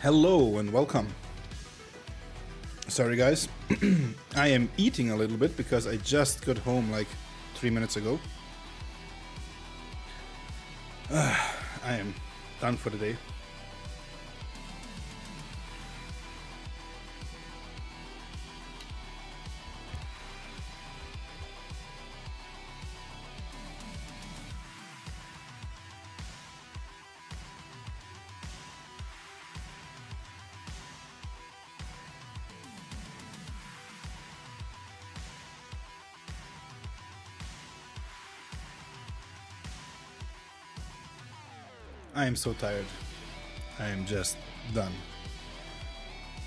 Hello and welcome. Sorry guys, I am eating a little bit because I just got home like 3 minutes ago. I am done for the day. I am so tired. I am just done.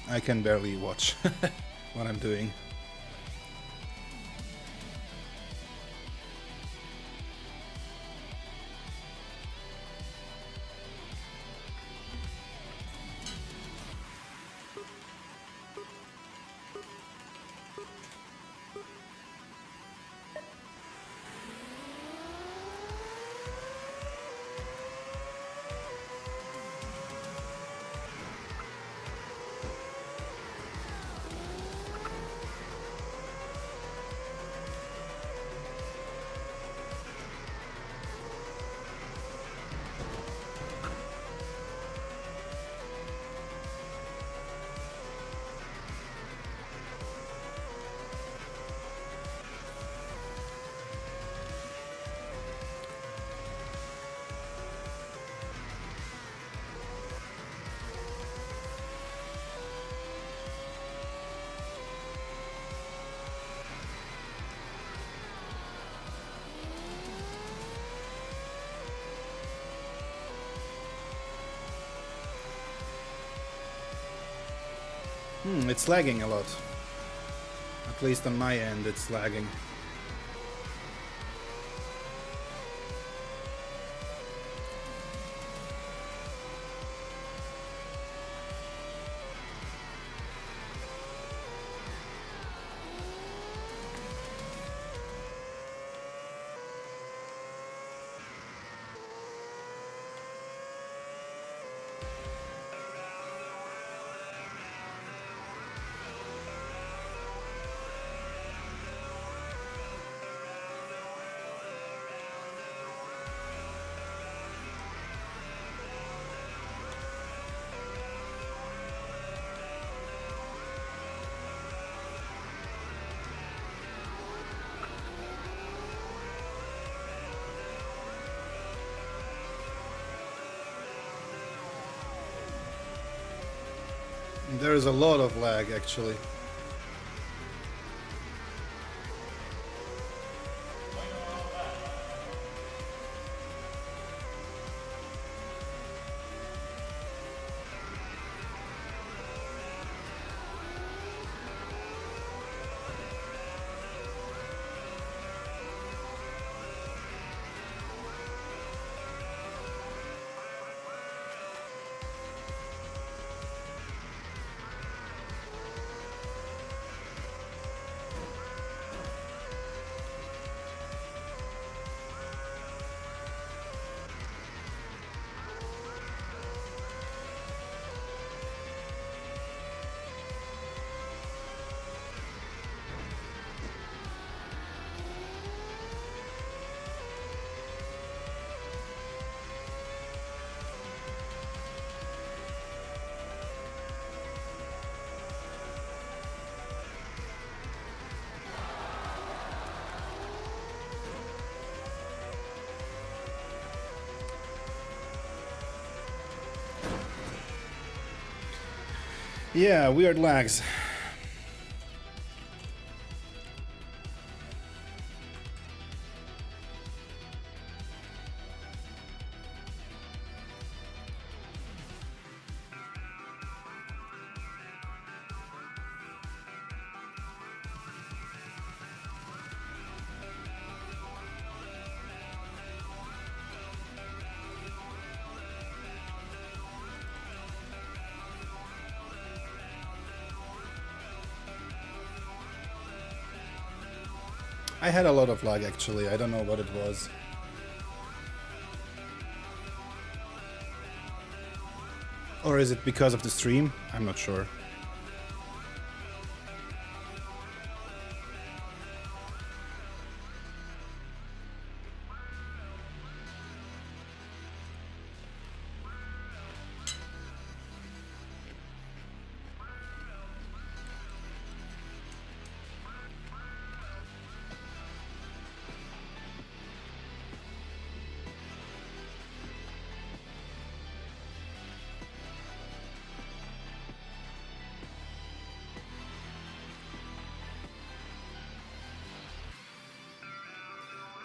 I can barely watch what I'm doing. It's lagging a lot. At least on my end, it's lagging. There is a lot of lag actually. Yeah, weird lags. I had a lot of lag actually, I don't know what it was. Or is it because of the stream? I'm not sure.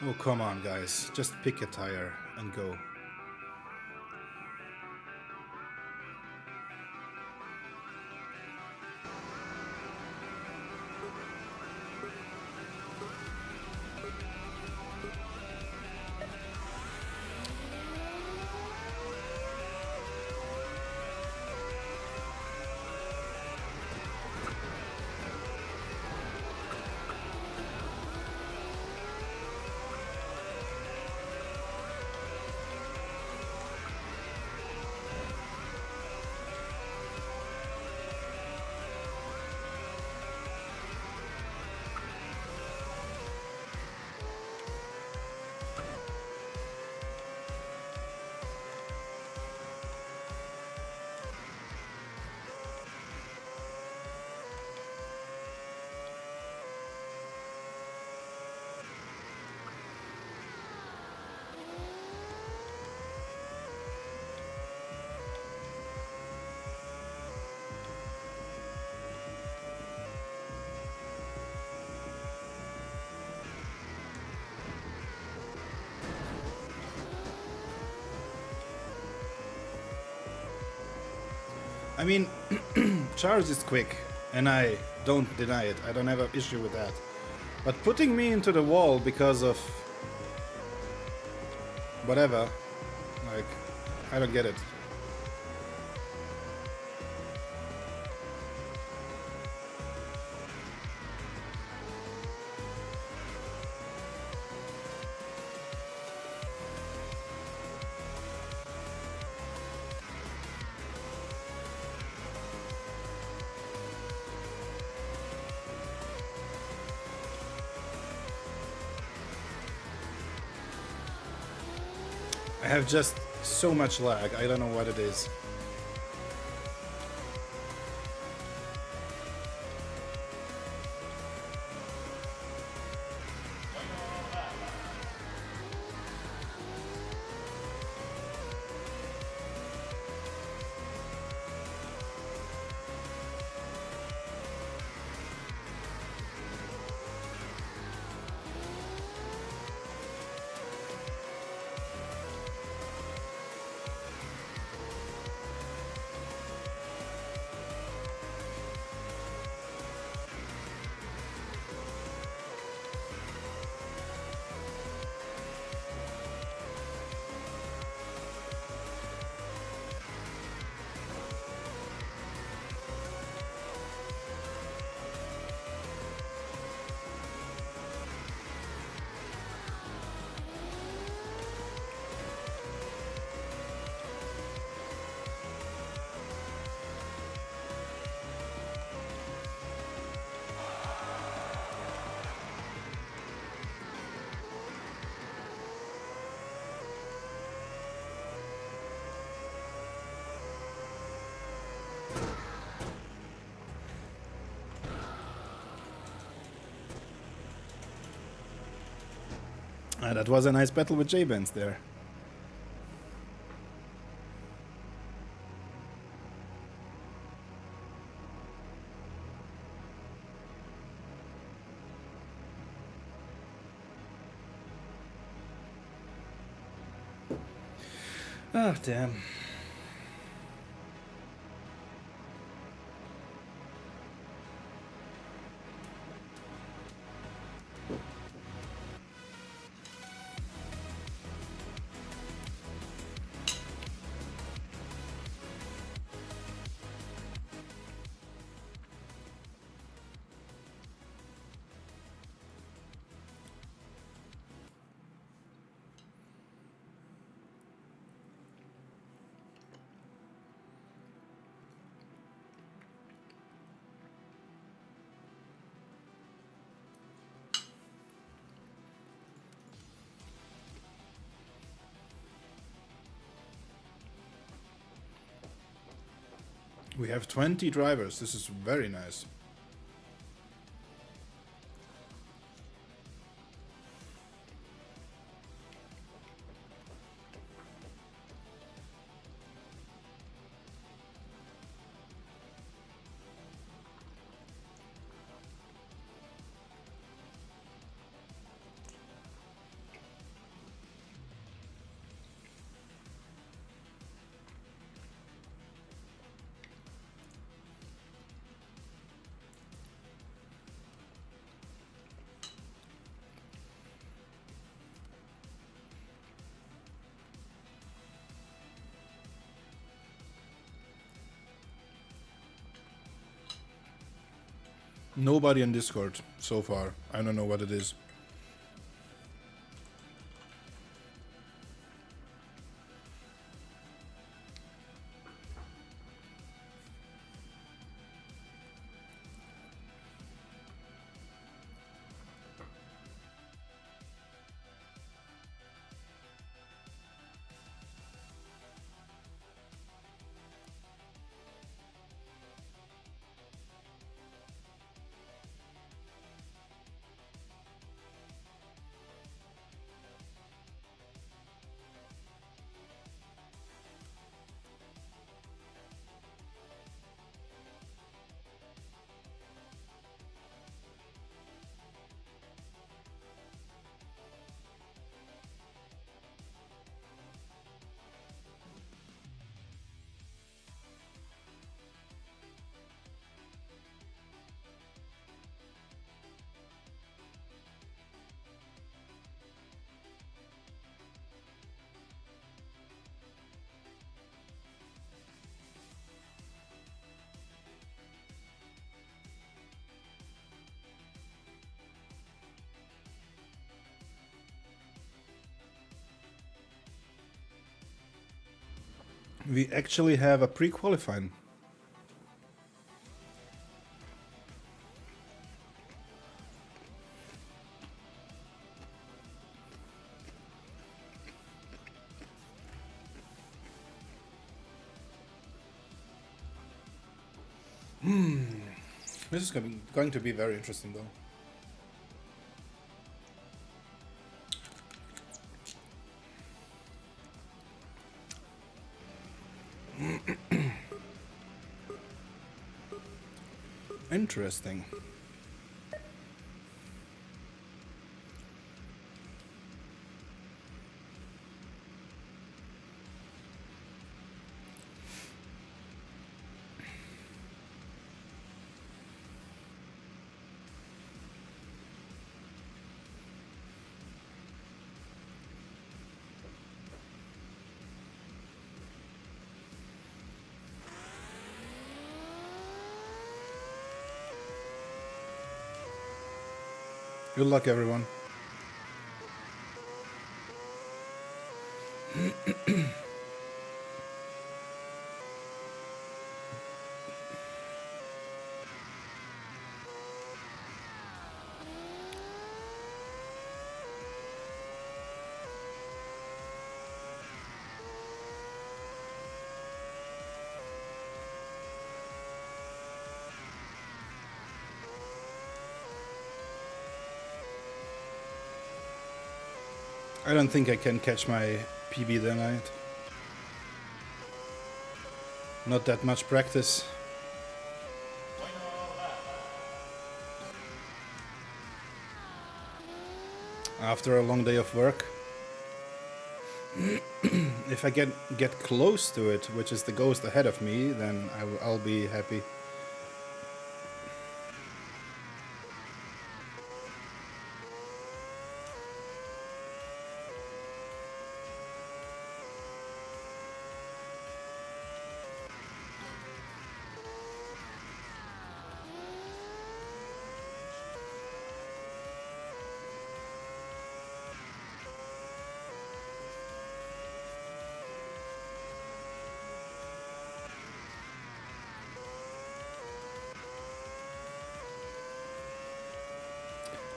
Oh, come on, guys. Just pick a tire and go. I mean, charge is quick, and I don't deny it. I don't have an issue with that. But putting me into the wall because of whatever, like, I don't get it. I have just so much lag, I don't know what it is. That was a nice battle with J-Benz there. Oh, damn. We have 20 drivers. This is very nice. Nobody on Discord so far. I don't know what it is. We actually have a pre-qualifying. This is going to be very interesting, though. Interesting. Good luck, everyone. I don't think I can catch my PB tonight. Not that much practice. After a long day of work. If I get close to it, which is the ghost ahead of me, then I'll be happy.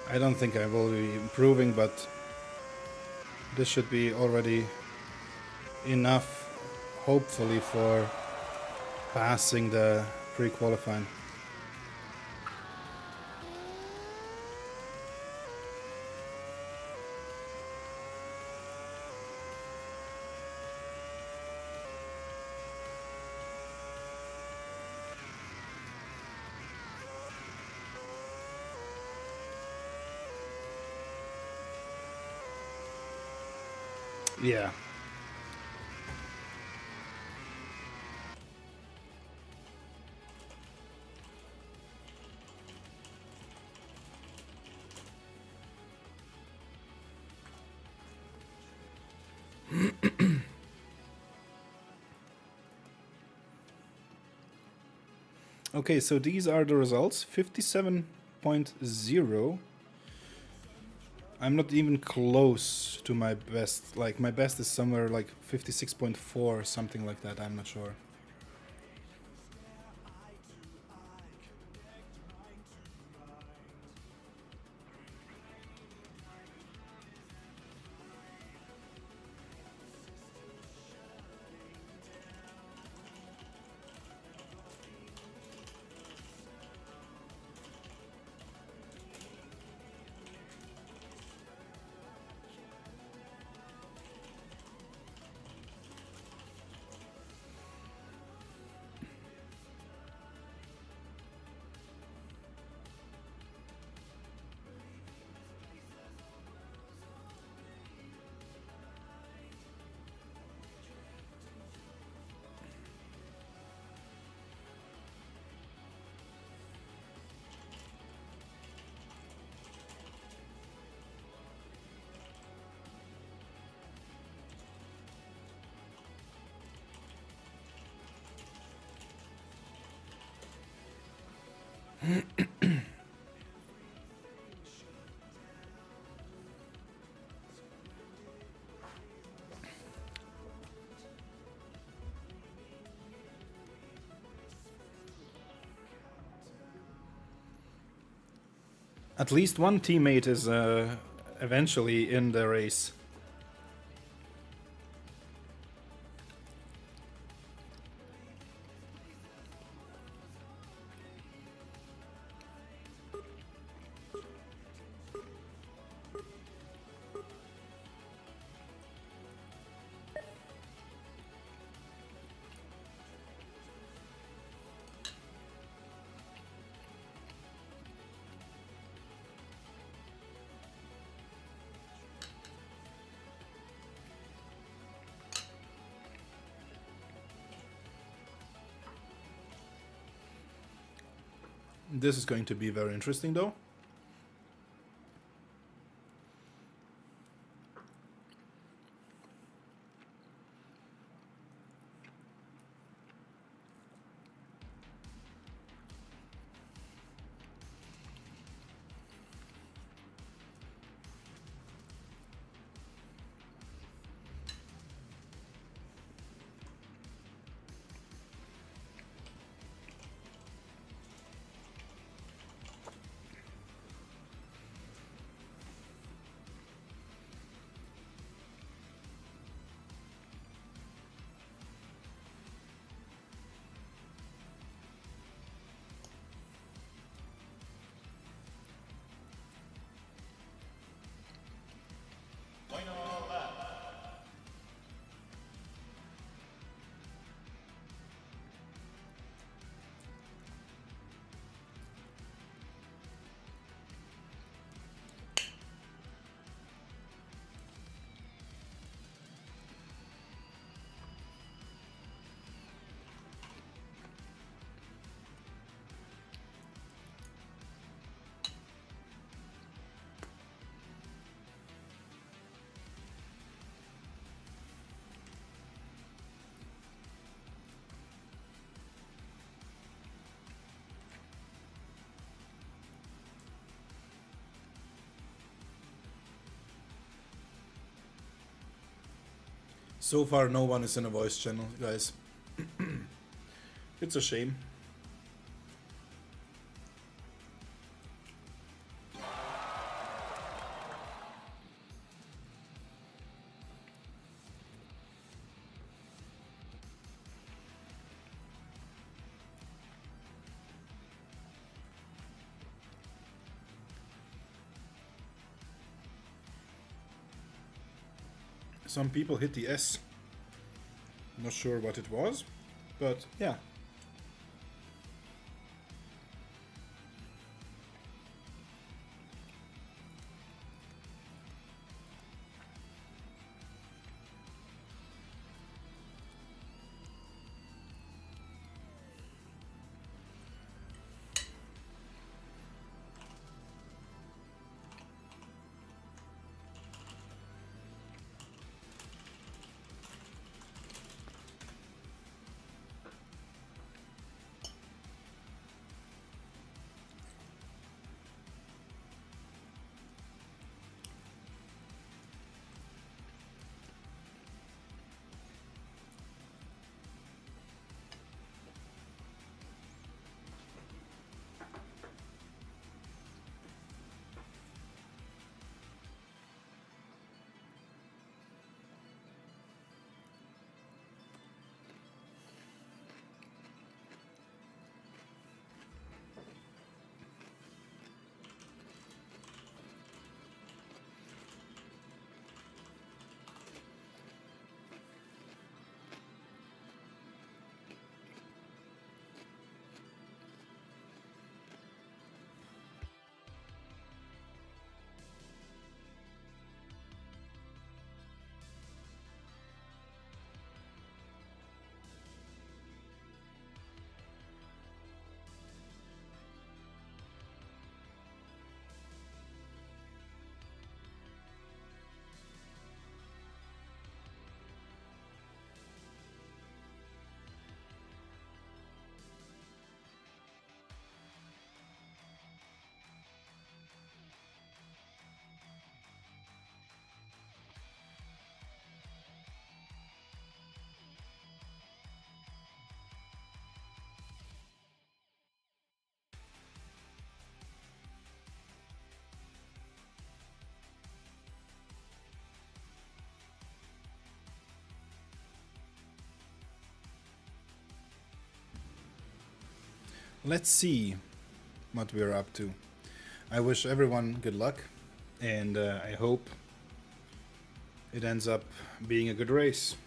I don't think I will be improving, but this should be already enough, hopefully, for passing the pre-qualifying. Yeah. Okay, so these are the results. 57.0. I'm not even close to my best. Like, my best is somewhere like 56.4, something like that. I'm not sure. At least one teammate is eventually in the race. This is going to be very interesting, though. So far, no one is in a voice channel, guys. It's a shame. Some people hit the S. Not sure what it was, but yeah. Let's see what we're up to. I wish everyone good luck, and I hope it ends up being a good race.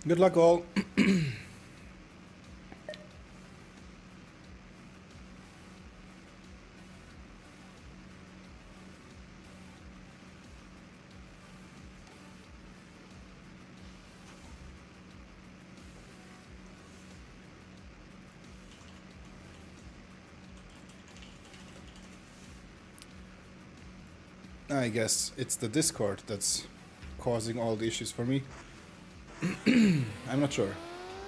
Good luck all. I guess it's the Discord that's causing all the issues for me. I'm not sure,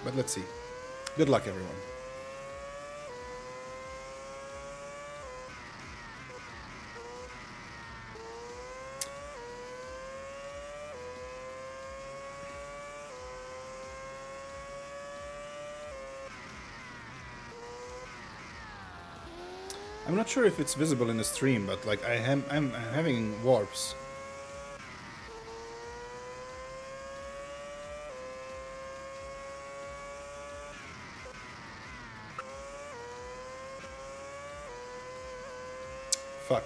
but let's see. Good luck, everyone. I'm not sure if it's visible in the stream, but like I'm having warps. Fuck.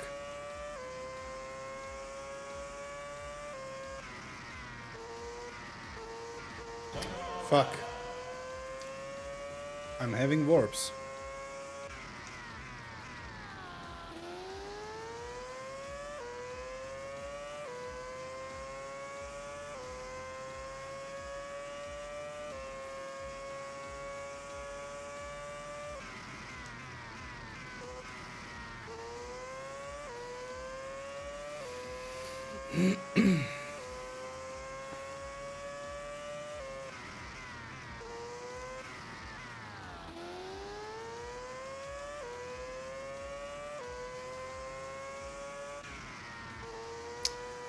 Fuck. I'm having warps.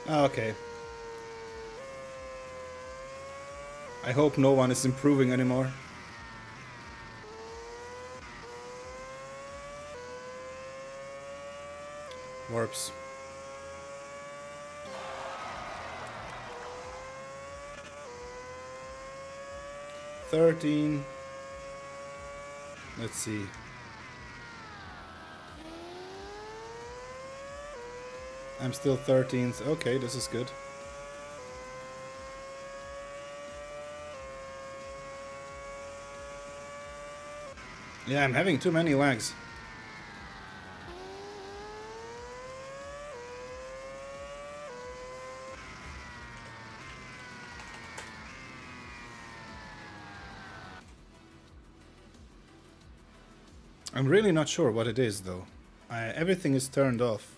Okay. I hope no one is improving anymore. Warps. $13. Let's see. I'm still 13th. Okay, this is good. Yeah, I'm having too many lags. I'm really not sure what it is though. Everything is turned off.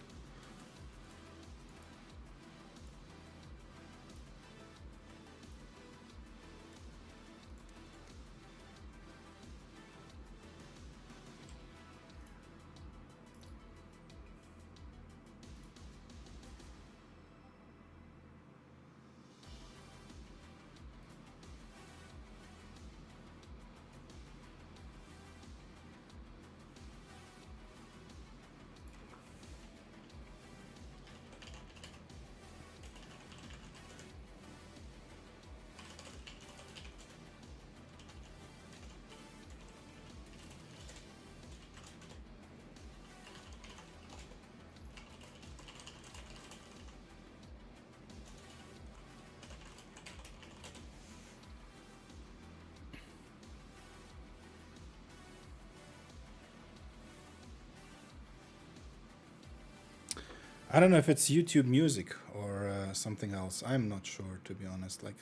I don't know if it's YouTube Music or something else. I'm not sure, to be honest. Like,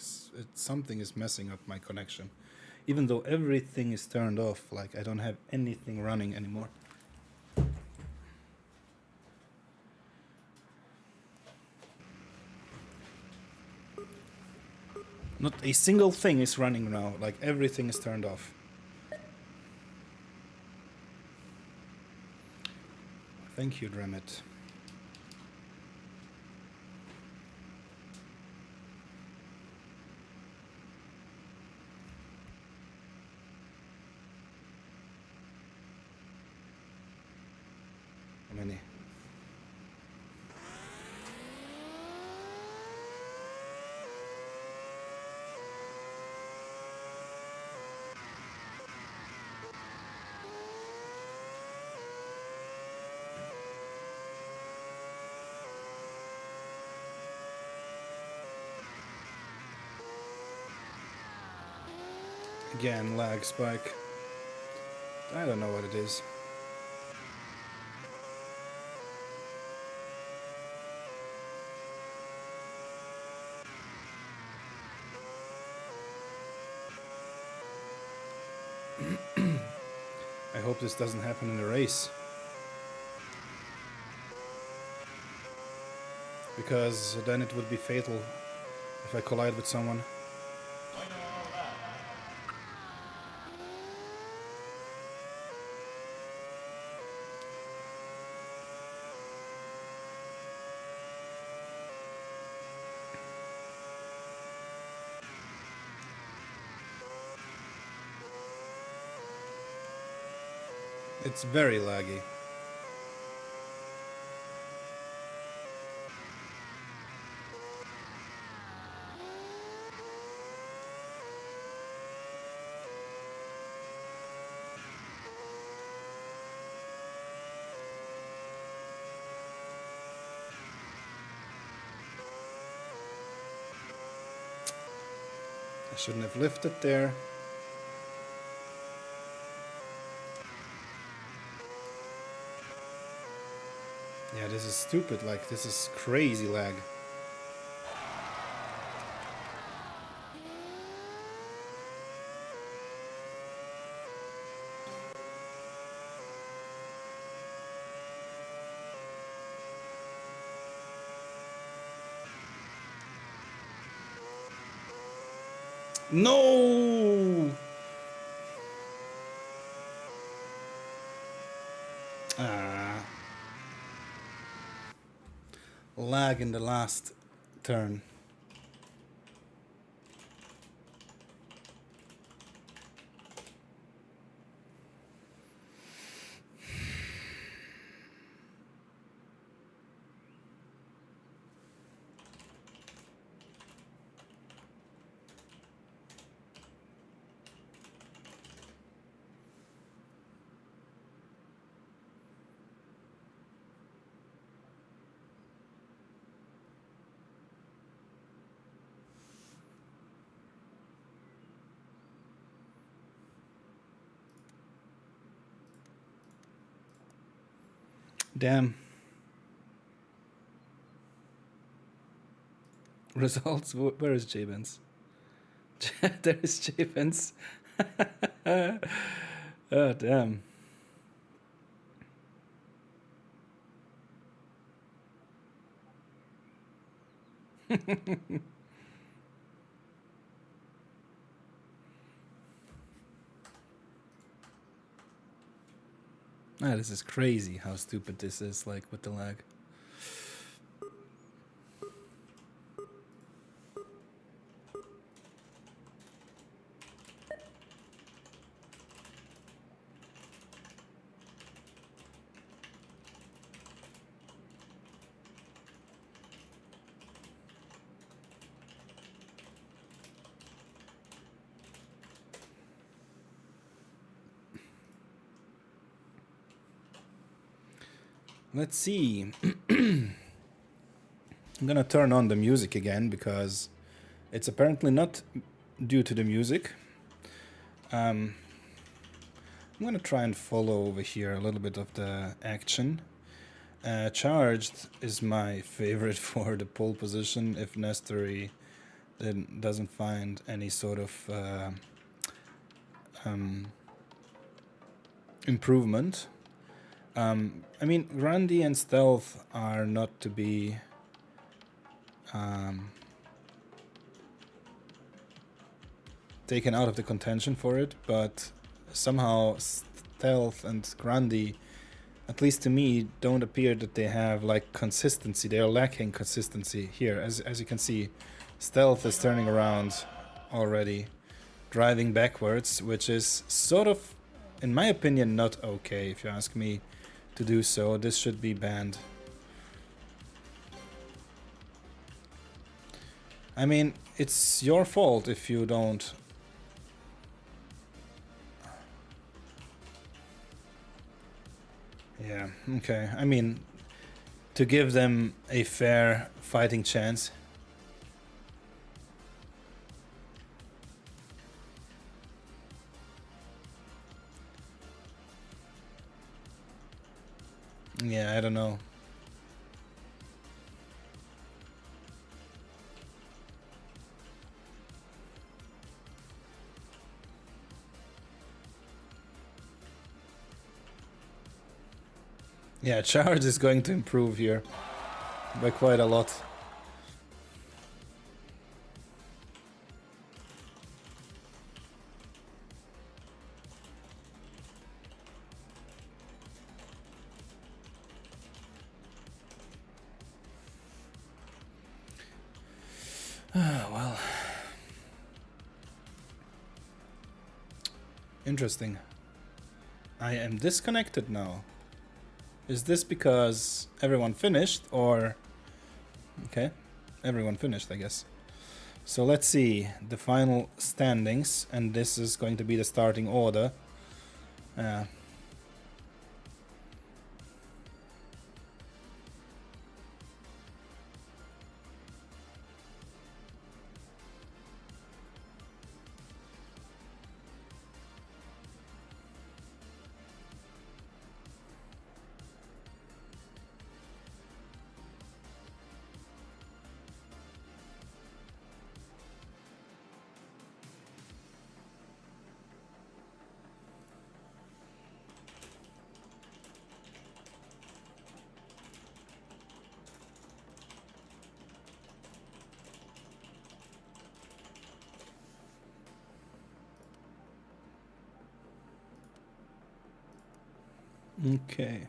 something is messing up my connection. Even though everything is turned off, like, I don't have anything running anymore. Not a single thing is running now. Like, everything is turned off. Thank you, Dremet. How many? Again, lag spike. I don't know what it is. I hope this doesn't happen in the race. Because then it would be fatal if I collide with someone. It's very laggy. I shouldn't have lifted there. Yeah, this is stupid. Like, this is crazy lag. No! Ah. Lag in the last turn. Damn. Results? Where is Jabens? There is Jabens. Oh, damn. Ah, this is crazy how stupid this is, like, with the lag. Let's see. I'm gonna turn on the music again because it's apparently not due to the music. I'm gonna try and follow over here a little bit of the action. Charged is my favorite for the pole position if Nestory then doesn't find any sort of improvement. I mean, Grundy and Stealth are not to be taken out of the contention for it, but somehow Stealth and Grundy, at least to me, don't appear that they have like consistency. They are lacking consistency here. As you can see, Stealth is turning around already, driving backwards, which is sort of, in my opinion, not okay, if you ask me to do so. This should be banned. I mean, it's your fault if you don't. Yeah, okay. I mean, to give them a fair fighting chance. Yeah, I don't know. Yeah, charge is going to improve here by quite a lot. Well, interesting. I am disconnected now. Is this because everyone finished, or... Okay, everyone finished, I guess. So let's see the final standings, and this is going to be the starting order. Okay.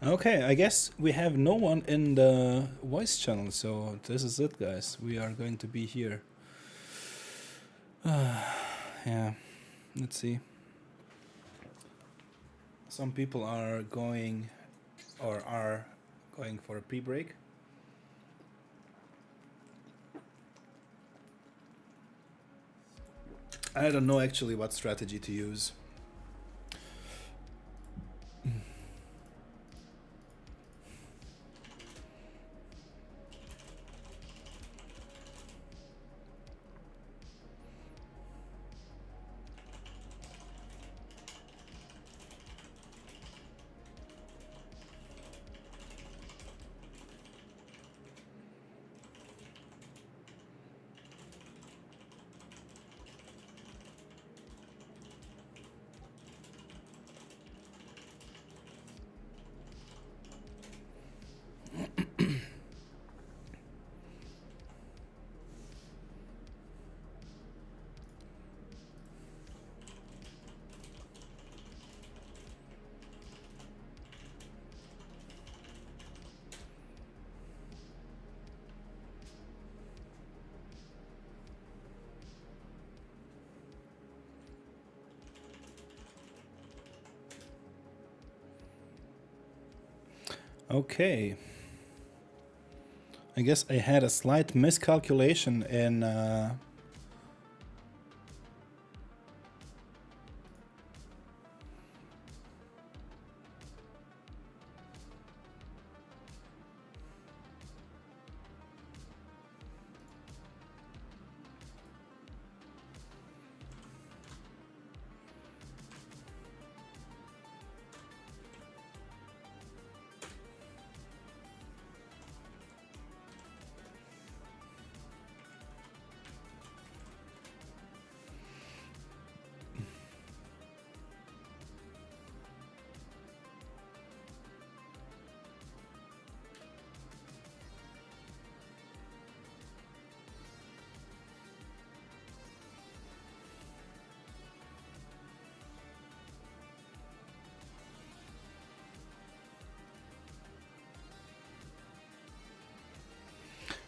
Okay, I guess we have no one in the voice channel, so this is it, guys. We are going to be here. Yeah, let's see. Some people are going or are going for a pre-break. I don't know actually what strategy to use. Okay. I guess I had a slight miscalculation in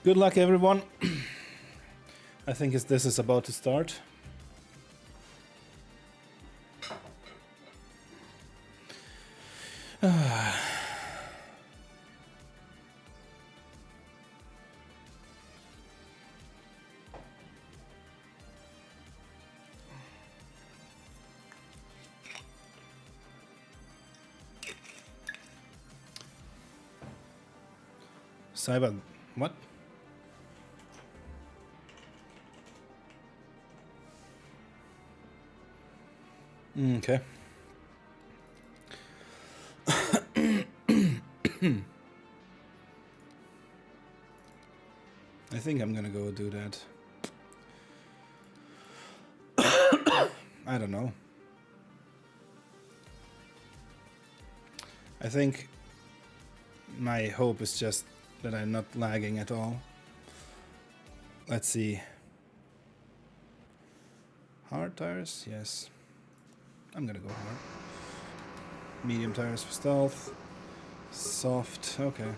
good luck, everyone. I think this is about to start. Cyber, what? Okay. I think I'm gonna go do that. I don't know. I think my hope is just that I'm not lagging at all. Let's see. Hard tires? Yes. I'm gonna go hard. Medium tires for stealth. Soft. Okay.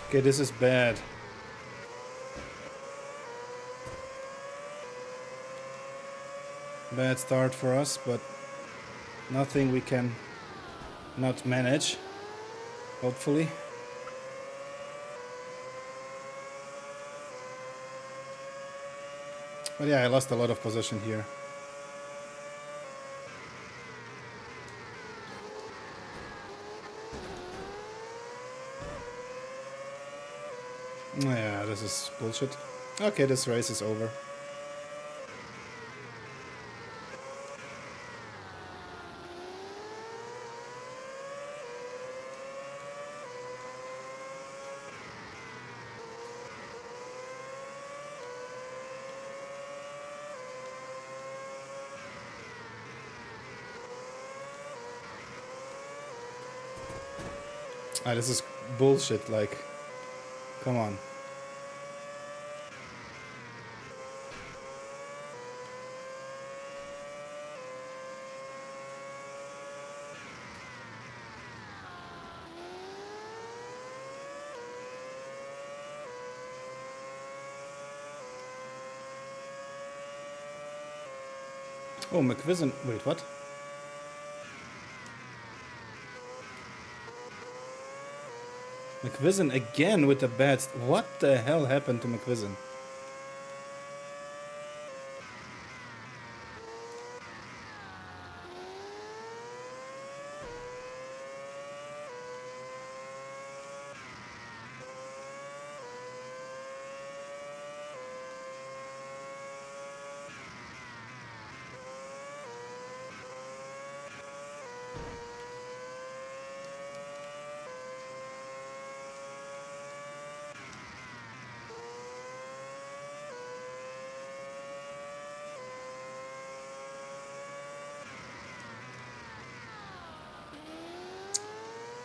Okay, this is bad. Bad start for us, but nothing we can not manage, hopefully. But yeah, I lost a lot of position here. Yeah, this is bullshit. Okay, this race is over. Ah, this is bullshit, like, come on. Oh, McVison, wait, what? McVison again with the bad... What the hell happened to McVison?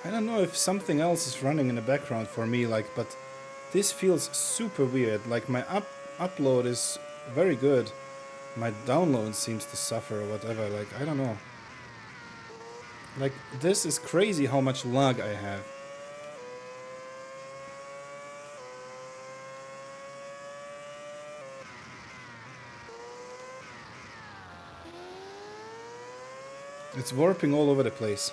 I don't know if something else is running in the background for me, like, but this feels super weird. Like, my upload is very good. My download seems to suffer or whatever, like, I don't know. Like, this is crazy how much lag I have. It's warping all over the place.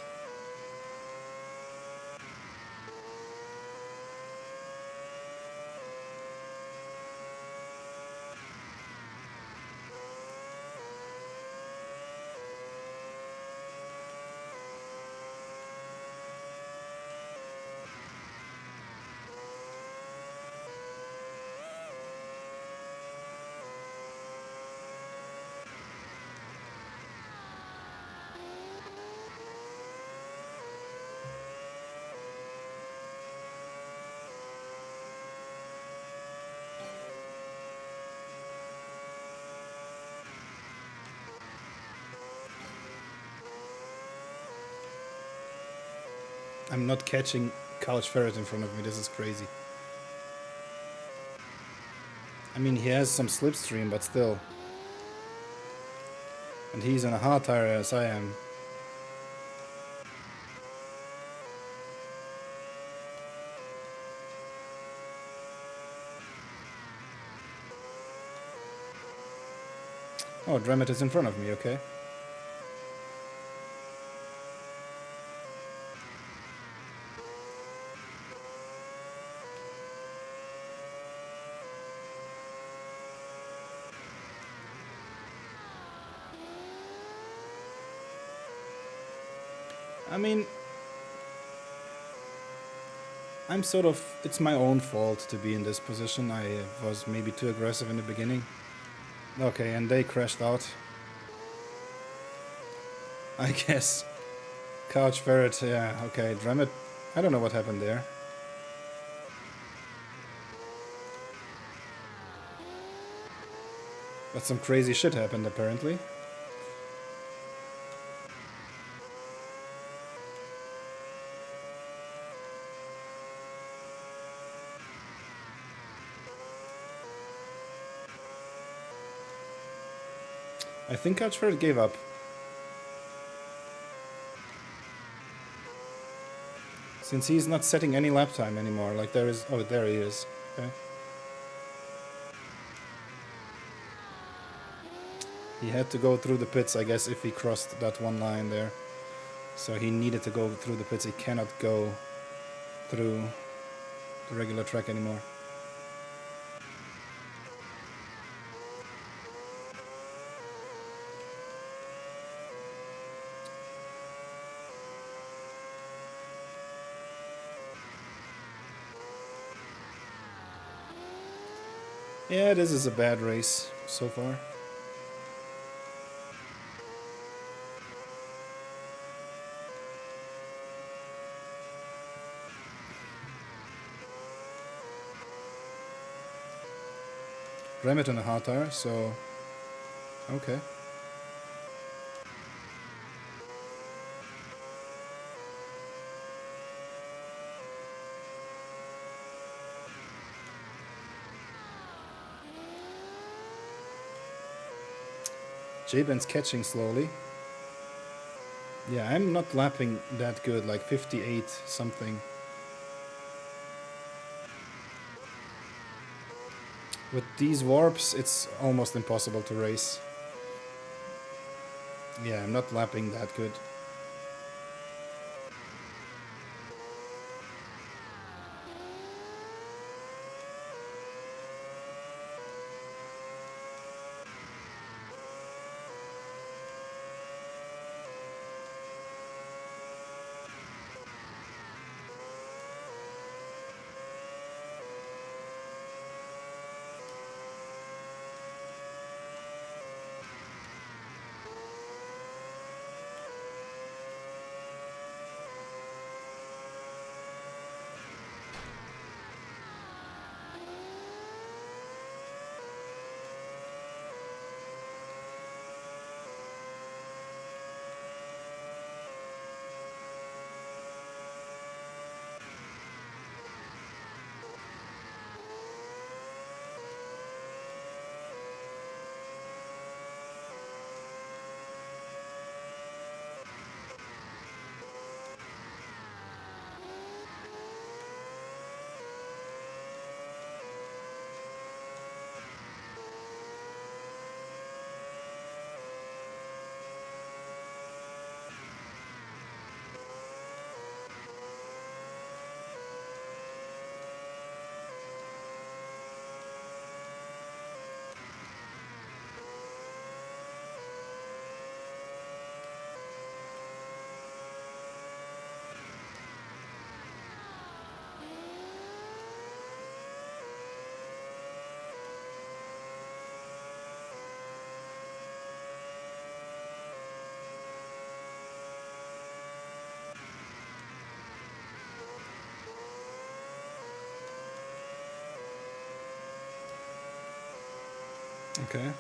I'm not catching Couch Ferret in front of me, this is crazy. I mean, he has some slipstream, but still. And he's on a hard tire as I am. Oh, Dramet is in front of me, okay. I mean, I'm sort of... It's my own fault to be in this position. I was maybe too aggressive in the beginning. Okay, and they crashed out. I guess. Couch Ferret, yeah, okay. Dramet, I don't know what happened there. But some crazy shit happened, apparently. I think Couch Ferret gave up. Since he's not setting any lap time anymore, like there is... Oh, there he is. Okay. He had to go through the pits, I guess, if he crossed that one line there. So he needed to go through the pits. He cannot go through the regular track anymore. Yeah, this is a bad race so far. Remit on a hard tire, so... Okay. Jabin's catching slowly. Yeah, I'm not lapping that good, like 58 something. With these warps, it's almost impossible to race. Yeah, I'm not lapping that good. Okay.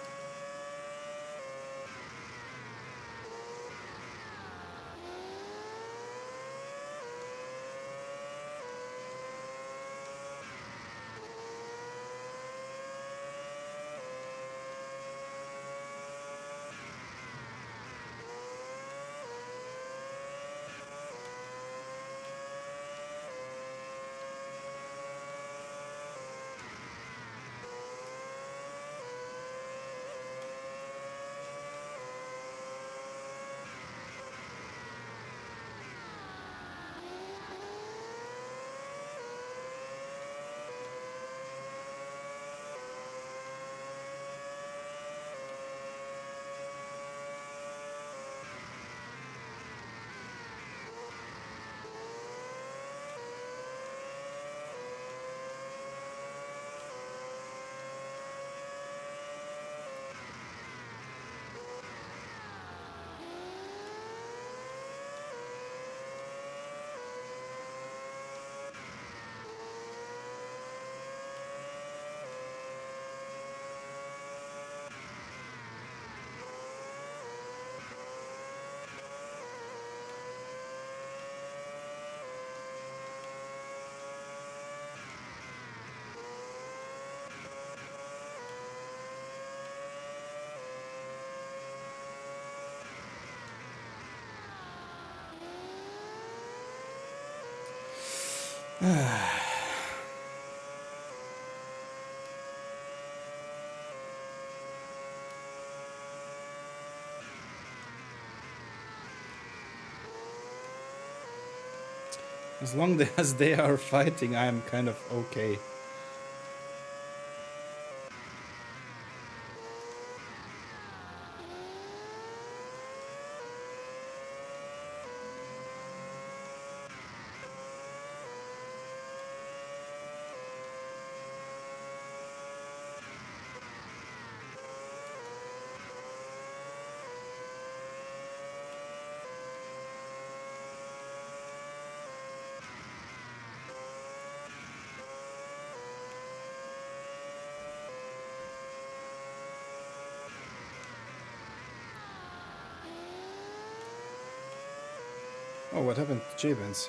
As long as they are fighting, I'm kind of okay. Oh, what happened to Jabins?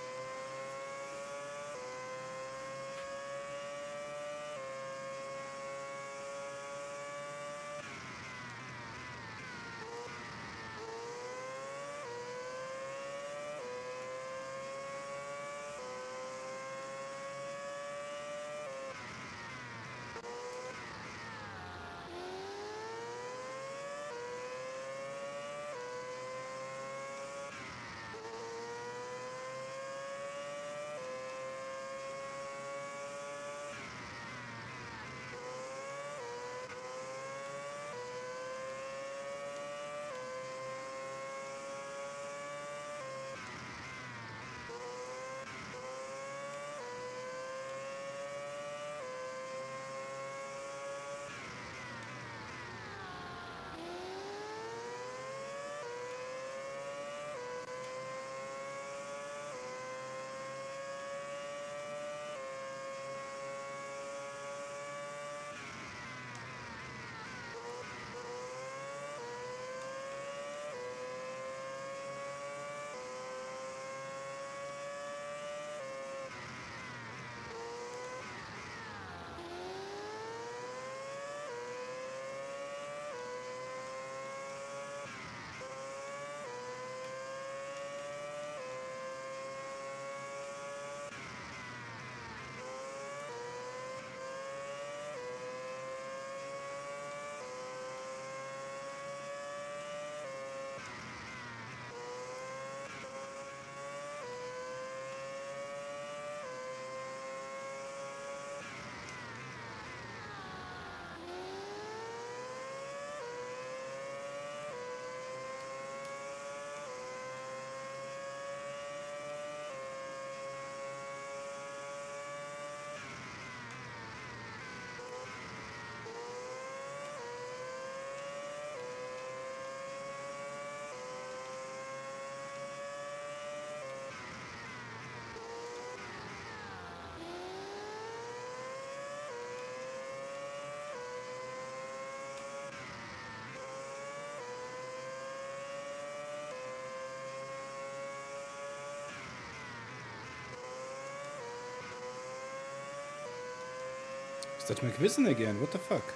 Is that McVison again? What the fuck?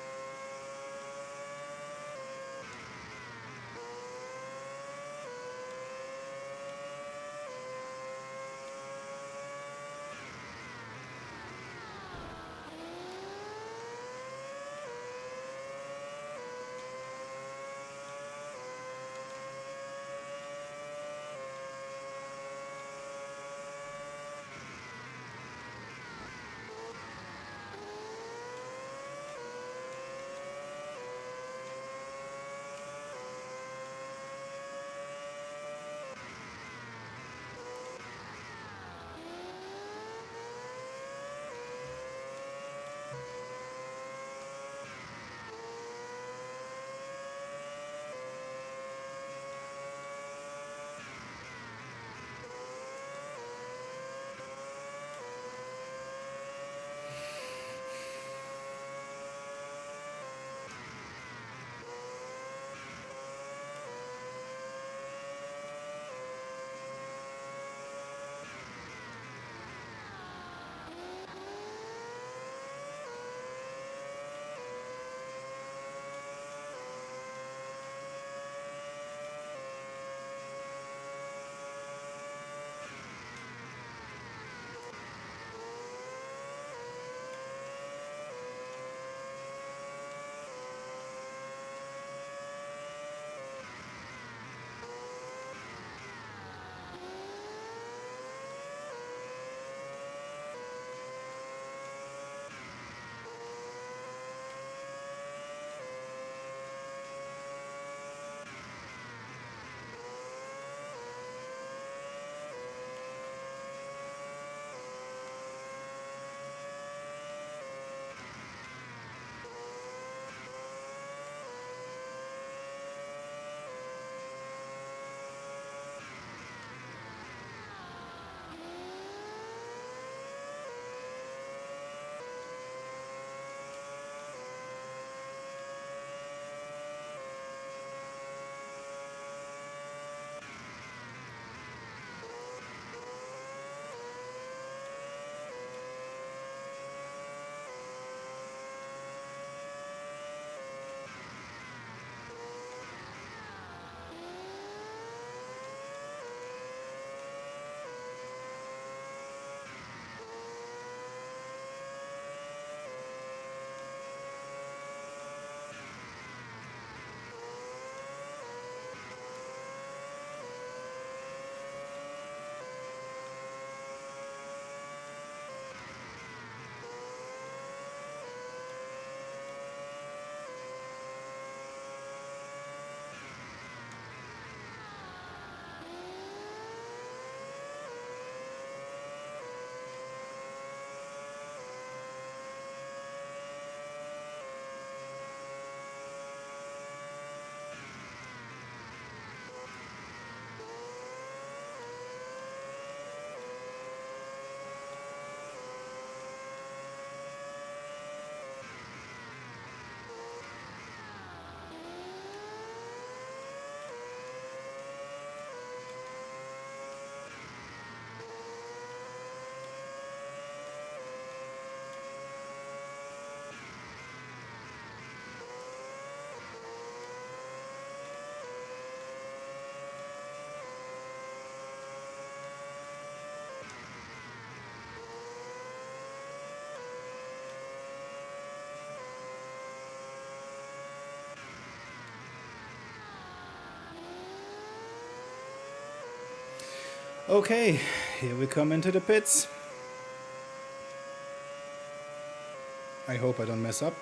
Okay, here we come into the pits. I hope I don't mess up.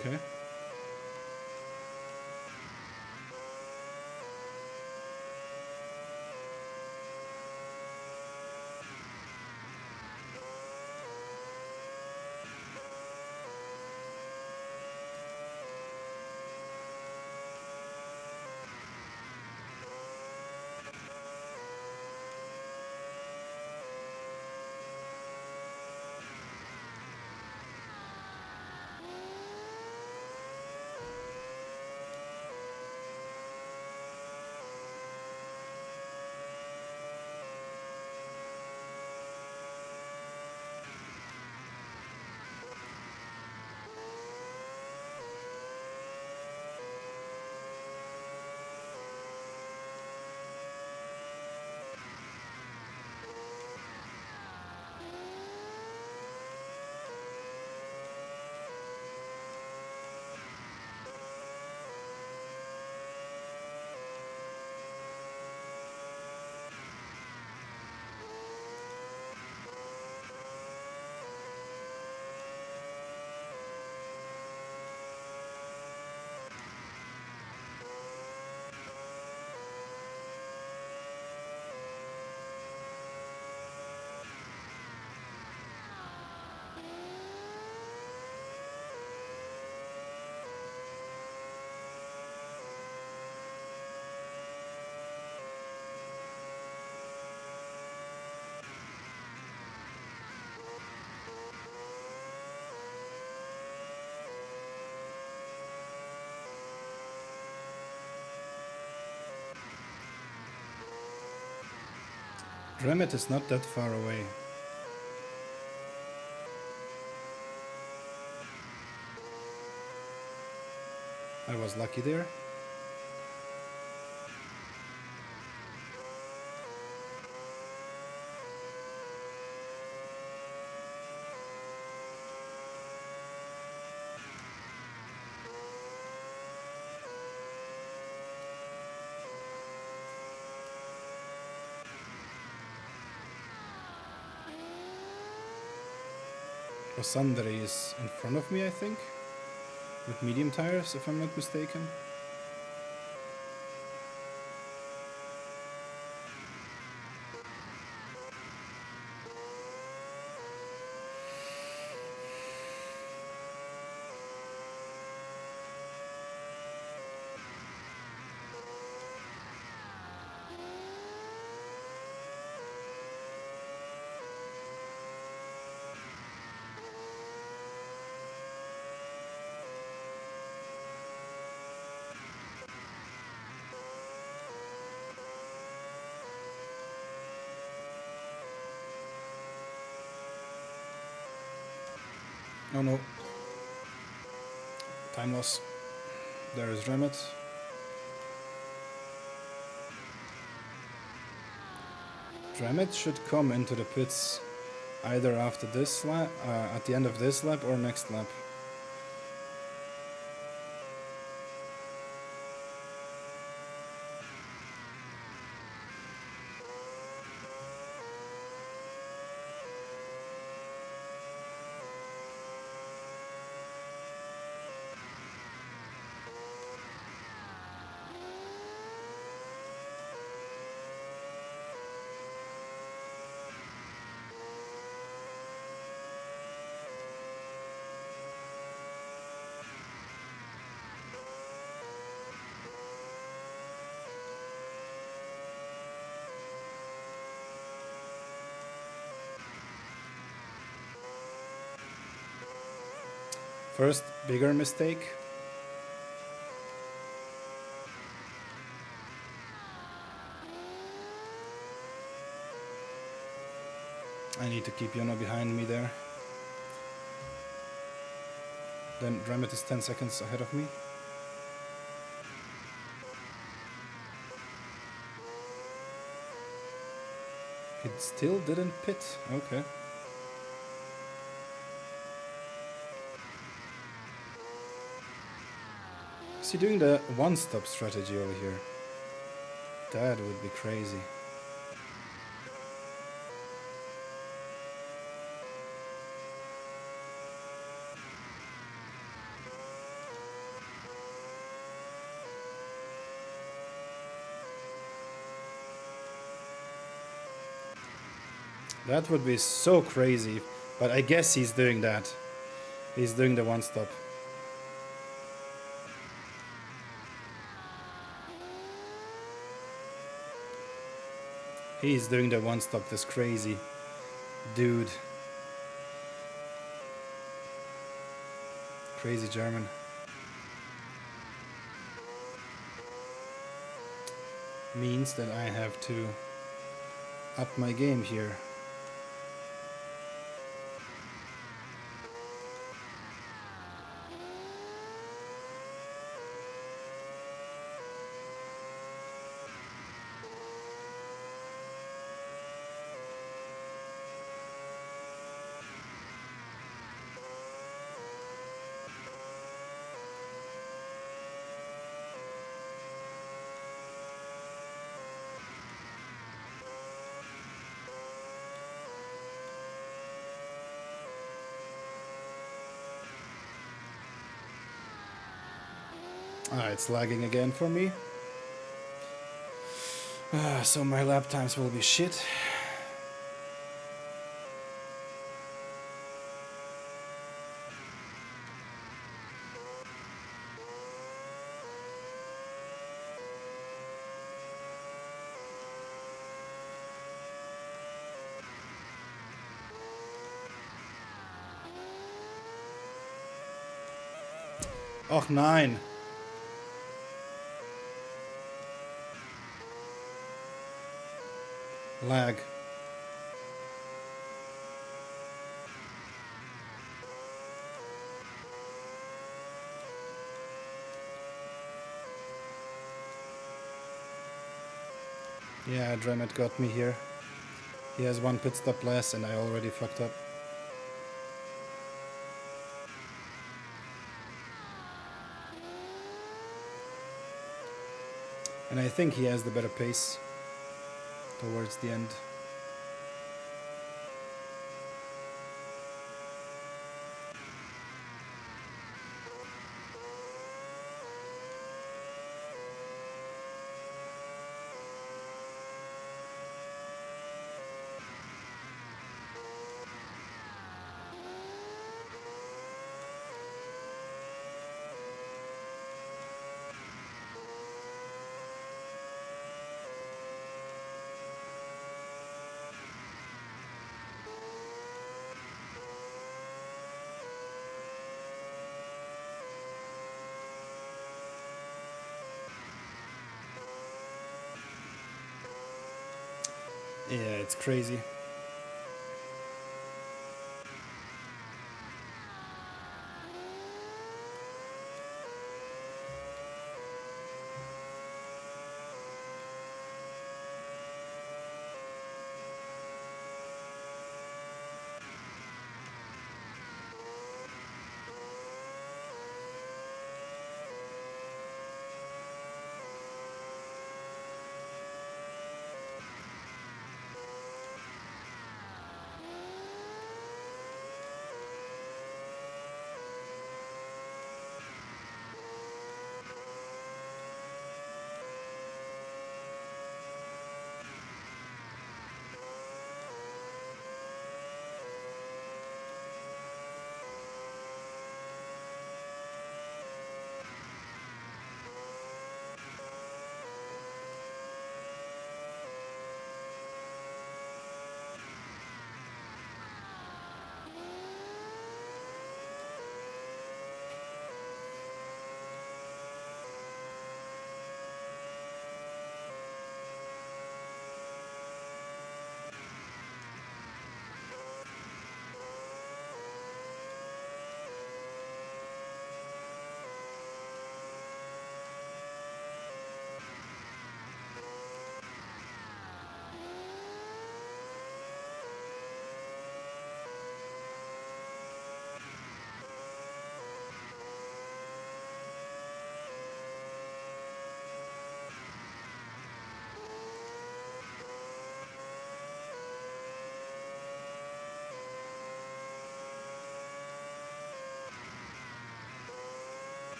Okay. Remet is not that far away. I was lucky there. Rosandre is in front of me, I think, with medium tires, if I'm not mistaken. Oh no. Time loss. There is Remet. Remet should come into the pits either after this lap, at the end of this lap, or next lap. First bigger mistake. I need to keep Yono behind me there. Then Dramet is 10 seconds ahead of me. It still didn't pit. Okay. Is he doing the one-stop strategy over here? That would be crazy. That would be so crazy. But I guess he's doing that. He's doing the one-stop. He's doing the one-stop, this crazy dude. Crazy German. Means that I have to up my game here. Ah, it's lagging again for me. So my lap times will be shit. Och nein. Lag. Yeah, Dramet got me here. He has one pit stop less and I already fucked up. And I think he has the better pace towards the end. Yeah, it's crazy.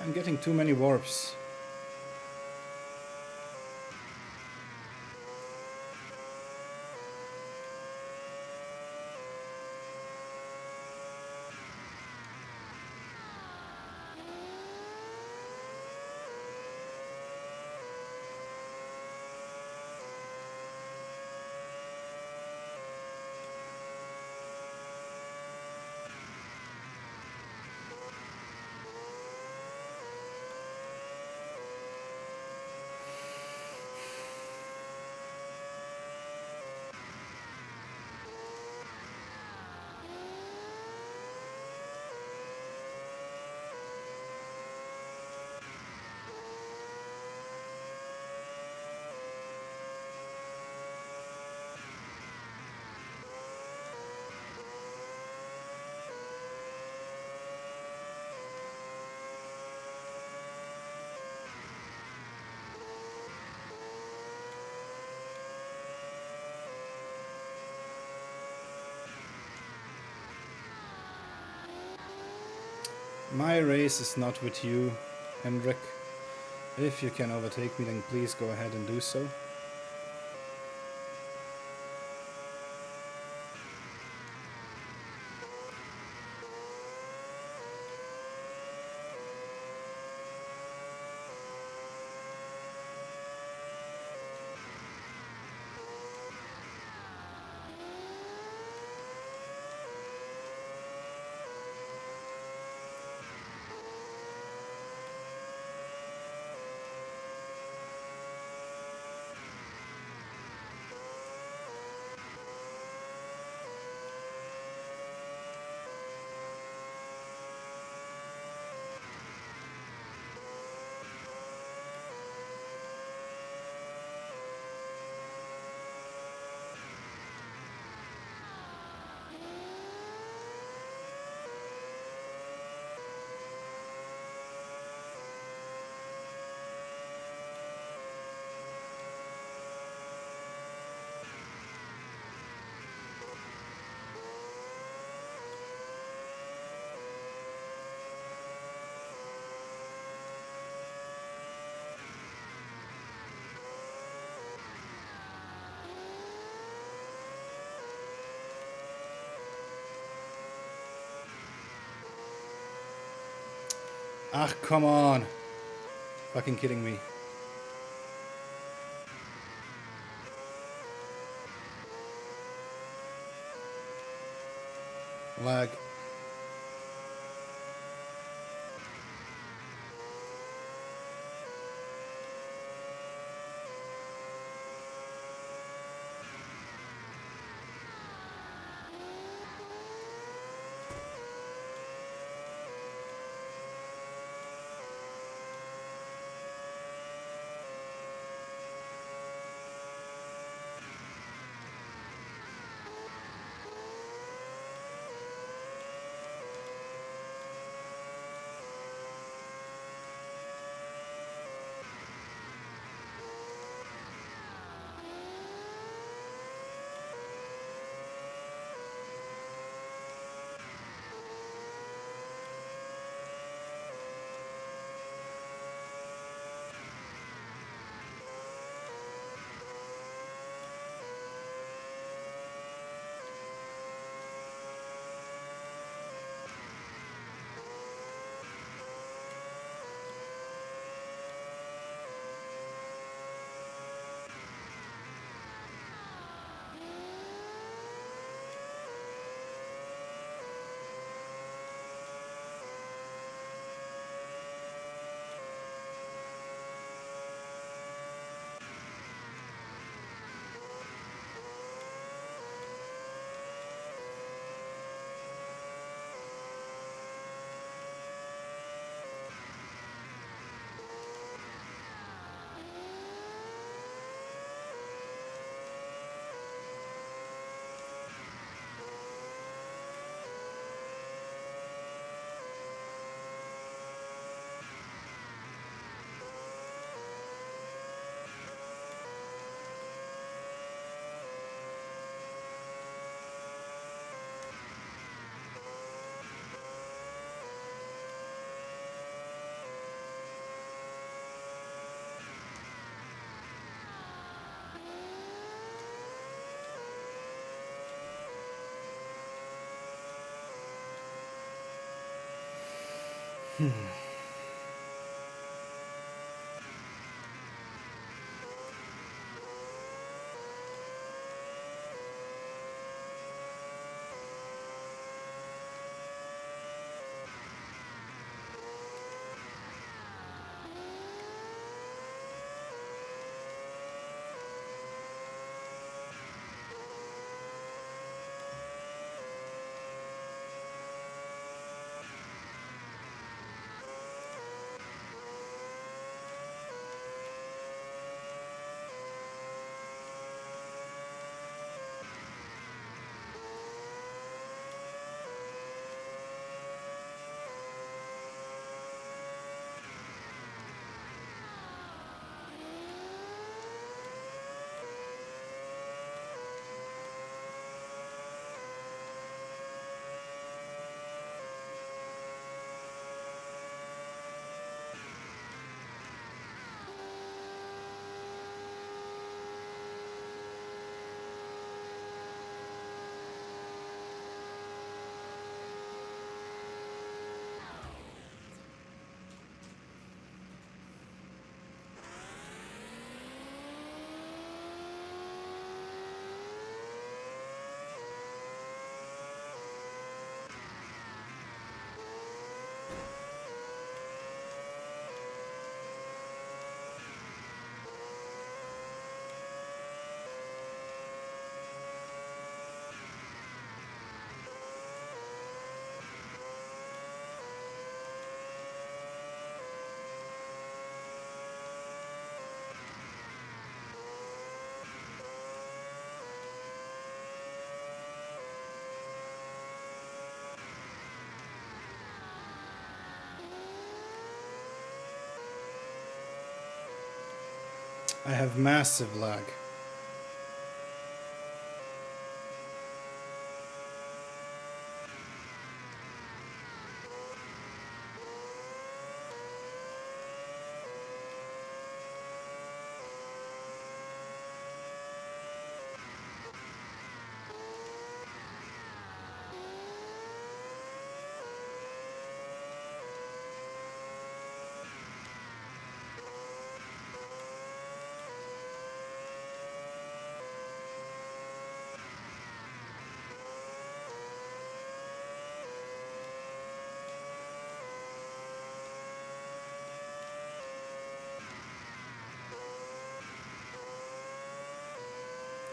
I'm getting too many warps. My race is not with you, Hendrik. If you can overtake me, then please go ahead and do so. Ah, come on. Fucking kidding me. Lag. I have massive lag.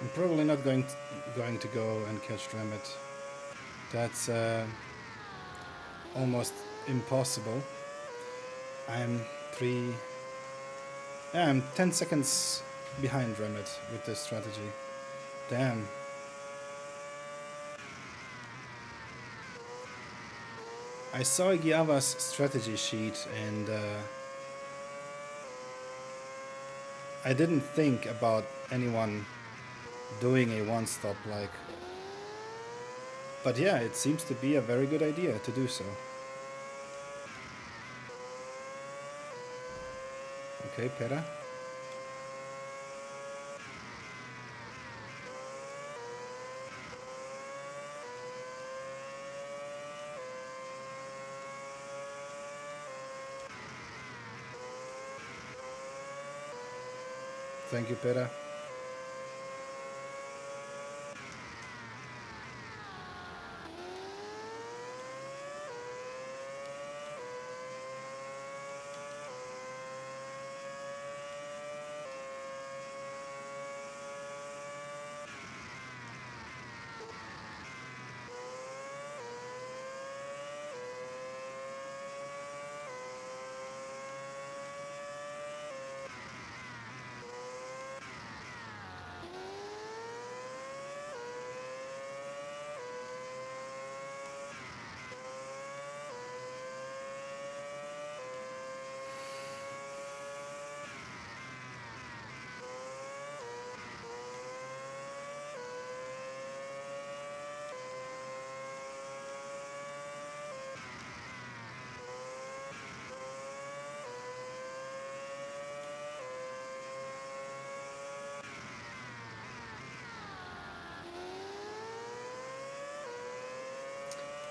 I'm probably not going to go and catch Remit. That's almost impossible. I'm three. Yeah, I'm 10 seconds behind Remit with this strategy. Damn. I saw Giava's strategy sheet and I didn't think about anyone doing a one-stop like. But yeah, it seems to be a very good idea to do so. Okay, Pera. Thank you, Pera.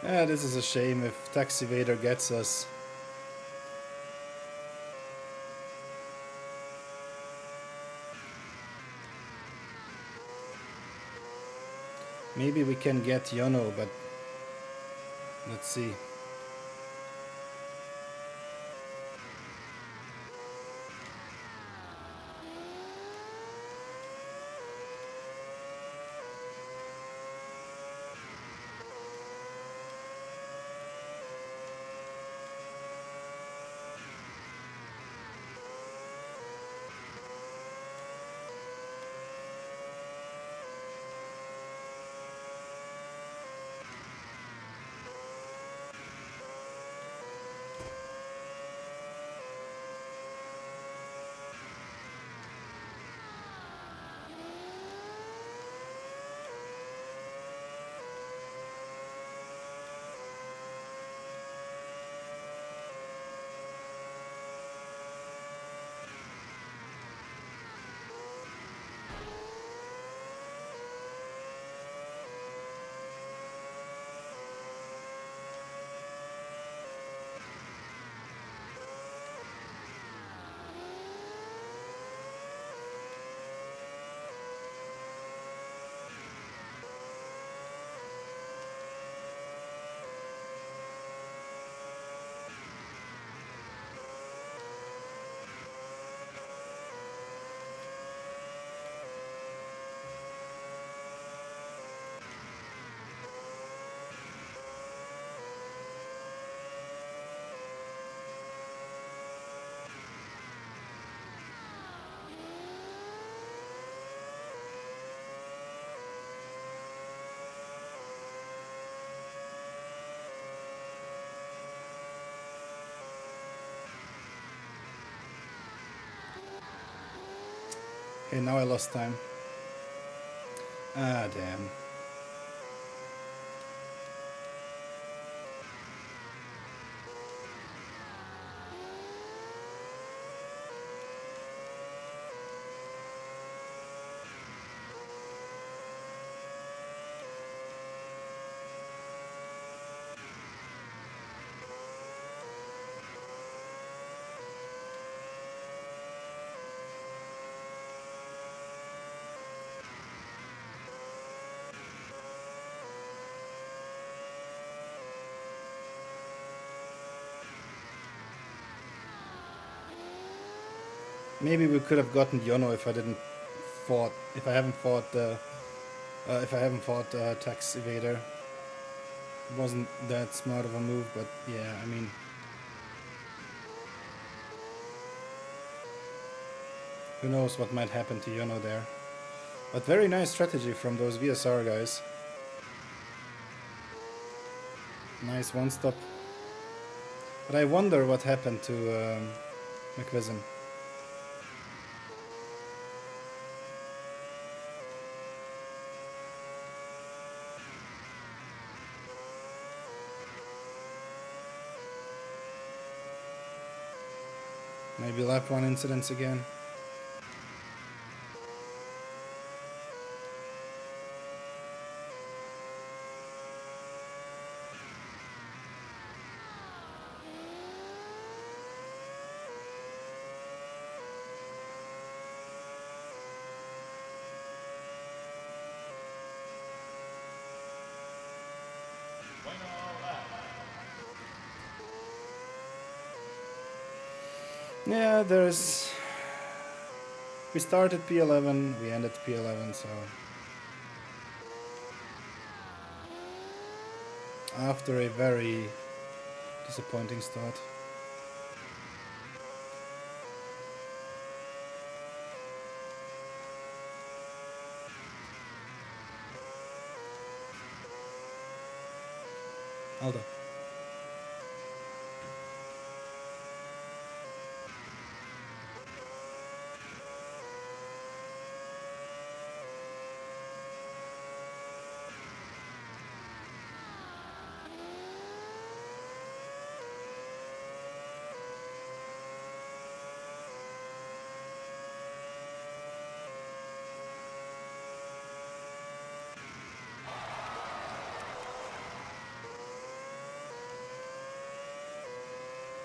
Yeah, this is a shame if Taxivator gets us. Maybe we can get Yono, but let's see. Okay, now I lost time. Ah, damn. Maybe we could have gotten Yono if I didn't fought. If I haven't fought the. If I haven't fought Tax Evader. It wasn't that smart of a move, but yeah, I mean. Who knows what might happen to Yono there. But very nice strategy from those VSR guys. Nice one stop. But I wonder what happened to McVison. Maybe lap 1 incidents again. Yeah, there's. We started P11, we ended P11, so. After a very disappointing start. Aldo.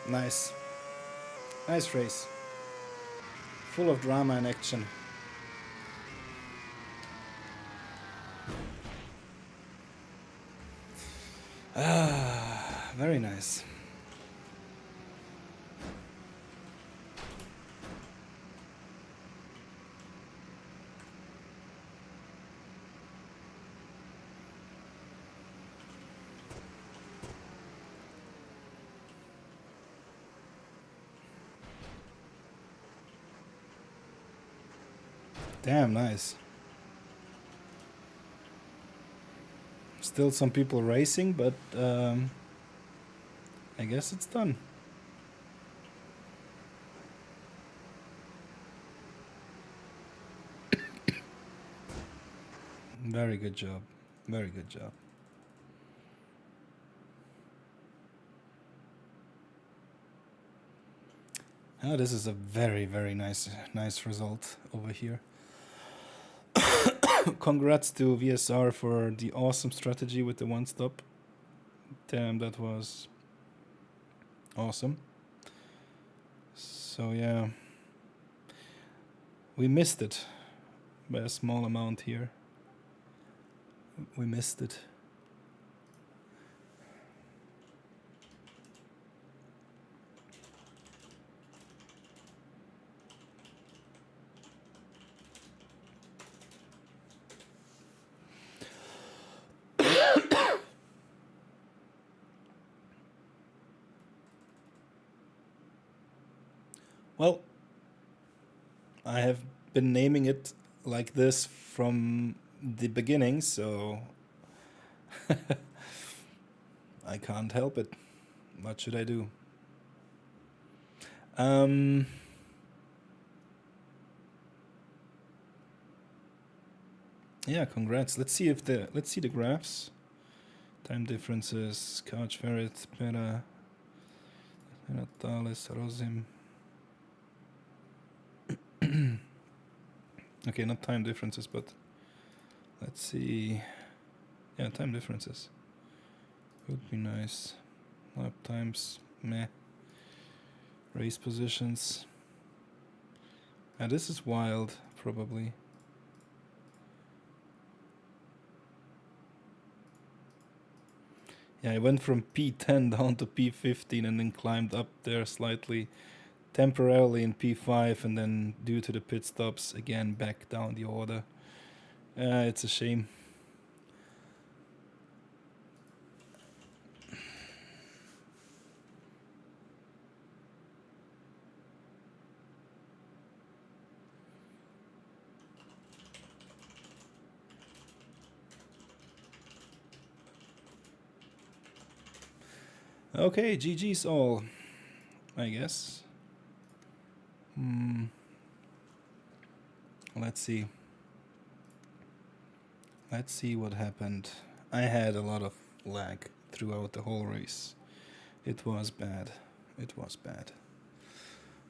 Nice. Nice race. Full of drama and action. Ah, very nice. Damn nice. Still some people racing, but I guess it's done. Very good job. Very good job. Oh, this is a very, very nice result over here. Congrats to VSR for the awesome strategy with the one stop. Damn, that was awesome. So yeah, we missed it by a small amount here. We missed it. Well, I have been naming it like this from the beginning, so I can't help it. What should I do? Yeah, congrats. Let's see the graphs. Time differences, Couch Ferret, Pera, Natales, Rosim. Okay, not time differences, but let's see. Yeah, time differences. Would be nice. Lap times, meh. Race positions. And this is wild, probably. Yeah, I went from P10 down to P15 and then climbed up there slightly, temporarily in P5, and then due to the pit stops, again back down the order. It's a shame. Okay, GG's all, I guess. Let's see. Let's see what happened. I had a lot of lag throughout the whole race. It was bad. It was bad.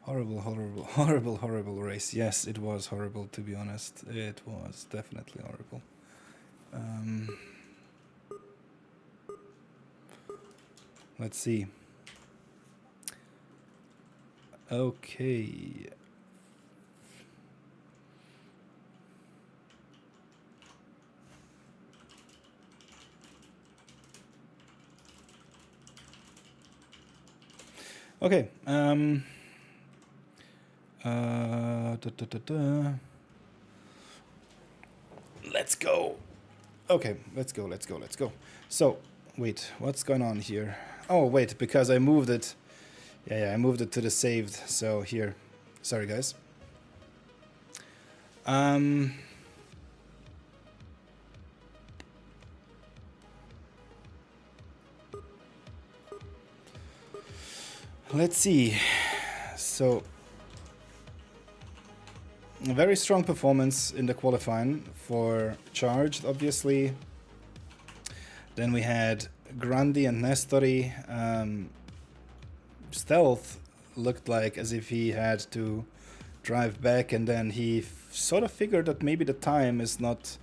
Horrible, horrible, horrible, horrible race. Yes, it was horrible, to be honest. It was definitely horrible. Let's see. Okay. Okay. Let's go. Okay, let's go. So, wait, what's going on here? Oh, wait, because I moved it. Yeah, I moved it to the saved. So here, sorry guys. Let's see. So, a very strong performance in the qualifying for Charged, obviously. Then we had Grandi and Nestori. Stealth looked like as if he had to drive back, and then he sort of figured that maybe the time is not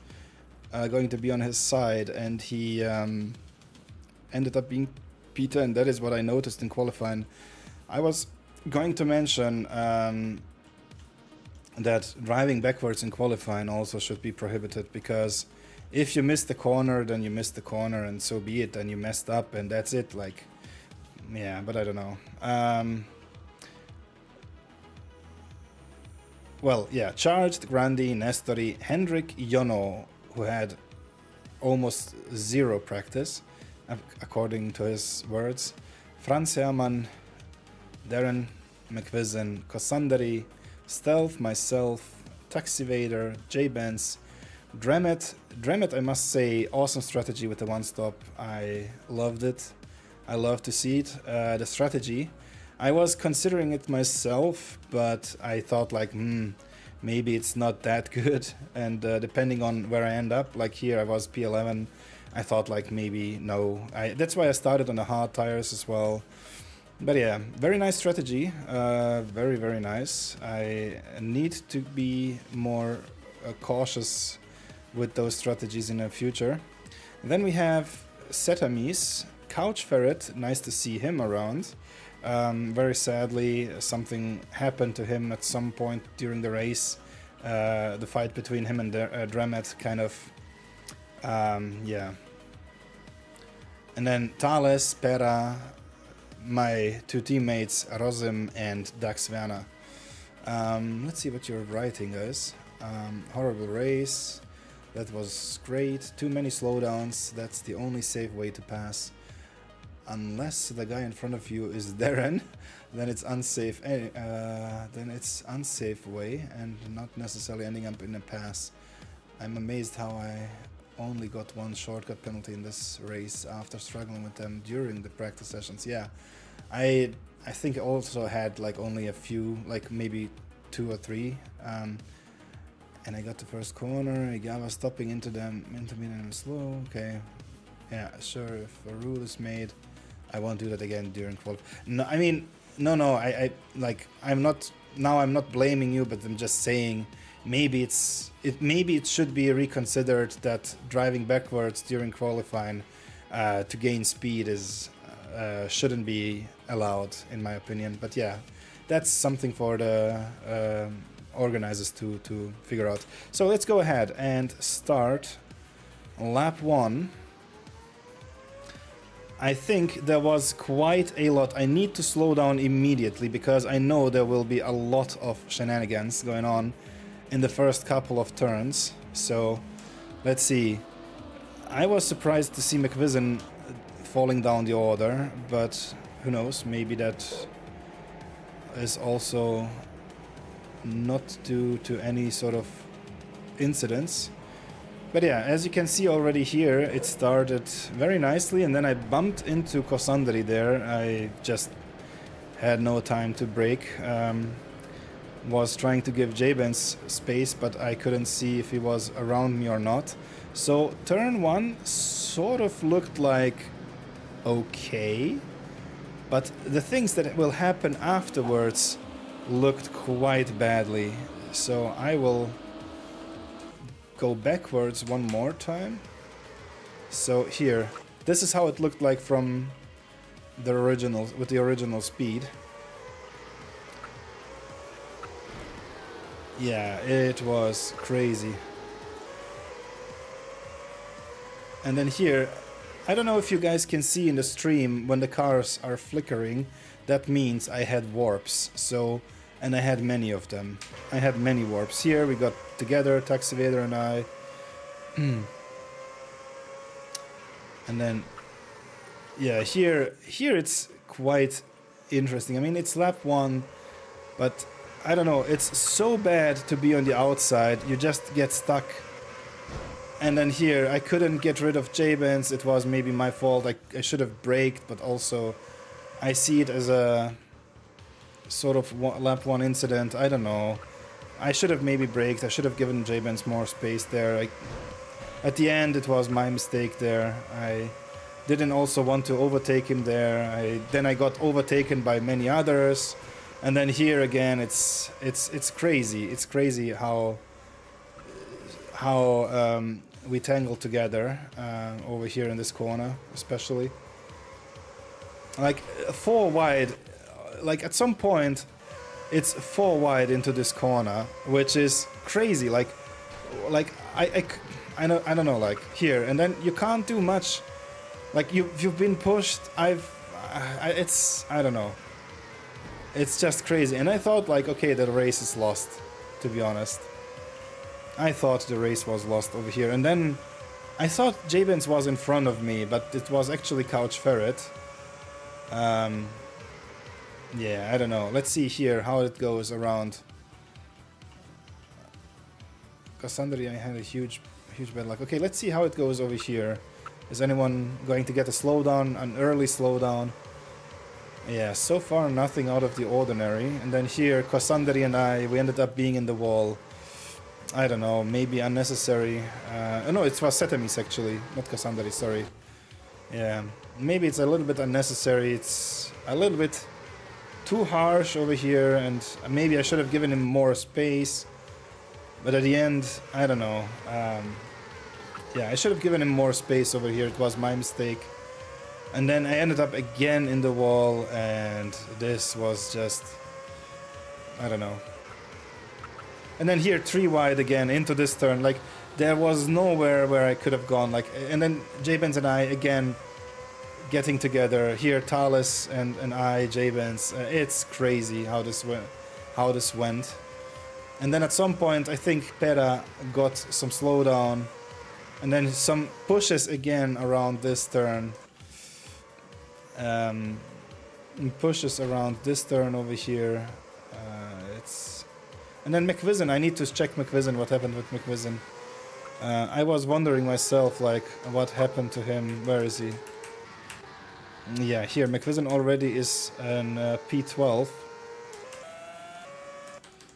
going to be on his side, and he ended up being Peter, and that is what I noticed in qualifying. I was going to mention that driving backwards in qualifying also should be prohibited, because if you miss the corner, then you missed the corner, and so be it. And you messed up, and that's it. Like, yeah, but I don't know. Well, yeah, charged Grandi, Nestori, Hendrik, Jono, who had almost zero practice, according to his words. Franz Hermann, Darren McVison, Cossandari, Stealth, myself, Taxivader, J-Benz, Dremet. Dremet, I must say, awesome strategy with the one-stop. I loved it. I love to see it. The strategy. I was considering it myself, but I thought like, maybe it's not that good. And depending on where I end up, like here I was P11, I thought like maybe no. That's why I started on the hard tires as well. But yeah, very nice strategy. Very, very nice. I need to be more cautious with those strategies in the future. And then we have Setamis, Couch Ferret. Nice to see him around. Very sadly, something happened to him at some point during the race. The fight between him and Dremet kind of, yeah. And then Thales, Pera, my two teammates, Rosim and Dax Werner. Let's see what you're writing, guys. Horrible race. That was great. Too many slowdowns. That's the only safe way to pass. Unless the guy in front of you is Darren, then it's unsafe. Then it's unsafe way and not necessarily ending up in a pass. I'm amazed how I only got one shortcut penalty in this race after struggling with them during the practice sessions. Yeah, I think I also had like only a few, like maybe 2 or 3. And I got the first corner. I was stopping into me and slow. Okay, yeah, sure. If a rule is made, I won't do that again during qualifying. No, I mean, no. I'm not blaming you, but I'm just saying maybe it should be reconsidered that driving backwards during qualifying to gain speed shouldn't be allowed, in my opinion. But yeah, that's something for the organizers to figure out. So let's go ahead and start lap 1. I think there was quite a lot. I need to slow down immediately because I know there will be a lot of shenanigans going on in the first couple of turns. So let's see. I was surprised to see McVison falling down the order, but who knows, maybe that is also not due to any sort of incidents. But yeah, as you can see already here, it started very nicely, and then I bumped into Cossandari there. I just had no time to brake. Was trying to give J-Benz space, but I couldn't see if he was around me or not. So turn 1 sort of looked like okay, but the things that will happen afterwards looked quite badly. So I will go backwards one more time. So here, this is how it looked like from the original, with the original speed. Yeah, it was crazy. And then here, I don't know if you guys can see in the stream when the cars are flickering, that means I had warps. So, and I had many of them. I had many warps. Here we got together, Taxivader and I. And then, yeah, here it's quite interesting. I mean, it's lap 1, but I don't know, it's so bad to be on the outside. You just get stuck. And then here, I couldn't get rid of J-Benz. It was maybe my fault. I should have braked, but also I see it as a sort of lap 1 incident. I don't know. I should have maybe braked. I should have given J-Benz more space there. At the end, it was my mistake there. I didn't also want to overtake him there. Then I got overtaken by many others. And then here again, it's crazy. It's crazy how we tangled together over here in this corner, especially. Like 4 wide. Like at some point, it's 4 wide into this corner, which is crazy. Like I don't know, like here, and then you can't do much. Like you've been pushed. It's I don't know. It's just crazy. And I thought like, okay, the race is lost. To be honest, I thought the race was lost over here, and then I thought Jabens was in front of me, but it was actually Couch Ferret. Yeah, I don't know. Let's see here how it goes around. Cassandra, I had a huge bad luck. Okay, let's see how it goes over here. Is anyone going to get a slowdown, an early slowdown? Yeah, so far nothing out of the ordinary. And then here, Cassandra and I, we ended up being in the wall. I don't know, maybe unnecessary. No, it was Setamis actually, not Cassandra, sorry. Yeah, maybe it's a little bit unnecessary. It's a little bit too harsh over here, and maybe I should have given him more space. But at the end, I don't know. Yeah, I should have given him more space over here. It was my mistake. And then I ended up again in the wall, and this was just... I don't know. And then here, 3 wide again, into this turn. Like, there was nowhere where I could have gone. Like, and then Jabens and I, again, getting together. Here, Thales and I, Jabens. It's crazy how this went. And then at some point, I think Pera got some slowdown. And then some pushes again around this turn. Pushes around this turn over here. And then McVision, I need to check McVision, what happened with McVision. I was wondering myself, like, what happened to him. Where is he? Yeah, here, McVision already is an P12.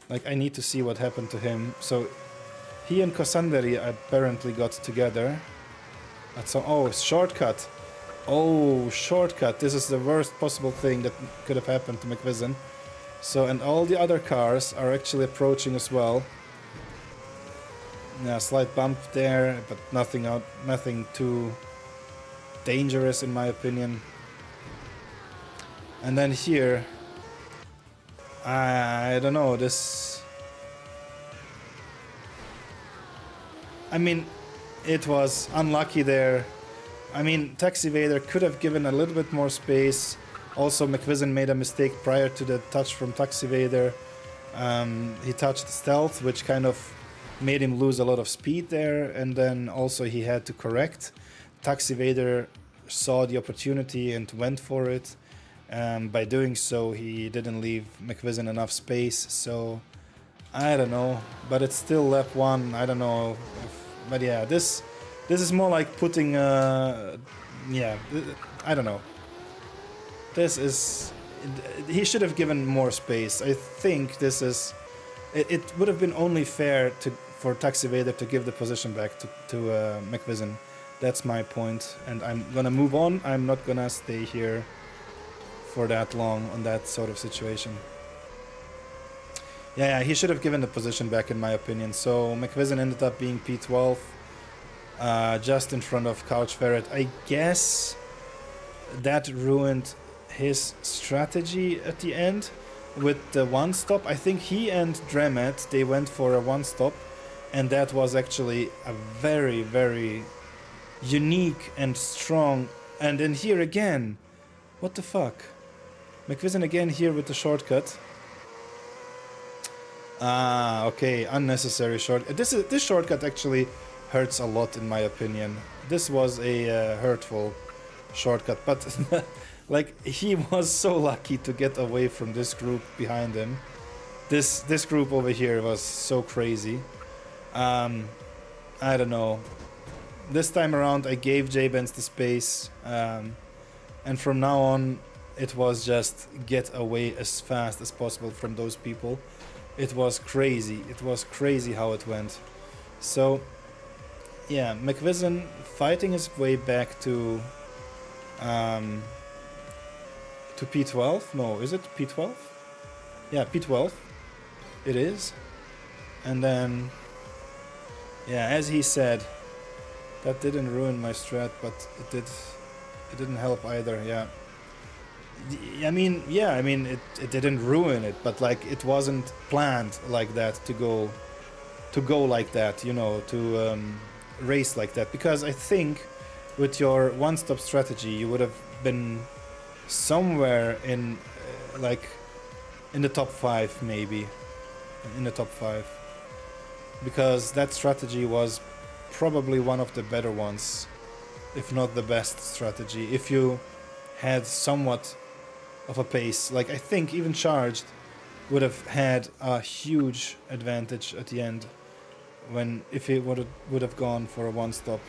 Like, I need to see what happened to him. So, he and Kosanderi apparently got together. Oh, shortcut. Oh, shortcut. This is the worst possible thing that could have happened to McVision. So, and all the other cars are actually approaching as well. Yeah, slight bump there, but nothing too dangerous in my opinion. And then here, I don't know, this... I mean, it was unlucky there. I mean, Taxi Vader could have given a little bit more space. Also, McVision made a mistake prior to the touch from Taxi Vader. He touched Stealth, which kind of made him lose a lot of speed there, and then also he had to correct. Taxi Vader saw the opportunity and went for it. By doing so, he didn't leave McVision enough space, so I don't know, but it's still lap 1. I don't know, but yeah, this is more like putting yeah, I don't know. This is... he should have given more space. I think this is... It would have been only fair for Taxi Vader to give the position back to McVision. That's my point, and I'm gonna move on. I'm not gonna stay here for that long on that sort of situation. Yeah, he should have given the position back in my opinion. So McVision ended up being P12, just in front of Couch Ferret. I guess that ruined his strategy at the end with the one stop. I think he and Dremet, they went for a one stop, and that was actually a very, very unique and strong. And then here again, what the fuck? McVision again here with the shortcut. Ah, okay, unnecessary short. This shortcut actually hurts a lot in my opinion. This was a hurtful shortcut, but like he was so lucky to get away from this group behind him. This group over here was so crazy. I don't know. This time around I gave J-Benz the space, and from now on it was just get away as fast as possible from those people. It was crazy. It was crazy how it went. So, yeah, McVision fighting his way back to P12. No, is it P12? Yeah, P12. It is. And then, yeah, as he said, that didn't ruin my strat, but it didn't help either. Yeah. I mean, yeah, I mean, it didn't ruin it, but like it wasn't planned like that to go like that, you know, to race like that, because I think with your one-stop strategy you would have been somewhere in like in the top 5, maybe in the top 5, because that strategy was probably one of the better ones, if not the best strategy, if you had somewhat of a pace. Like I think even Charged would have had a huge advantage at the end if he would have gone for a one-stop,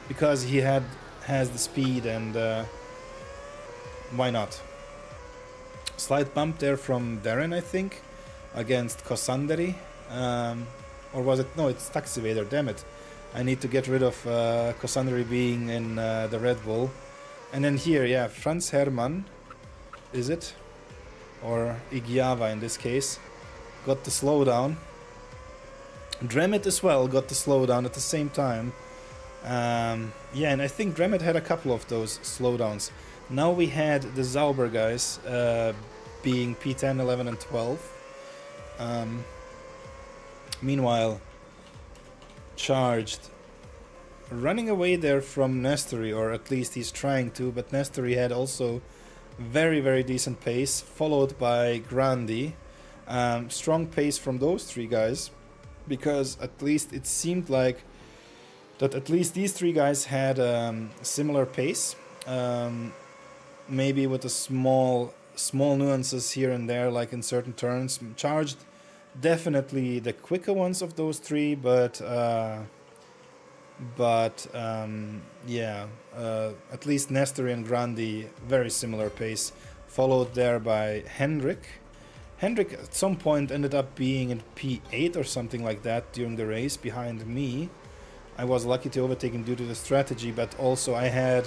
because he has the speed, and why not? Slight bump there from Darren, I think, against Kosanderi. Or was it? No, it's Taxivader, damn it. I need to get rid of Kosanderi being in the Red Bull. And then here, yeah, Franz Hermann, is it? Or Igiava in this case, got the slowdown. Dremet as well got the slowdown at the same time. Yeah, and I think Dremet had a couple of those slowdowns. Now we had the Zauber guys being P10, 11 and 12. Meanwhile, Charged running away there from Nestori, or at least he's trying to, but Nestori had also very, very decent pace, followed by Grandi. Strong pace from those three guys, because at least it seemed like that at least these three guys had similar pace, maybe with a small nuances here and there, like in certain turns. Charged definitely the quicker ones of those three, but yeah, at least Nestori and Grandi very similar pace, followed there by Hendrik. Hendrik at some point ended up being in P8 or something like that during the race behind me. I was lucky to overtake him due to the strategy, but also I had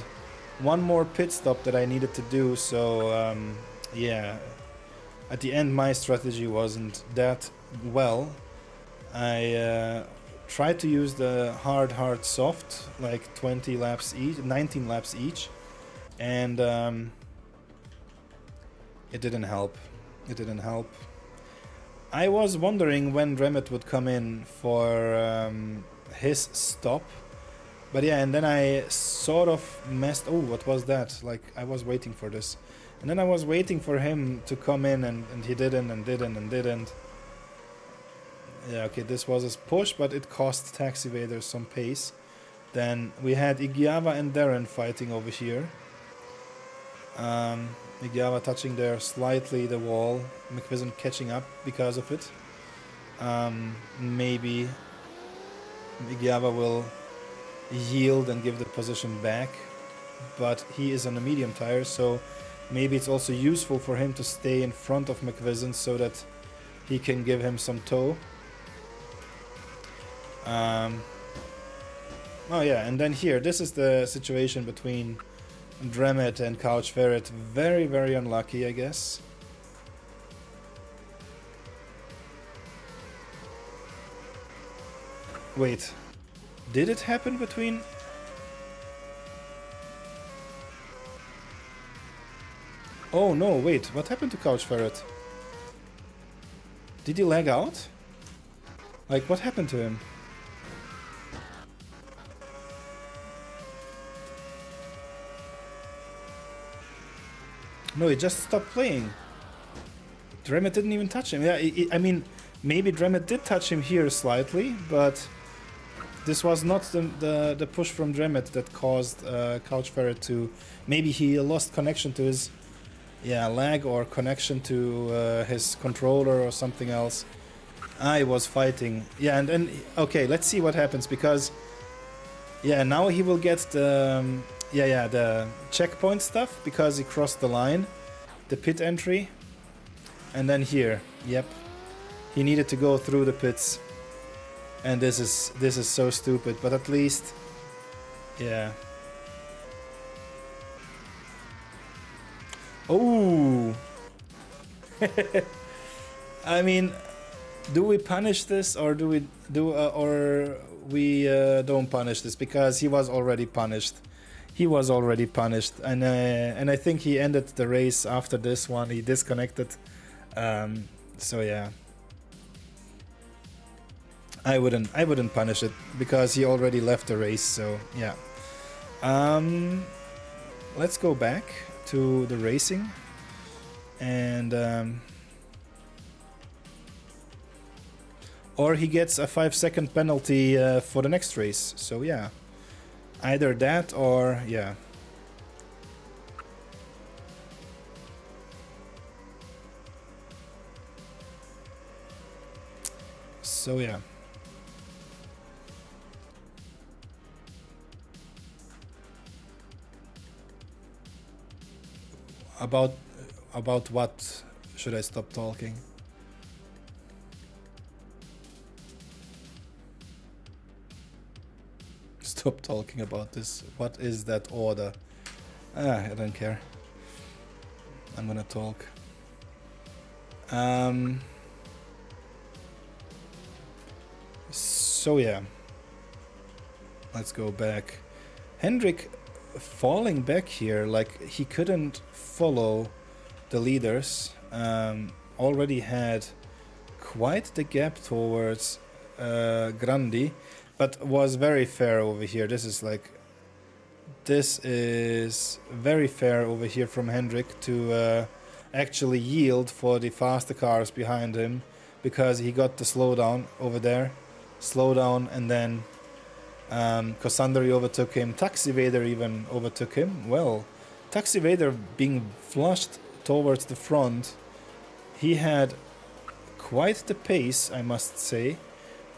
one more pit stop that I needed to do, so yeah, at the end my strategy wasn't that well. I tried to use the hard soft, like 20 laps each, 19 laps each, and it didn't help. It didn't help. I was wondering when Dremet would come in for his stop, but yeah, and then I sort of messed. Oh, what was that? Like, I was waiting for this, and then I was waiting for him to come in, and he didn't, and didn't. Yeah, okay, this was his push, but it cost Taxivader some pace. Then we had Igiava and Darren fighting over here. Igiava touching there slightly the wall, McVision catching up because of it. Maybe Igiava will yield and give the position back, but he is on a medium tire, so maybe it's also useful for him to stay in front of McVision so that he can give him some tow. Oh yeah, and then here, this is the situation between Dremet and Couch Ferret. Very, very unlucky, I guess. Wait, did it happen between... Oh no, wait, what happened to Couch Ferret? Did he lag out? Like, what happened to him? No, he just stopped playing. Dremet didn't even touch him. Yeah, I mean, maybe Dremet did touch him here slightly, but this was not the push from Dremet that caused Couch Ferret to... Maybe he lost connection to his lag, or connection to his controller or something else. I was fighting. Yeah, and then... Okay, let's see what happens, because... Yeah, now he will get the... the checkpoint stuff, because he crossed the line, the pit entry, and then here, yep, he needed to go through the pits, and this is so stupid, but at least, yeah. Oh, I mean, do we punish this, or do we don't punish this, because he was already punished. He was already punished, and I think he ended the race after this one. He disconnected, so yeah. I wouldn't punish it because he already left the race, so yeah. Let's go back to the racing and or he gets a 5-second penalty for the next race. So yeah, either that or yeah. So yeah. About what should I stop talking? Stop talking about this. What is that order? I don't care. I'm gonna talk. So yeah. Let's go back. Hendrik falling back here, like he couldn't follow the leaders. Already had quite the gap towards Grandi, but was very fair over here. This is very fair over here from Hendrik to actually yield for the faster cars behind him, because he got the slowdown over there. Slowdown, and then Cassandri overtook him. Taxi Vader even overtook him. Well, Taxi Vader being flushed towards the front, he had quite the pace, I must say.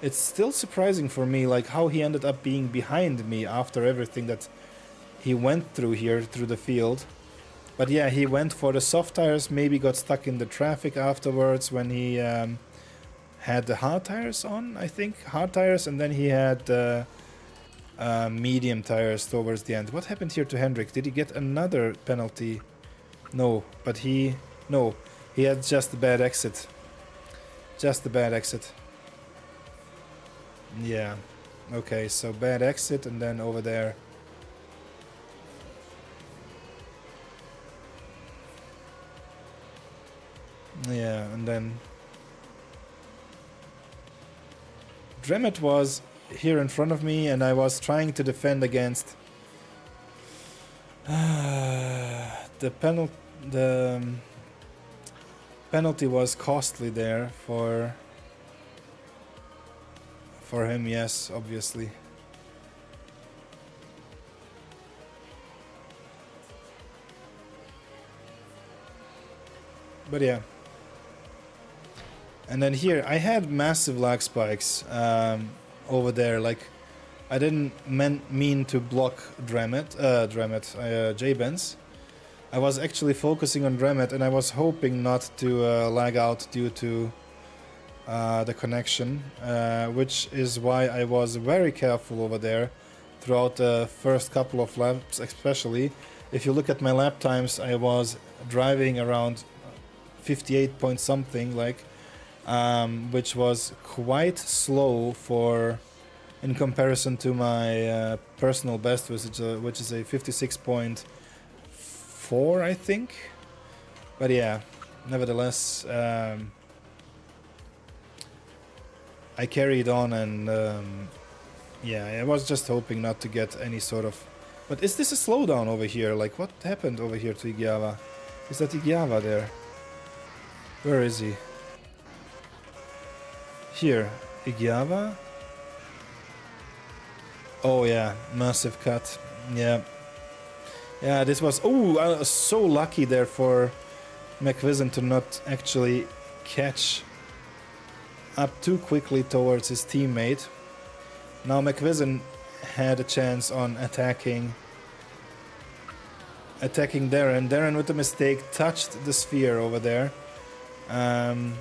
It's still surprising for me, like how he ended up being behind me after everything that he went through here, through the field. But yeah, he went for the soft tires, maybe got stuck in the traffic afterwards when he had the hard tires on, I think. Hard tires, and then he had medium tires towards the end. What happened here to Hendrik? Did he get another penalty? No, but he had just a bad exit. Just a bad exit. Yeah. Okay, so bad exit, and then over there. Yeah, and then Dremet was here in front of me, and I was trying to defend against the penalty was costly there for him, yes, obviously. But yeah. And then here, I had massive lag spikes over there. Like, I didn't mean to block J-Benz. I was actually focusing on Dremet, and I was hoping not to lag out due to the connection, which is why I was very careful over there throughout the first couple of laps, especially. If you look at my lap times, I was driving around 58 point something, like, which was quite slow in comparison to my personal best, which is a 56.4, I think. But yeah, nevertheless, I carried on, and yeah, I was just hoping not to get any sort of... But is this a slowdown over here? Like, what happened over here to Igiava? Is that Igiava there? Where is he? Here, Igiava? Oh yeah, massive cut. Yeah. Yeah, this was... Oh, I was so lucky there for McVision to not actually catch up too quickly towards his teammate. Now McVision had a chance on attacking Darren. Darren, with a mistake, touched the sphere over there, and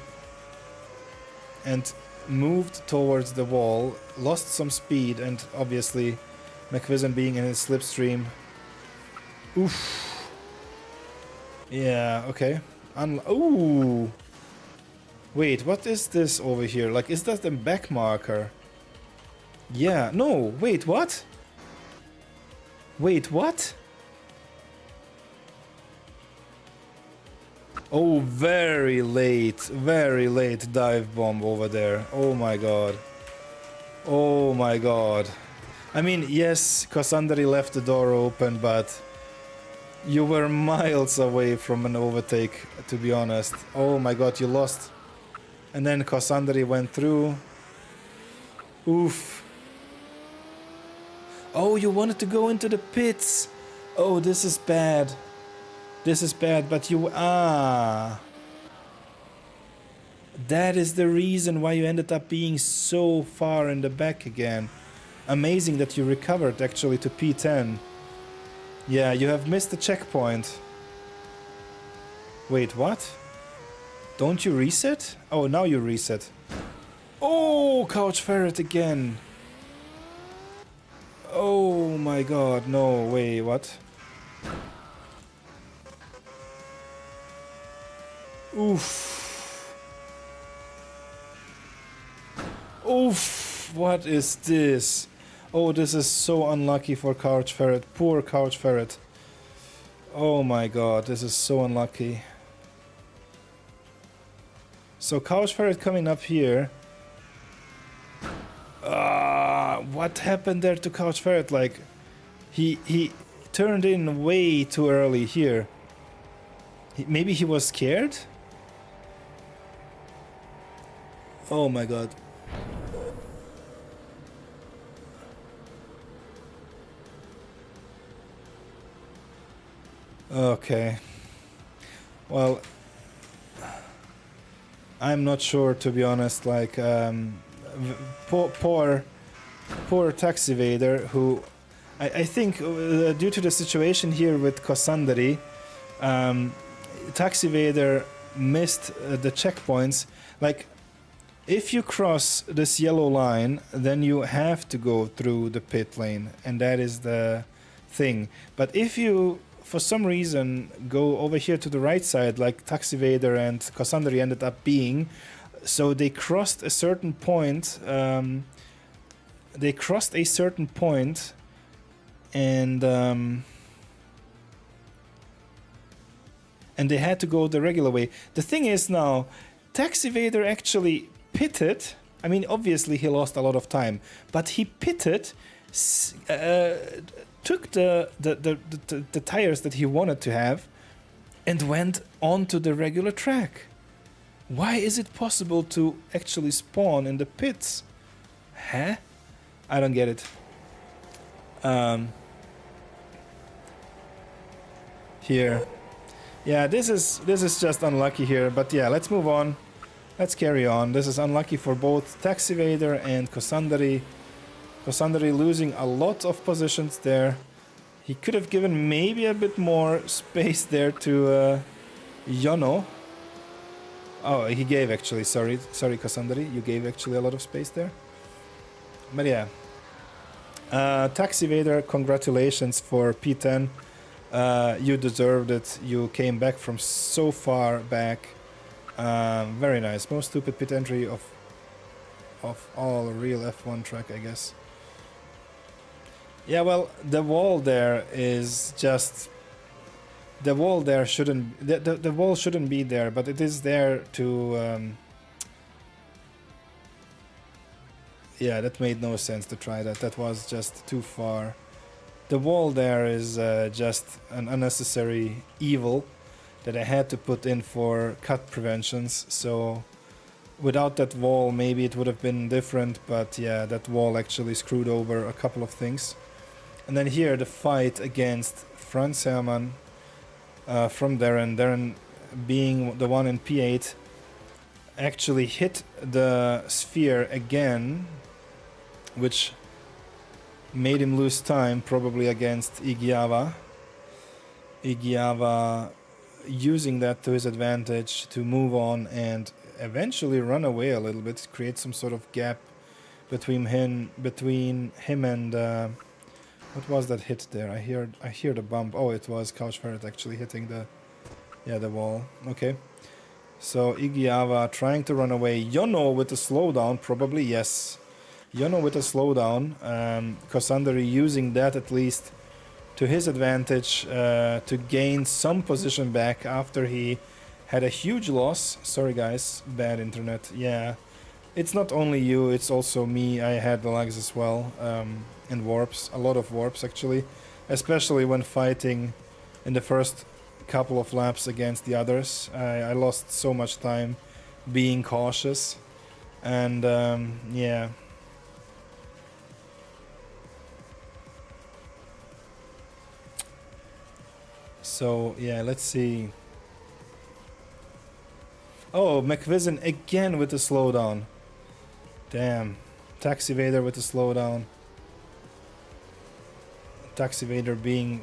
moved towards the wall, lost some speed, and obviously McVision being in his slipstream. Oof. Yeah, okay. Ooh. Wait, what is this over here? Like, is that the back marker? Yeah, no, wait, what? Wait, what? Oh, very late dive bomb over there. Oh my god. Oh my god. I mean, yes, Cassandri left the door open, but you were miles away from an overtake, to be honest. Oh my god, you lost. And then Cassandri went through. Oof. Oh, you wanted to go into the pits. Oh, this is bad. This is bad, but you... Ah. That is the reason why you ended up being so far in the back again. Amazing that you recovered actually to P10. Yeah, you have missed the checkpoint. Wait, what? Don't you reset? Oh, now you reset. Oh, Couch Ferret again. Oh my god, no way, what? Oof. Oof, what is this? Oh, this is so unlucky for Couch Ferret. Poor Couch Ferret. Oh my god, this is so unlucky. So Couch Ferret coming up here. What happened there to Couch Ferret? Like, he turned in way too early here. Maybe he was scared? Oh my god. Okay. Well, I'm not sure, to be honest. Like, poor Taxi Vader, who I think due to the situation here with Cassandri, Taxi Vader missed the checkpoints. Like, if you cross this yellow line, then you have to go through the pit lane, and that is the thing. But if you, for some reason, go over here to the right side, like Taxi Vader and Cassandri ended up being, so they crossed a certain point. They crossed a certain point, and they had to go the regular way. The thing is now, Taxi Vader actually pitted. I mean, obviously he lost a lot of time, but he pitted, took the tires that he wanted to have, and went onto the regular track. Why is it possible to actually spawn in the pits? Huh? I don't get it. Here. Yeah, this is just unlucky here, but yeah, let's move on. Let's carry on. This is unlucky for both Taxi Vader and Cassandri. Cassandri losing a lot of positions there. He could have given maybe a bit more space there to Yono. Oh, he gave actually, sorry Cassandri, you gave actually a lot of space there. But yeah. Taxi Vader, congratulations for P10. You deserved it. You came back from so far back. Very nice. Most stupid pit entry of all real F1 track, I guess. Yeah, well, the wall there is just... The wall there shouldn't... The wall shouldn't be there, but it is there to... Yeah, that made no sense to try that. That was just too far. The wall there is just an unnecessary evil that I had to put in for cut preventions. So without that wall, maybe it would have been different. But yeah, that wall actually screwed over a couple of things. And then here, the fight against Franz Hermann from Darren. Darren, being the one in P8, actually hit the sphere again, which made him lose time, probably against Igiava. Igiava using that to his advantage to move on and eventually run away a little bit, create some sort of gap between him and what was that hit there? I hear the bump. Oh, it was Couch Ferret actually hitting the wall. Okay. So Igiava trying to run away. Yono with a slowdown, probably, yes. Yono with a slowdown. Cassandri using that at least to his advantage to gain some position back after he had a huge loss. Sorry guys, bad internet. Yeah, It's not only you, it's also me. I had the lags as well, and warps, a lot of warps actually, especially when fighting in the first couple of laps against the others. I lost so much time being cautious, and yeah. So yeah, let's see. Oh, McVision again with the slowdown. Damn. Taxi Vader with the slowdown. Taxi Vader being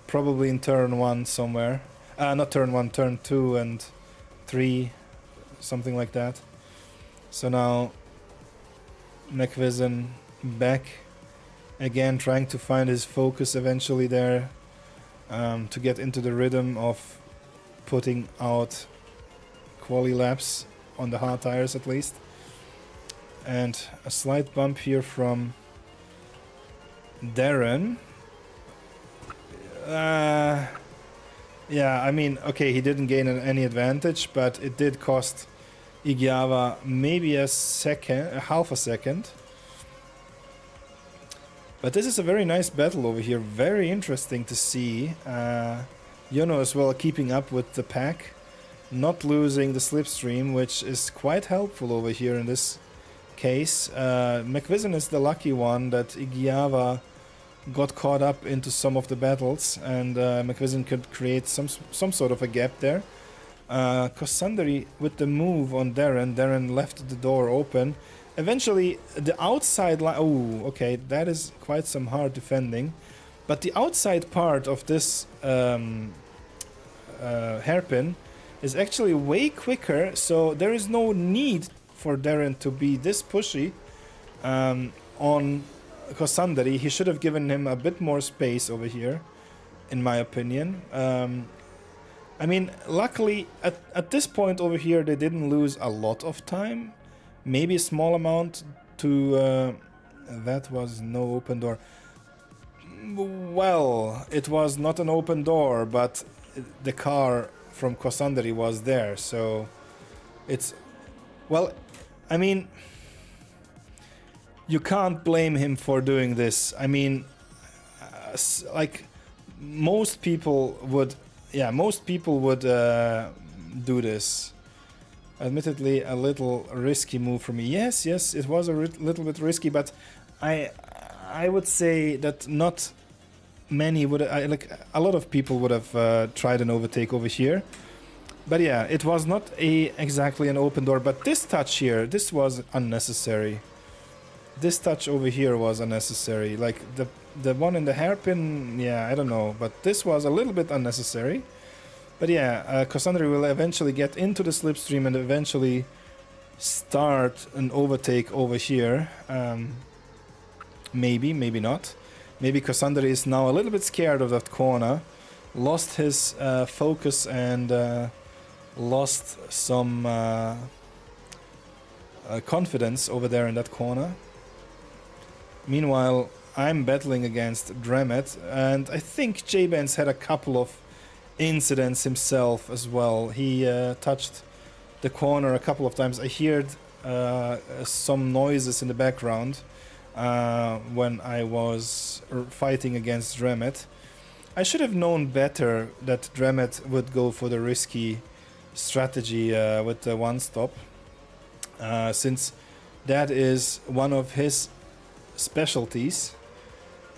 probably in turn 1 somewhere. Not turn 1, turn 2 and 3, something like that. So now McVision back again, trying to find his focus eventually there, to get into the rhythm of putting out quali laps on the hard tires at least. And a slight bump here from Darren. Yeah, I mean, okay, he didn't gain any advantage, but it did cost Igiava maybe a half a second. But this is a very nice battle over here, very interesting to see. Yono as well keeping up with the pack, not losing the slipstream, which is quite helpful over here in this case. McVision is the lucky one that Igiava got caught up into some of the battles, and McVision could create some sort of a gap there. Kosandari with the move on Darren. Darren left the door open. Eventually, the outside line... Oh, okay, that is quite some hard defending. But the outside part of this hairpin is actually way quicker, so there is no need for Darren to be this pushy on Kosandari. He should have given him a bit more space over here, in my opinion. I mean, luckily, at this point over here, they didn't lose a lot of time. Maybe a small amount to... that was no open door. Well, it was not an open door, but the car from Kosandari was there, so it's... Well, I mean, you can't blame him for doing this. I mean, like, most people would... Yeah, most people would do this. Admittedly, a little risky move for me. Yes, it was a little bit risky, but I would say that not many would... like, a lot of people would have tried an overtake over here. But yeah, it was not exactly an open door, but this touch here, this was unnecessary. This touch over here was unnecessary. Like, the one in the hairpin, yeah, I don't know, but this was a little bit unnecessary. But yeah, Kosandari will eventually get into the slipstream and eventually start an overtake over here. Maybe, maybe not. Maybe Kosandari is now a little bit scared of that corner, lost his focus and lost some confidence over there in that corner. Meanwhile, I'm battling against Dremet, and I think J-Benz had a couple of incidents himself as well. He touched the corner a couple of times. I heard some noises in the background when I was fighting against Dremet. I should have known better that Dremet would go for the risky strategy with the one-stop, since that is one of his specialties,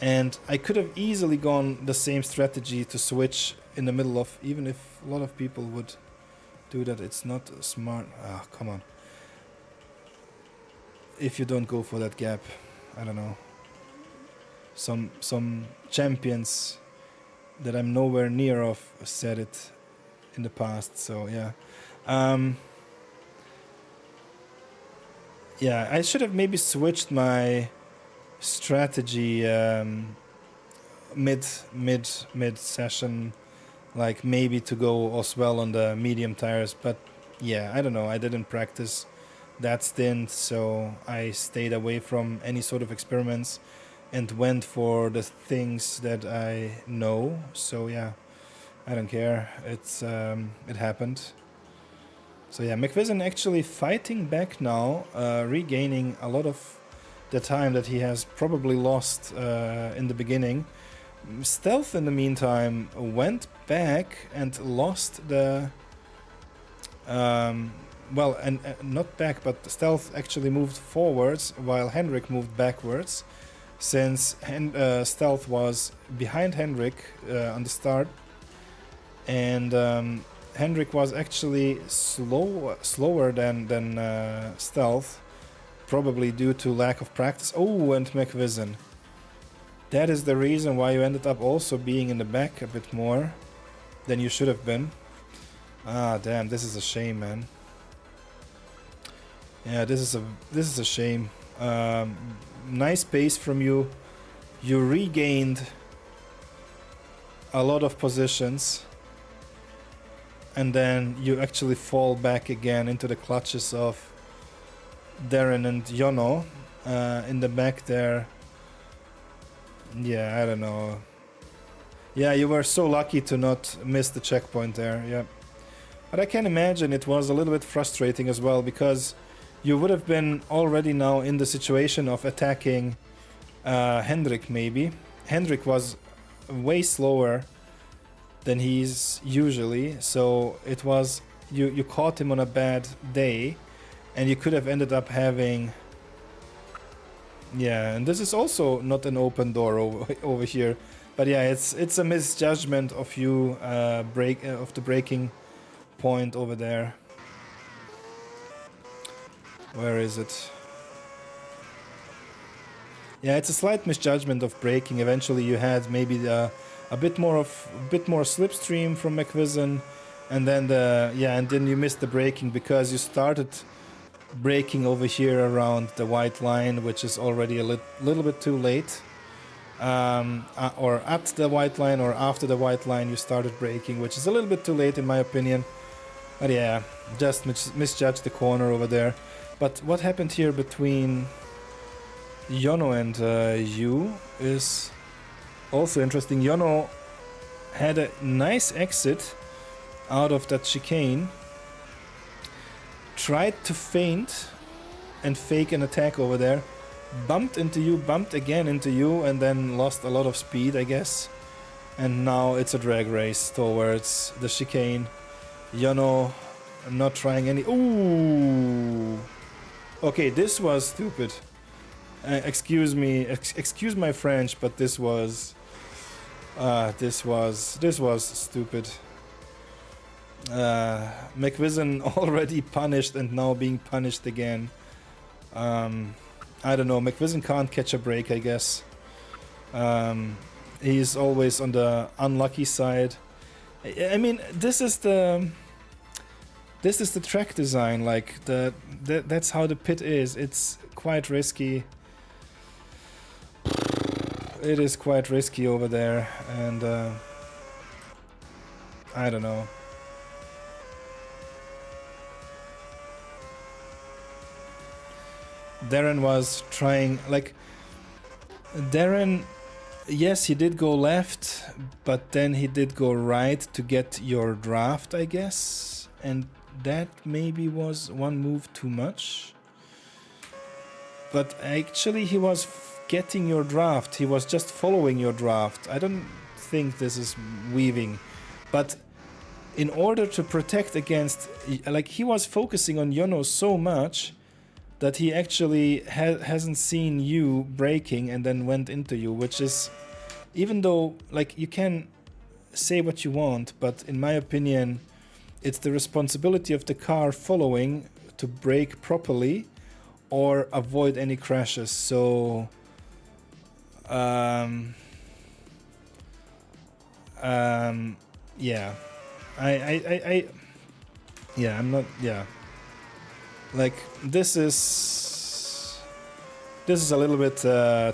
and I could have easily gone the same strategy to switch in the middle of... Even if a lot of people would do that, it's not smart. Ah, come on. If you don't go for that gap, I don't know. Some champions that I'm nowhere near of said it in the past, so yeah. Yeah, I should have maybe switched my strategy mid session, like maybe to go as well on the medium tires, but yeah, I don't know, I didn't practice that stint, so I stayed away from any sort of experiments and went for the things that I know. So yeah, I don't care, it's it happened. So yeah, McVision actually fighting back now, regaining a lot of the time that he has probably lost in the beginning. Stealth, in the meantime, went back and lost the... well, and not back, but Stealth actually moved forwards while Henrik moved backwards, since Stealth was behind Henrik on the start, and Henrik was actually slower than Stealth, probably due to lack of practice. Oh, and McVision. That is the reason why you ended up also being in the back a bit more than you should have been. Ah, damn, this is a shame, man. Yeah, this is a shame. Nice pace from you. You regained a lot of positions, and then you actually fall back again into the clutches of Darren and Jono in the back there. Yeah, I don't know. Yeah, you were so lucky to not miss the checkpoint there, yeah. But I can imagine it was a little bit frustrating as well, because you would have been already now in the situation of attacking Hendrik, maybe. Hendrik was way slower than he's usually, so it was... You caught him on a bad day, and you could have ended up having... Yeah, and this is also not an open door over here. But yeah, it's a misjudgment of you, of the braking point over there. Where is it? Yeah, it's a slight misjudgment of braking. Eventually, you had maybe a bit more slipstream from McVision, and then then you missed the braking because you started braking over here around the white line, which is already a little bit too late. Or at the white line or after the white line you started braking, which is a little bit too late in my opinion. But yeah, just misjudged the corner over there. But what happened here between Jono and you is also interesting. Jono had a nice exit out of that chicane, tried to feint and fake an attack over there, bumped into you, bumped again into you, and then lost a lot of speed, I guess. And now it's a drag race towards the chicane. Jono not trying any... Ooh! Okay, this was stupid. Excuse me, excuse my French, but this was stupid. McVision already punished and now being punished again. I don't know, McVision can't catch a break, I guess. He's always on the unlucky side. I mean, this is the track design, like that's how the pit is. It's quite risky. It is quite risky over there, and I don't know. Darren was trying, like, Darren, yes, he did go left, but then he did go right to get your draft, I guess, and that maybe was one move too much. But actually he was getting your draft, he was just following your draft. I don't think this is weaving, but in order to protect against, like, he was focusing on Jono so much that he actually hasn't seen you braking and then went into you, which is, even though, like, you can say what you want, but in my opinion, it's the responsibility of the car following to brake properly or avoid any crashes. So, yeah, yeah, I'm not, yeah. Like, this is a little bit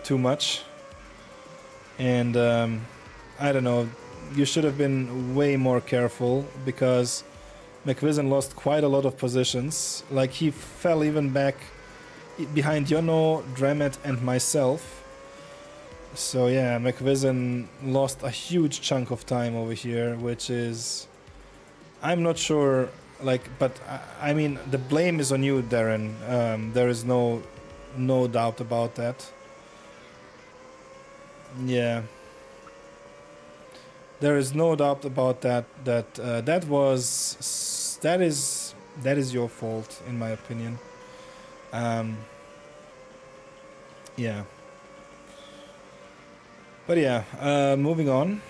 too much, and I don't know, you should have been way more careful, because McVision lost quite a lot of positions. Like, he fell even back behind Jono, Dramet and myself. So yeah, McVision lost a huge chunk of time over here, which is, I'm not sure like, but I mean, the blame is on you, Darren. There is no doubt about that. Yeah, there is no doubt about that. That is your fault, in my opinion. Yeah. But yeah, moving on.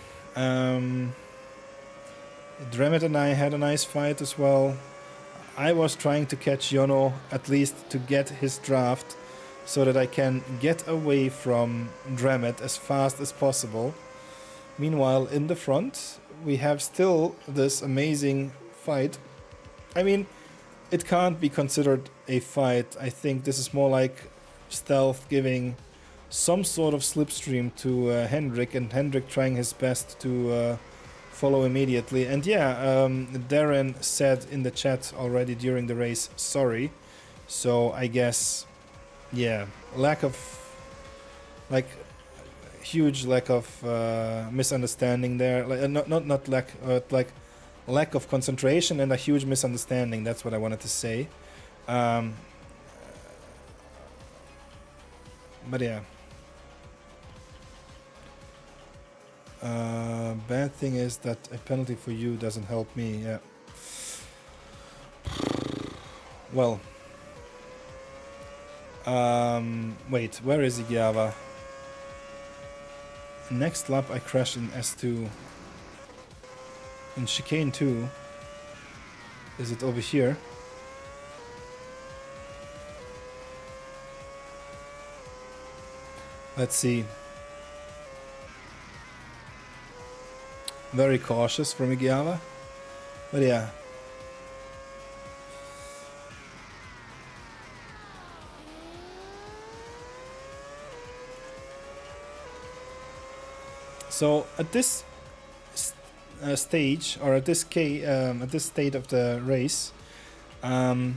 Dremet and I had a nice fight as well. I was trying to catch Yono, at least to get his draft, so that I can get away from Dremet as fast as possible. Meanwhile, in the front, we have still this amazing fight. I mean, it can't be considered a fight. I think this is more like Stealth giving some sort of slipstream to Hendrik, and Hendrik trying his best to follow immediately. And yeah, Darren said in the chat already during the race, sorry. So I guess, yeah, huge lack of misunderstanding there. Like not lack, like lack of concentration and a huge misunderstanding. That's what I wanted to say. But yeah. Bad thing is that a penalty for you doesn't help me. Yeah. Well. Wait, where is Igiava? Next lap I crashed in S2. In chicane 2. Is it over here? Let's see. Very cautious from Igiava. But yeah. So at this stage, or at this state of the race, the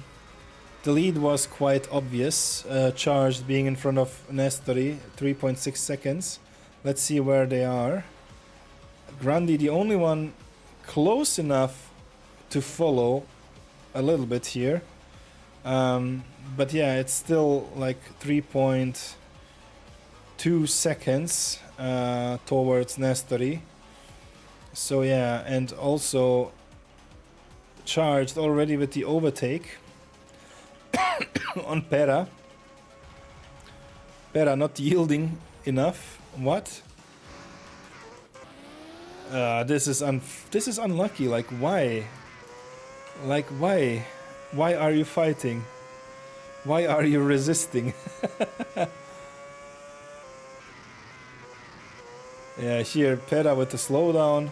lead was quite obvious. Charged being in front of Nestori, 3.6 seconds. Let's see where they are. Grandi, the only one close enough to follow a little bit here. But yeah, it's still like 3.2 seconds towards Nestori. So yeah, and also charged already with the overtake on Pera. Pera not yielding enough. What? This is unlucky. Like why? Like why? Why are you fighting? Why are you resisting? Yeah, here Pera with the slowdown.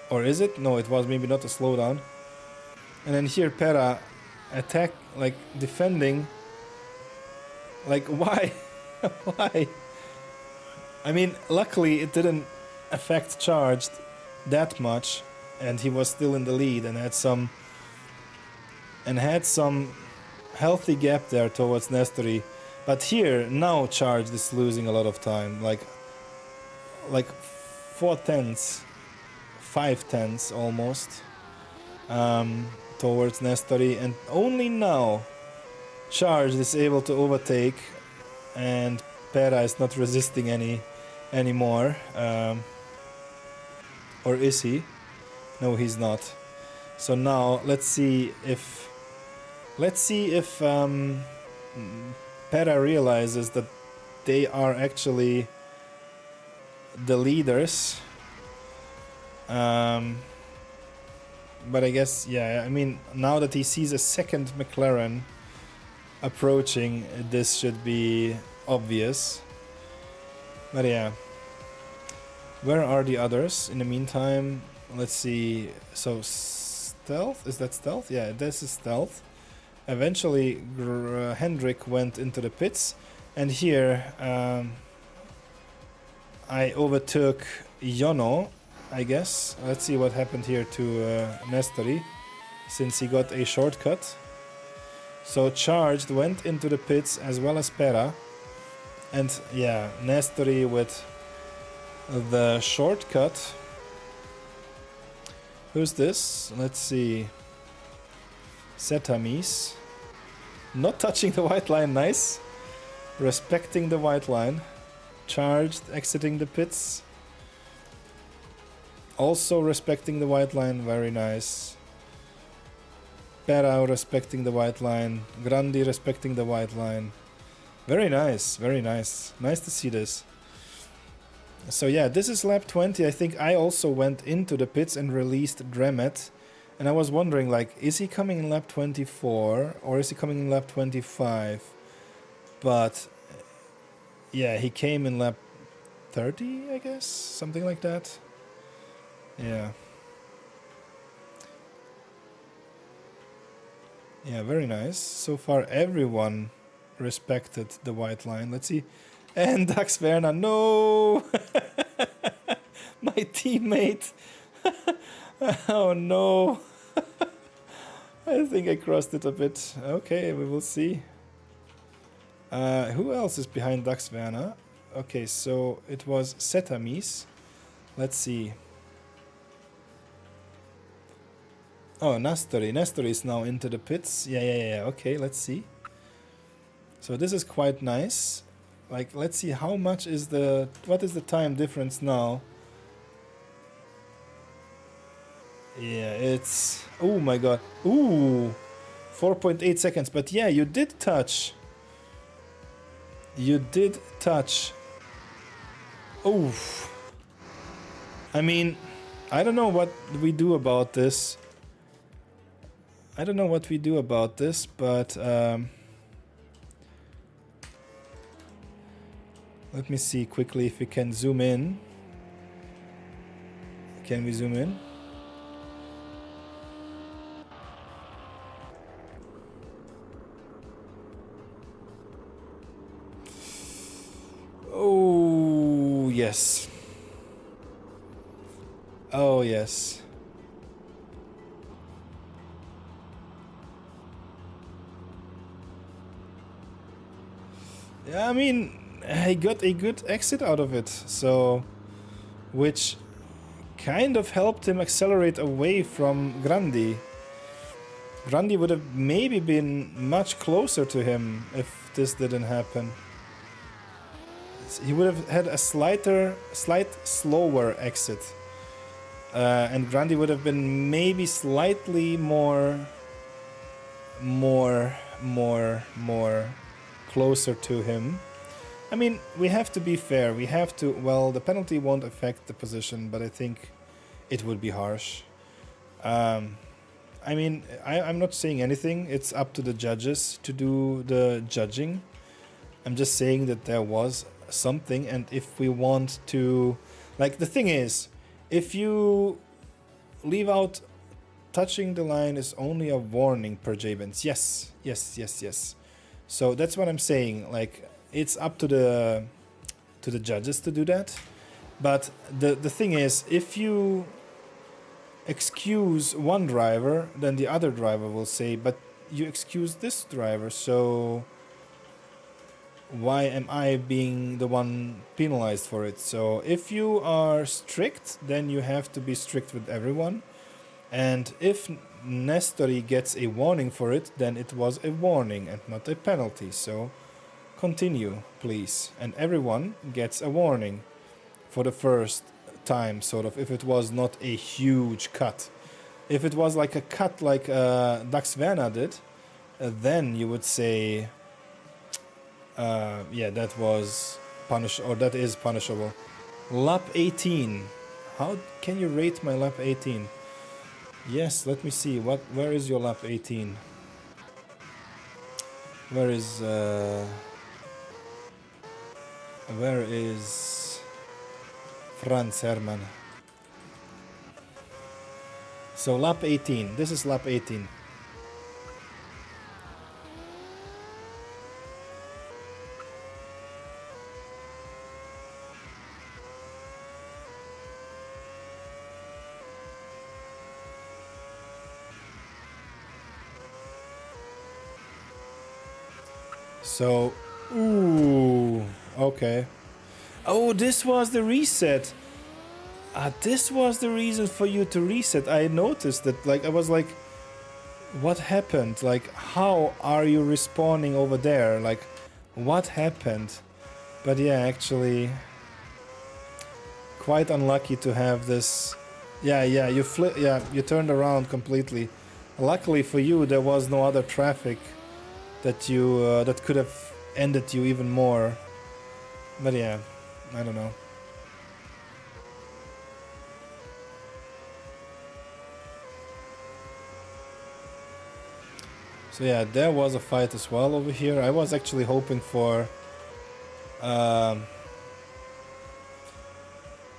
Or is it? No, it was maybe not a slowdown. And then here Pera attack, like defending. Like why? Why? I mean, luckily it didn't affect charged that much, and he was still in the lead and had some healthy gap there towards Nestori. But here now charged is losing a lot of time, like 4/10, 5/10 almost towards Nestori, and only now charged is able to overtake, and Pera is not resisting anymore. Or is he? No, he's not. So now let's see if Pera realizes that they are actually the leaders. But I guess, yeah, I mean, now that he sees a second McLaren approaching, this should be obvious. But yeah. Where are the others? In the meantime, let's see. So Stealth? Is that Stealth? Yeah, this is Stealth. Eventually, Hendrik went into the pits. And here, I overtook Yono, I guess. Let's see what happened here to Nestori, since he got a shortcut. So Charged went into the pits as well as Pera. And yeah, Nestori with the shortcut. Who's this? Let's see. Setamis. Not touching the white line, nice. Respecting the white line. Charged, exiting the pits. Also respecting the white line, very nice. Perao respecting the white line. Grandi respecting the white line. Very nice, very nice. Nice to see this. So yeah, this is lap 20. I think I also went into the pits and released Dremet. And I was wondering, like, is he coming in lap 24 or is he coming in lap 25? But yeah, he came in lap 30, I guess, something like that. Yeah. Yeah, very nice. So far, everyone respected the white line. Let's see. And Dax Werner, no! My teammate! Oh no! I think I crossed it a bit. Okay, we will see. Who else is behind Dax Werner? Okay, so it was Setamis. Let's see. Oh, Nestori. Nestori is now into the pits. Yeah. Okay, let's see. So this is quite nice. Like, let's see how much is the... What is the time difference now? Yeah, it's... Oh my god. Ooh! 4.8 seconds. But yeah, you did touch. You did touch. Oof. I mean, I don't know what we do about this. I don't know what we do about this, but let me see quickly if we can zoom in. Can we zoom in? Oh, yes. Oh, yes. Yeah, I mean, I got a good exit out of it, so... Which kind of helped him accelerate away from Grandi. Grandi would have maybe been much closer to him if this didn't happen. He would have had a slight slower exit. And Grandi would have been maybe slightly more closer to him. I mean, we have to be fair. We have to... Well, the penalty won't affect the position, but I think it would be harsh. I mean, I'm not saying anything. It's up to the judges to do the judging. I'm just saying that there was something, and if we want to... Like, the thing is, if you leave out touching the line is only a warning per J-Benz. Yes. So that's what I'm saying. Like, it's up to the judges to do that. But the thing is, if you excuse one driver, then the other driver will say, but you excuse this driver, so why am I being the one penalized for it? So if you are strict, then you have to be strict with everyone. And if Nestori gets a warning for it, then it was a warning and not a penalty. So continue, please. And everyone gets a warning for the first time, sort of, if it was not a huge cut. If it was like a cut like Dax Werner did, then you would say, yeah, that was that is punishable. Lap 18. How can you rate my lap 18? Yes, let me see. Where is your lap 18? Where is Franz Hermann? So lap 18. This is lap 18. So, ooh, okay. Oh, this was the reset. This was the reason for you to reset. I noticed that, like, I was like, What happened? Like, how are you respawning over there? Like, what happened? But yeah, actually, quite unlucky to have this. Yeah, you turned around completely. Luckily for you, there was no other traffic that could have ended you even more. But yeah, I don't know. So yeah, there was a fight as well over here. I was actually hoping for... I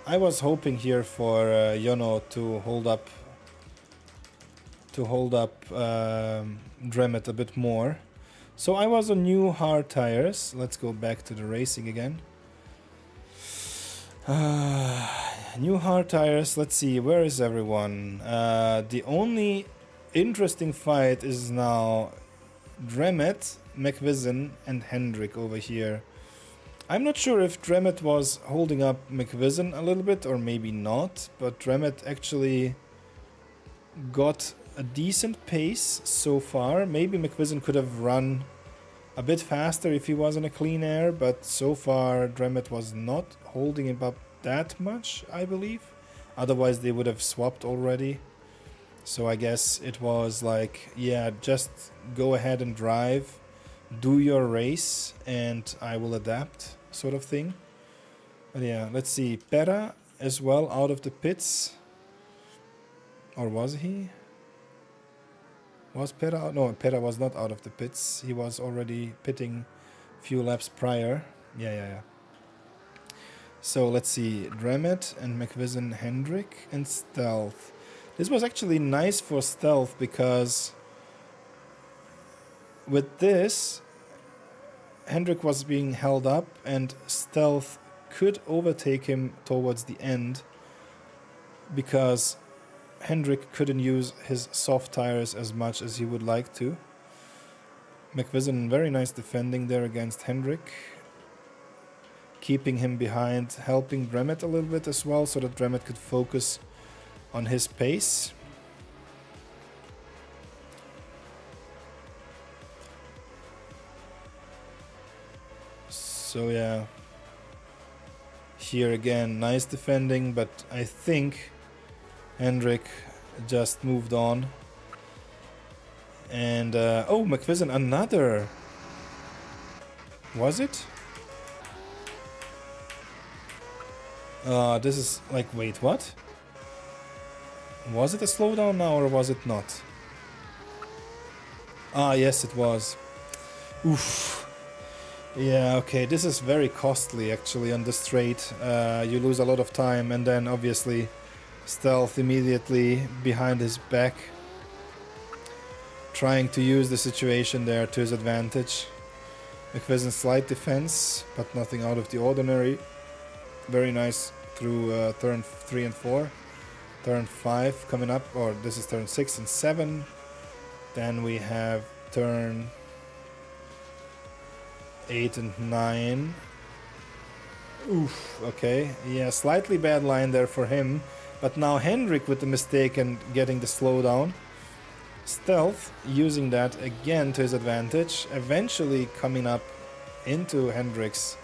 was hoping here for Yono to hold up Dremet a bit more. So I was on new hard tires. Let's go back to the racing again. New hard tires. Let's see, where is everyone? The only interesting fight is now Dremet, McVision, and Hendrik over here. I'm not sure if Dremet was holding up McVision a little bit or maybe not, but Dremet actually got a decent pace so far. Maybe McVision could have run a bit faster if he was in a clean air, but so far Dremet was not holding him up that much, I believe. Otherwise they would have swapped already. So I guess it was like, yeah, just go ahead and drive, do your race, and I will adapt, sort of thing. But yeah, let's see. Pera as well out of the pits. Or was he? Was Pera out? No, Pera was not out of the pits. He was already pitting a few laps prior. Yeah. So let's see. Dremet and McVision, Hendrik, and Stealth. This was actually nice for Stealth because with this, Hendrik was being held up and Stealth could overtake him towards the end because Hendrik couldn't use his soft tires as much as he would like to. McVision, very nice defending there against Hendrik, keeping him behind, helping Dremet a little bit as well so that Dremet could focus on his pace. So yeah, here again, nice defending, but I think Hendrik just moved on. And oh, McVision, another. Was it? This is like, wait, what? Was it a slowdown now or was it not? Ah, yes, it was. Oof. Yeah, okay, this is very costly actually on the straight. You lose a lot of time and then obviously Stealth immediately behind his back, trying to use the situation there to his advantage. McVision slight defense, but nothing out of the ordinary. Very nice through turn 3 and 4. Turn 5 coming up, or this is turn 6 and 7. Then we have turn 8 and 9. Oof, okay. Yeah, slightly bad line there for him. But now Hendrik with the mistake and getting the slowdown. Stealth using that again to his advantage. Eventually coming up into Hendrik's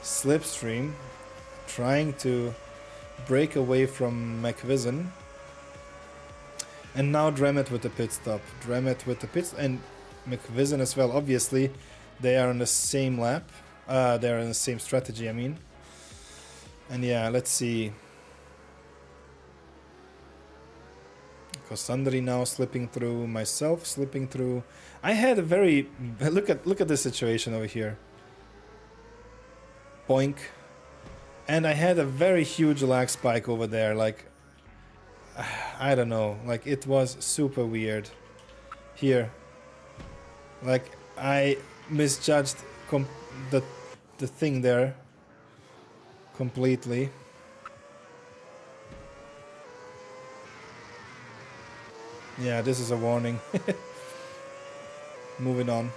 slipstream. Trying to break away from McVision. And now Dremet with the pit stop. Dremet with the pit and McVision as well. Obviously, they are on the same lap. They are in the same strategy, I mean. And yeah, let's see. Kosandri now slipping through, myself slipping through. I had a very look at this situation over here. Boink. And I had a very huge lag spike over there, like I don't know, like it was super weird. Here. Like I misjudged the thing there completely. Yeah, this is a warning. Moving on.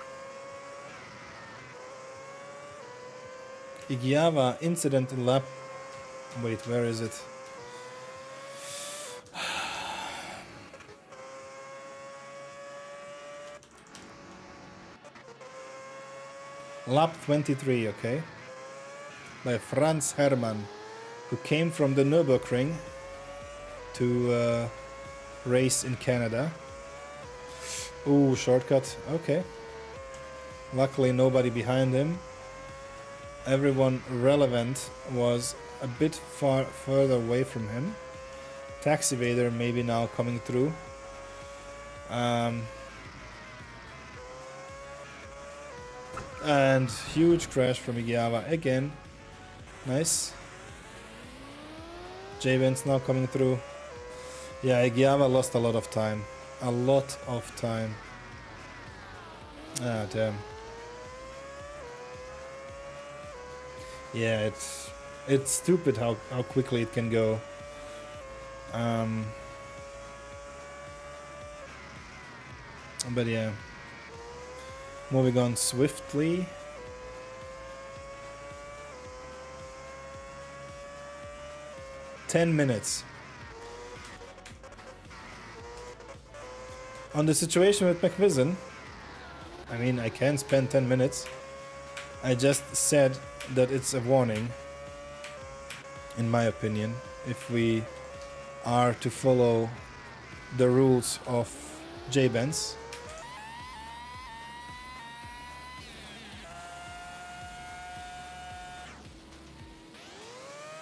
Igiava incident in lap. Wait, where is it? Lap 23, okay. By Franz Hermann, who came from the Nürburgring to race in Canada. Ooh, shortcut, okay. Luckily nobody behind him. Everyone relevant was a bit further away from him. Taxi Vader maybe now coming through. And huge crash from Igiava again. Nice. J-Benz now coming through. Yeah, Igiava lost a lot of time. A lot of time. Ah, damn. Yeah, it's stupid how quickly it can go. But yeah, moving on swiftly. "10 minutes. On the situation with McVision, I mean, I can spend 10 minutes. I just said that it's a warning, in my opinion, if we are to follow the rules of J-Benz.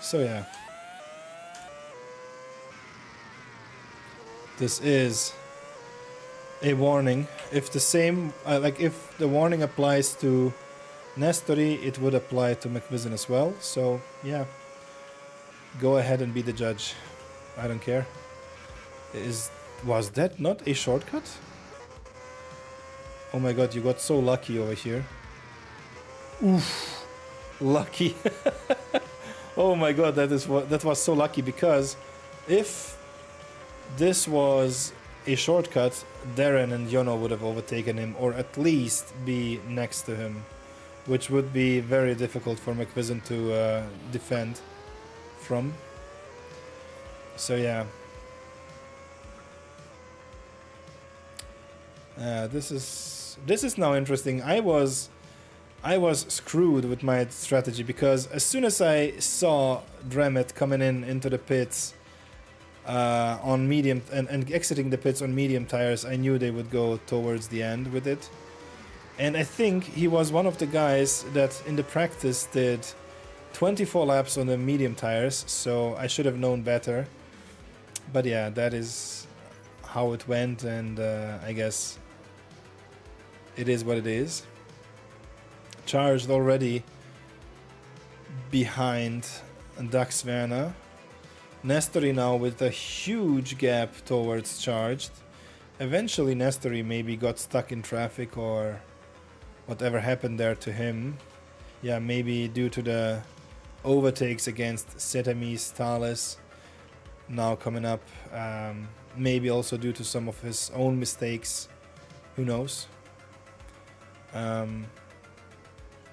So yeah, this is a warning. If the same, if the warning applies to Nestori, it would apply to McVision as well. So yeah, go ahead and be the judge. I don't care. Was that not a shortcut? Oh my god, you got so lucky over here. Oof, lucky. Oh my god, that was so lucky, because if this was a shortcut, Darren and Jono would have overtaken him, or at least be next to him, which would be very difficult for McVision to defend from. So yeah, this is now interesting. I was screwed with my strategy, because as soon as I saw Dremet coming into the pits on medium and exiting the pits on medium tires, I knew they would go towards the end with it. And I think he was one of the guys that in the practice did 24 laps on the medium tires, so I should have known better. But yeah, that is how it went, and I guess it is what it is. Charged already behind Dax Werner. Nestori now with a huge gap towards Charged. Eventually Nestori maybe got stuck in traffic, or whatever happened there to him. Yeah, maybe due to the overtakes against Setamis, Thales now coming up. Maybe also due to some of his own mistakes. Who knows?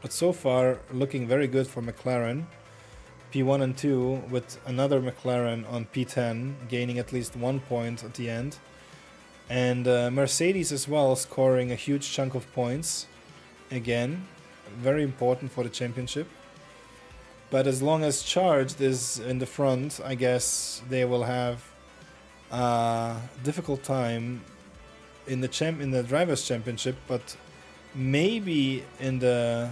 But so far looking very good for McLaren. P1 and 2 with another McLaren on P10 gaining at least 1 point at the end. And Mercedes as well scoring a huge chunk of points. Again, very important for the championship. But as long as Charged is in the front, I guess they will have a difficult time in the Drivers' Championship, but maybe in the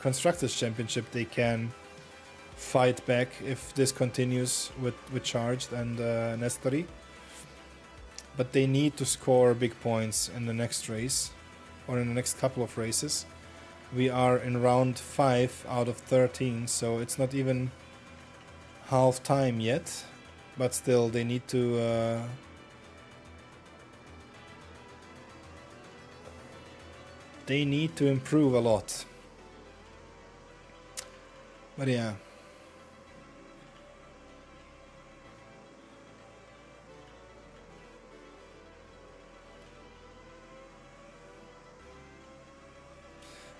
Constructors' Championship they can fight back if this continues with Charged and Nestori. But they need to score big points in the next race, or in the next couple of races. We are in round 5 out of 13, so it's not even half time yet, but still they need to improve a lot. But yeah,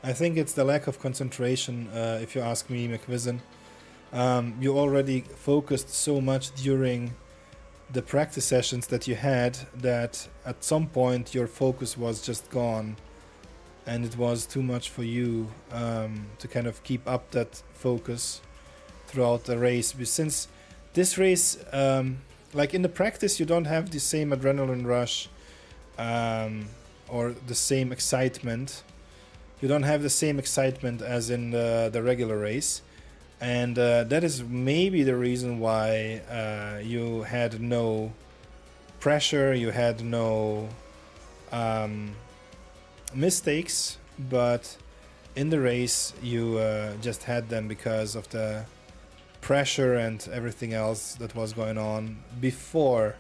I think it's the lack of concentration, if you ask me, McVision. You already focused so much during the practice sessions that you had, that at some point your focus was just gone. and it was too much for you to kind of keep up that focus throughout the race. Since this race, like in the practice, you don't have the same adrenaline rush or the same excitement. You don't have the same excitement as in the regular race. And that is maybe the reason why you had no pressure, you had no mistakes, but in the race you just had them because of the pressure and everything else that was going on before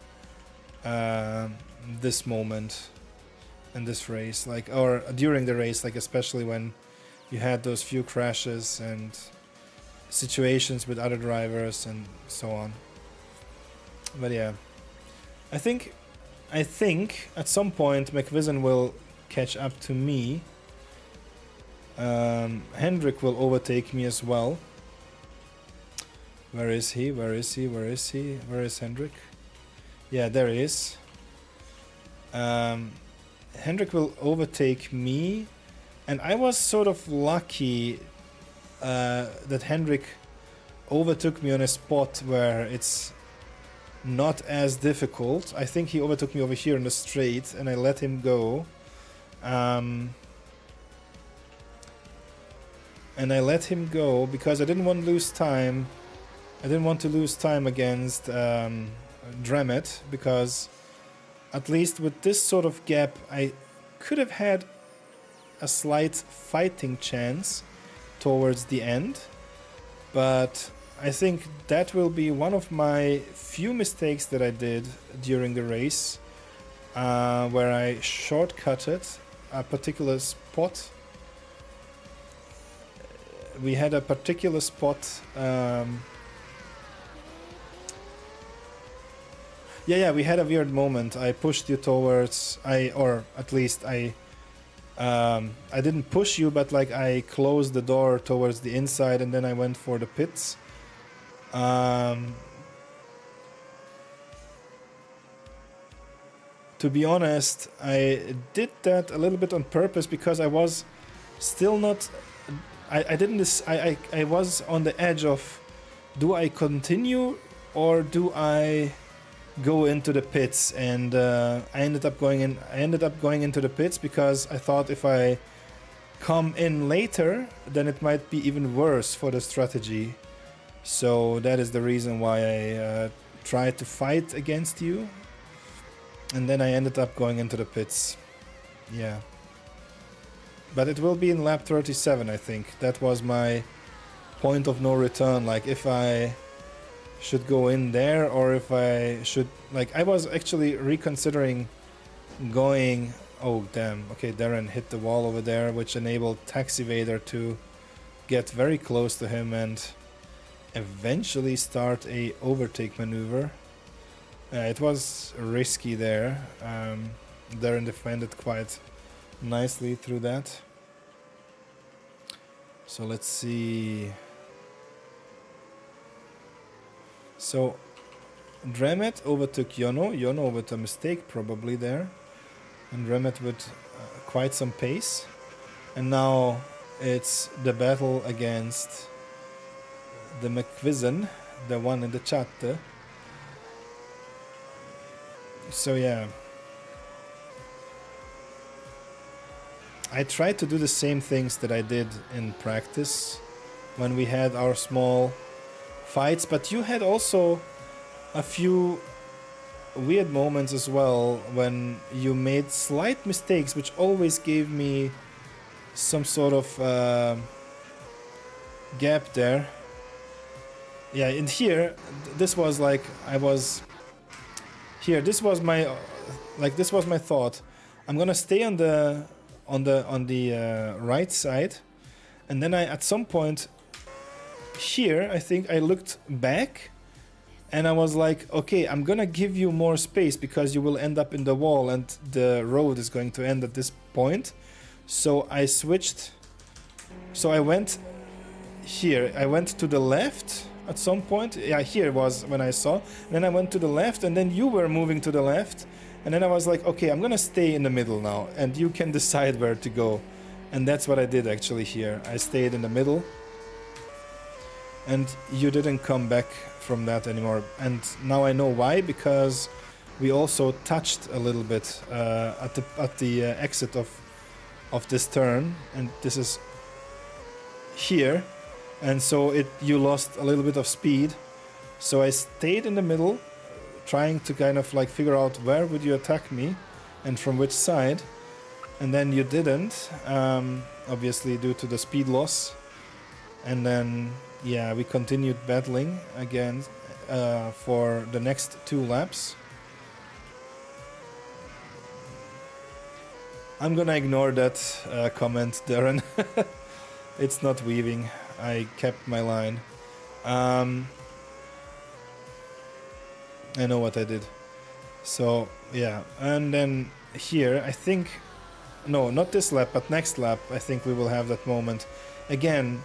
this moment in this race, like, or during the race, like especially when you had those few crashes and situations with other drivers and so on. But yeah, I think at some point McVision will catch up to me. Hendrik will overtake me as well. Where is he? Where is he? Where is he? Where is Hendrik? Yeah, there he is. Hendrik will overtake me, and I was sort of lucky that Hendrik overtook me on a spot where it's not as difficult. I think he overtook me over here in the straight, and I let him go. And I let him go because I didn't want to lose time. I didn't want to lose time against Dremet, because at least with this sort of gap I could have had a slight fighting chance towards the end. But I think that will be one of my few mistakes that I did during the race, where I shortcutted a particular spot. We had a particular spot. Yeah, we had a weird moment. I pushed you towards, or at least I didn't push you, but like I closed the door towards the inside, and then I went for the pits. To be honest, I did that a little bit on purpose because I was still not. I was on the edge of, do I continue or do I go into the pits? And I ended up going into the pits because I thought if I come in later, then it might be even worse for the strategy. So that is the reason why I tried to fight against you, and then I ended up going into the pits. Yeah. But it will be in lap 37, I think. That was my point of no return. Like, if I should go in there or if I should... Like, I was actually reconsidering going... Oh, damn. Okay, Darren hit the wall over there, which enabled Taxi Vader to get very close to him and eventually start a overtake maneuver. It was risky there. Darren defended quite nicely through that. So let's see. So Dremet overtook Yono. Yono with a mistake probably there, and Dremet with quite some pace. And now it's the battle against the McVision, the one in the chat. So yeah, I tried to do the same things that I did in practice when we had our small fights, but you had also a few weird moments as well when you made slight mistakes, which always gave me some sort of gap there. Yeah, and here, this was like, I was... Here, this was my thought. I'm gonna stay on the right side, and then I, at some point here, I think I looked back, and I was like, okay, I'm gonna give you more space because you will end up in the wall, and the road is going to end at this point. So I switched. So I went here. I went to the left at some point. Yeah, here was when I saw. And then I went to the left, and then you were moving to the left. And then I was like, okay, I'm gonna stay in the middle now, and you can decide where to go. And that's what I did actually here. I stayed in the middle, and you didn't come back from that anymore. And now I know why, because we also touched a little bit at the exit of this turn, and this is here, and so you lost a little bit of speed. So I stayed in the middle, trying to kind of like figure out where would you attack me and from which side, and then you didn't, obviously due to the speed loss. And then yeah, we continued battling again for the next 2 laps. I'm gonna ignore that comment, Darren. It's not weaving. I kept my line. I know what I did. So yeah, and then here I think, no, not this lap, but next lap I think we will have that moment. Again,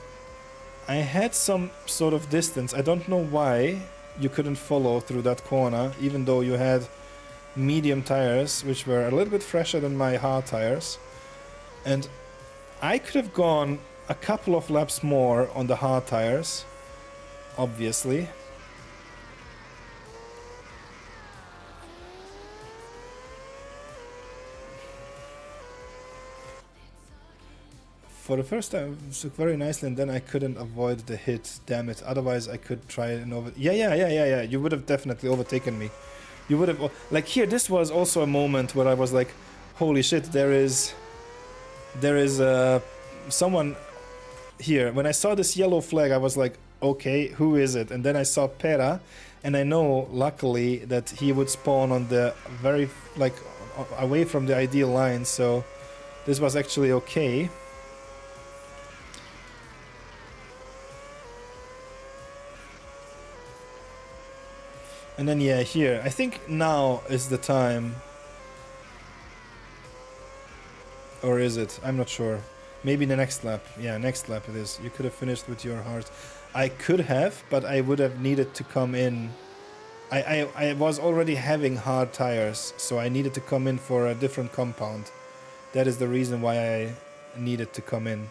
I had some sort of distance. I don't know why you couldn't follow through that corner, even though you had medium tires, which were a little bit fresher than my hard tires. And I could have gone a couple of laps more on the hard tires, obviously. For the first time, it took very nicely, and then I couldn't avoid the hit. Damn it! Otherwise, I could try and over. Yeah. You would have definitely overtaken me. You would have, like here. This was also a moment where I was like, "Holy shit! There is someone here." When I saw this yellow flag, I was like, "Okay, who is it?" And then I saw Pera, and I know, luckily, that he would spawn on the very like away from the ideal line. So this was actually okay. And then yeah, here, I think now is the time. Or is it? I'm not sure. Maybe the next lap. Yeah, next lap it is. You could have finished with your heart. I could have, but I would have needed to come in. I was already having hard tires, so I needed to come in for a different compound. That is the reason why I needed to come in.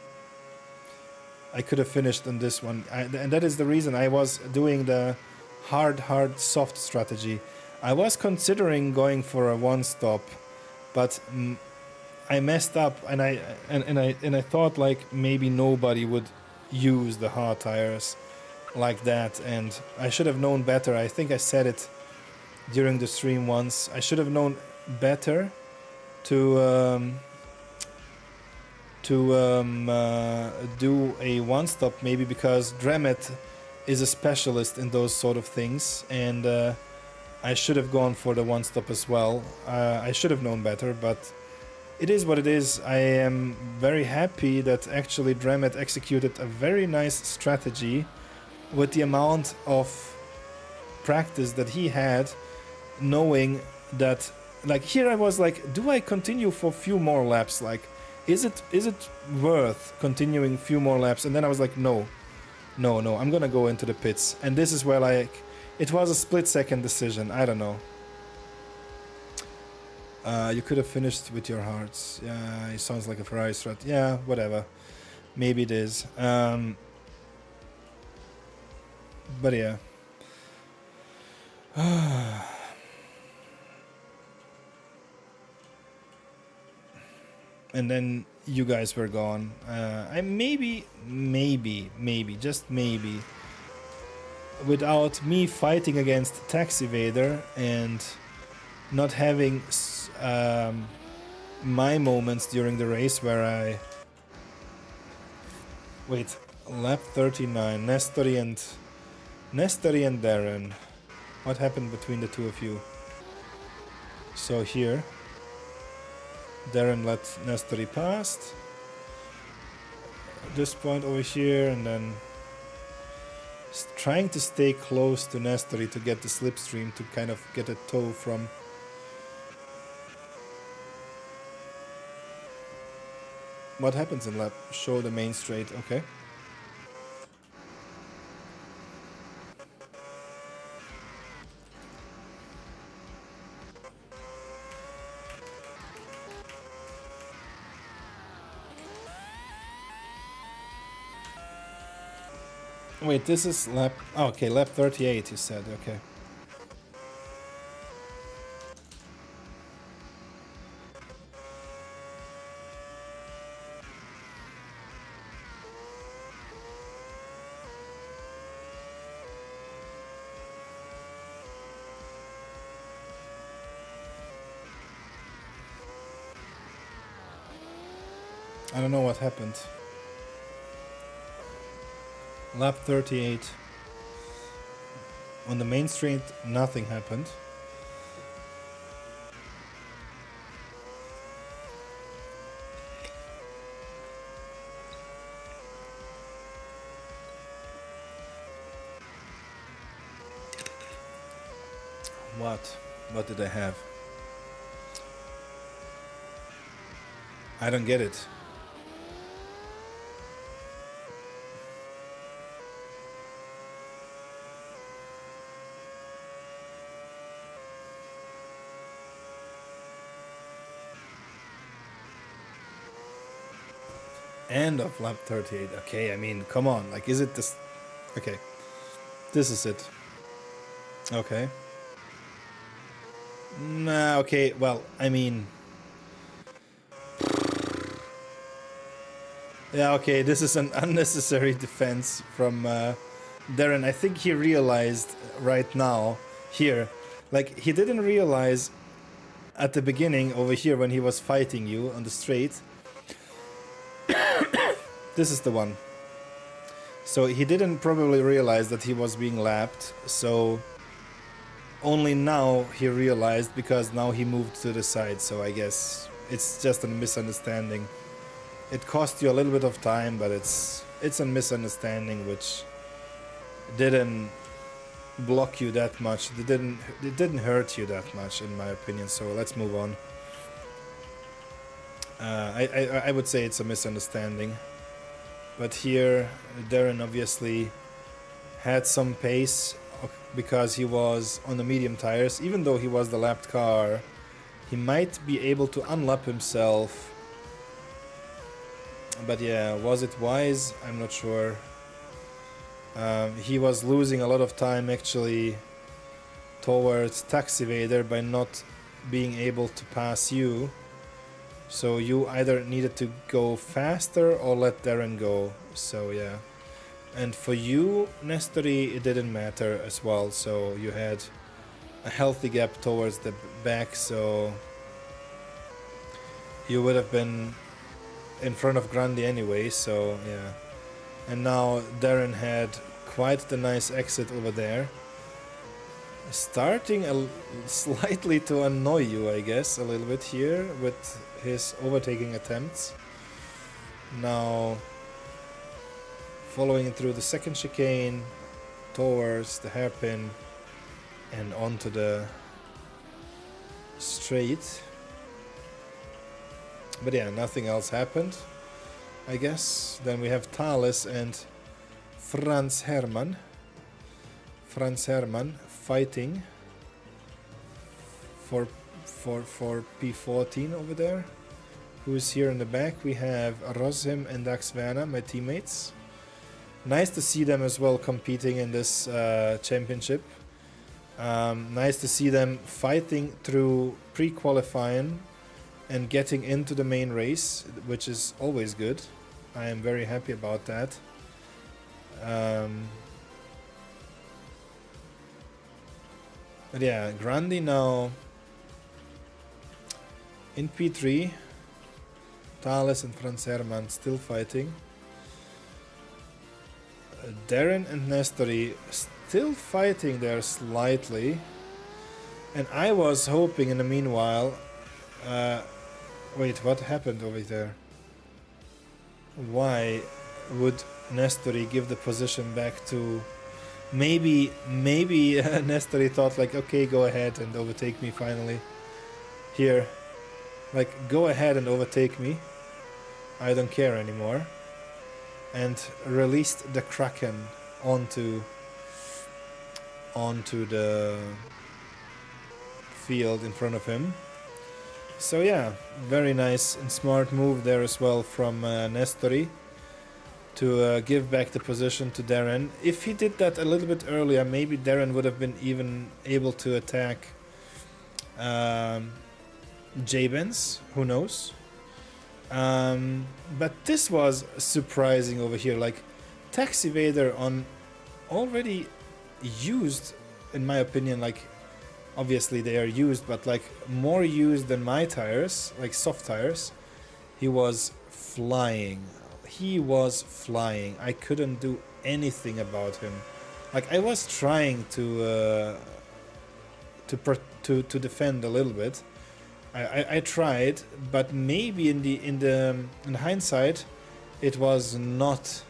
I could have finished on this one. And that is the reason I was doing the hard, soft strategy. I was considering going for a one stop, but I messed up, and I thought like maybe nobody would use the hard tires like that, and I should have known better. I think I said it during the stream once. I should have known better to do a one stop, maybe, because Dremet is a specialist in those sort of things, and I should have gone for the one stop as well. I should have known better, but it is what it is. I am very happy that actually Dremet executed a very nice strategy with the amount of practice that he had, knowing that, like, here I was like, do I continue for a few more laps? Like, is it worth continuing a few more laps? And then I was like, no, I'm gonna go into the pits. And this is where, like, it was a split-second decision. I don't know. You could have finished with your hearts. Yeah, it sounds like a Ferrari strat. Yeah, whatever. Maybe it is. But yeah. And then you guys were gone. I maybe, just maybe, without me fighting against Tax Evader and not having my moments during the race where I... Wait, lap 39, Nestori and Darren. What happened between the two of you? So here, Darren let Nestori past. This point over here, and then trying to stay close to Nestori to get the slipstream, to kind of get a tow from... What happens in lap? Show the main straight, okay. Wait, this is lap... Oh, okay, lap 38, you said. Okay. I don't know what happened. Lap 38. On the main street, nothing happened. What? What did I have? I don't get it. End of lap 38. Okay, I mean, come on. Like, is it this? Okay. This is it. Okay. Nah, okay. Well, I mean... Yeah, okay. This is an unnecessary defense from Darren. I think he realized right now here. Like, he didn't realize at the beginning over here when he was fighting you on the straight. This is the one. So he didn't probably realize that he was being lapped. So only now he realized, because now he moved to the side. So I guess it's just a misunderstanding. It cost you a little bit of time, but it's a misunderstanding which didn't block you that much. It didn't hurt you that much, in my opinion. So let's move on. I would say it's a misunderstanding. But here, Darren obviously had some pace because he was on the medium tires. Even though he was the lapped car, he might be able to unlap himself. But yeah, was it wise? I'm not sure. He was losing a lot of time actually towards Taxi Vader by not being able to pass you. So you either needed to go faster or let Darren go. So yeah. And for you, Nestori, it didn't matter as well. So you had a healthy gap towards the back. So you would have been in front of Grandi anyway. So yeah. And now Darren had quite the nice exit over there. Starting slightly to annoy you, I guess, a little bit here with his overtaking attempts. Now following through the second chicane towards the hairpin and onto the straight. But yeah, nothing else happened, I guess. Then we have Thales and Franz Hermann. Franz Hermann fighting for P14 over there. Who's here in the back? We have Roshim and Daxvana, my teammates. Nice to see them as well competing in this championship. Nice to see them fighting through pre-qualifying and getting into the main race, which is always good. I am very happy about that. But yeah, Grandi now in P3. Thales and Franz Hermann still fighting. Darren and Nestori still fighting there slightly. And I was hoping in the meanwhile... wait, what happened over there? Why would Nestori give the position back to... Maybe Nestori thought like, okay, go ahead and overtake me finally. Here. Like, go ahead and overtake me. I don't care anymore. And released the Kraken onto the field in front of him. So yeah, very nice and smart move there as well from Nestori to give back the position to Darren. If he did that a little bit earlier, maybe Darren would have been even able to attack Jabens, who knows. But this was surprising over here, like Taxi Vader on already used, in my opinion, like obviously they are used, but like more used than my tires, like soft tires. He was flying. He was flying. I couldn't do anything about him. Like I was trying to defend a little bit. I tried, but maybe in hindsight, it was not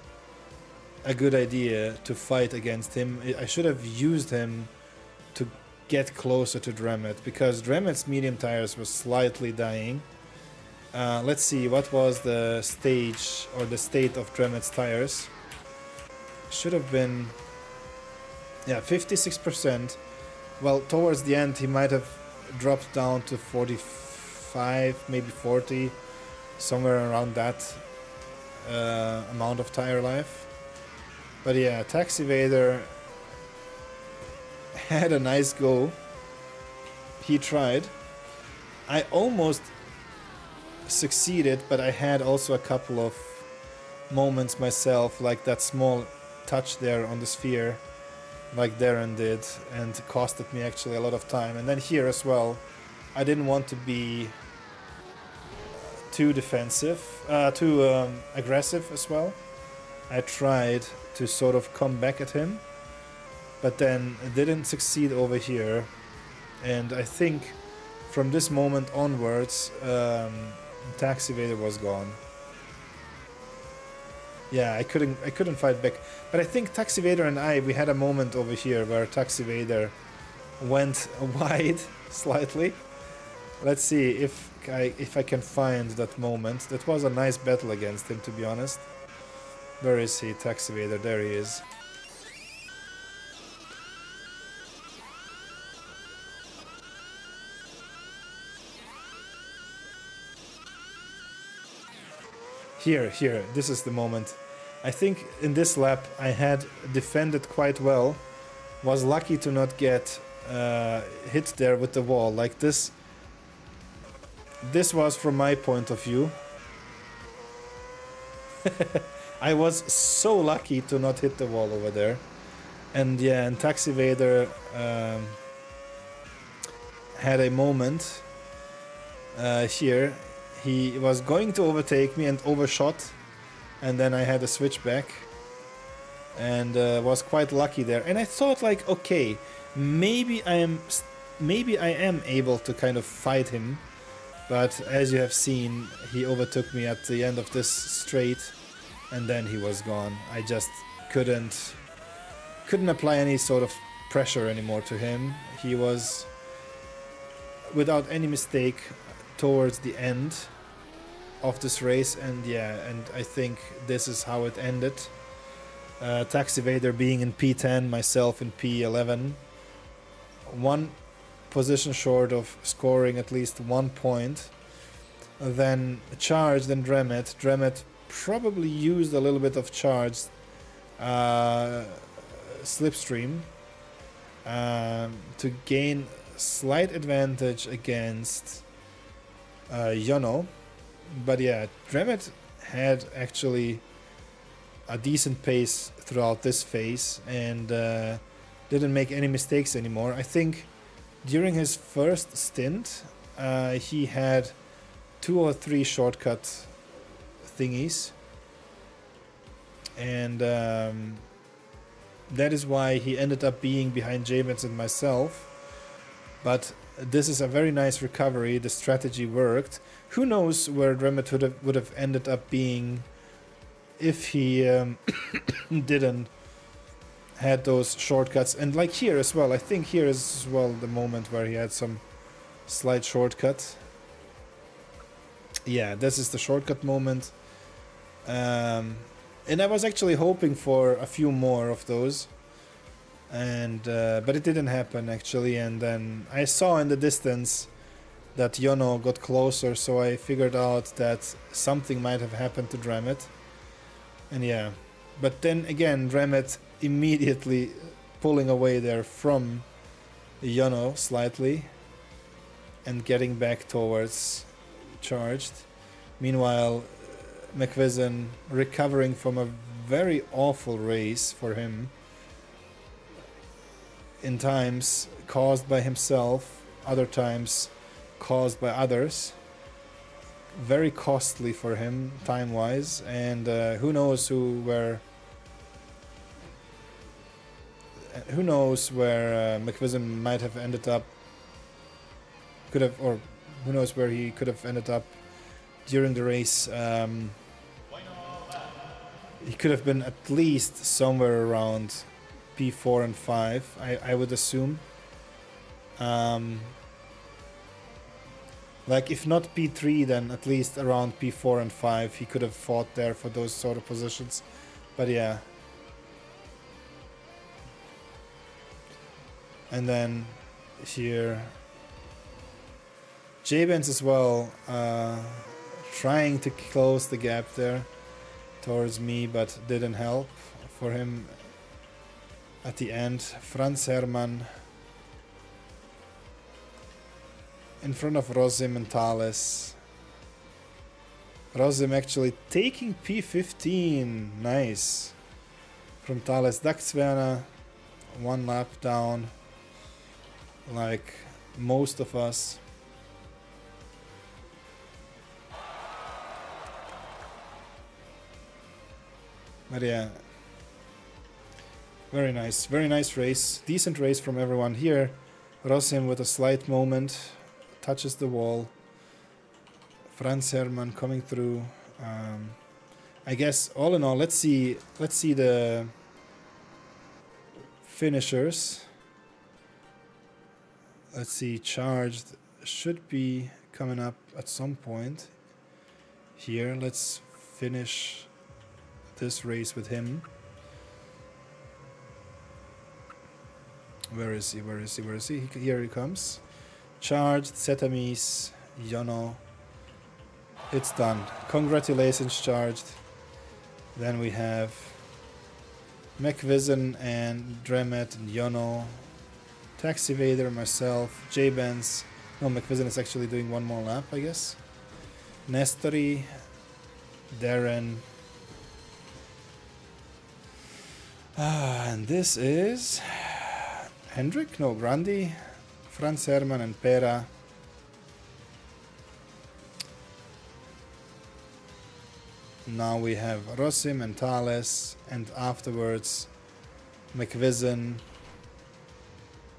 a good idea to fight against him. I should have used him to get closer to Dremet, because Dremet's medium tires were slightly dying. Let's see, what was the stage or the state of Dremet's tires? Should have been, yeah, 56%. Well, towards the end he might have dropped down to 45, maybe 40, somewhere around that amount of tire life. But yeah, Taxi Vader had a nice go. He tried. I almost succeeded, but I had also a couple of moments myself, like that small touch there on the sphere, like Darren did, and costed me actually a lot of time. And then here as well, I didn't want to be too defensive, too aggressive as well. I tried to sort of come back at him, but then didn't succeed over here. And I think from this moment onwards, Taxi Vader was gone. Yeah, I couldn't fight back. But I think Taxi Vader and we had a moment over here where Taxi Vader went wide slightly. Let's see if I can find that moment. That was a nice battle against him, to be honest. Where is he, Taxi Vader? There he is. Here, this is the moment. I think in this lap I had defended quite well. Was lucky to not get hit there with the wall. Like this was from my point of view. I was so lucky to not hit the wall over there. And yeah, and Taxi Vader had a moment here. He was going to overtake me and overshot, and then I had a switchback and was quite lucky there. And I thought, like, okay, maybe I am able to kind of fight him, but as you have seen, he overtook me at the end of this straight, and then he was gone. I just couldn't apply any sort of pressure anymore to him. He was without any mistake towards the end of this race, and yeah, and I think this is how it ended. Taxi Vader being in P10, myself in P11, one position short of scoring at least 1 point. Then charged and Dremet. Dremet probably used a little bit of charged slipstream to gain slight advantage against Yono. But yeah, Dremet had actually a decent pace throughout this phase and didn't make any mistakes anymore. I think during his first stint he had 2 or 3 shortcut thingies, and that is why he ended up being behind Jabens and myself. But this is a very nice recovery. The strategy worked. Who knows where Dremet would have ended up being if he didn't had those shortcuts. And like here as well, I think here is as well the moment where he had some slight shortcut. Yeah, this is the shortcut moment. And I was actually hoping for a few more of those, and but it didn't happen actually. And then I saw in the distance that Yono got closer, so I figured out that something might have happened to Dremet. And yeah, but then again, Remet immediately pulling away there from Yano slightly and getting back towards charged. Meanwhile, McVision recovering from a very awful race for him, in times caused by himself, other times caused by others. Very costly for him time-wise, and who knows where McVision might have ended up, or who knows where he could have ended up during the race. He could have been at least somewhere around P4 and 5, I would assume. Like, if not P3, then at least around P4 and 5, he could have fought there for those sort of positions. But yeah. And then here, J-Benz as well, trying to close the gap there towards me, but didn't help for him at the end. Franz Hermann in front of Rosim and Thales. Rosim actually taking P15. Nice. From Thales. Daxvana, 1 lap down, like most of us. But yeah, very nice race, decent race from everyone here. Rosim with a slight moment, touches the wall. Franz Hermann coming through. I guess all in all, let's see the finishers. Let's see, Charged should be coming up at some point here. Let's finish this race with him. Where is he? Here he comes. Charged, Setamis, Yono. It's done. Congratulations, Charged. Then we have McVision and Dremet and Yono. Taxi Vader, myself, J-Benz. No, McVision is actually doing one more lap, I guess. Nestori, Darren. And this is Hendrik? No, Grandi, Franz Hermann and Pera. Now we have Rosim and Thales, and afterwards McVision,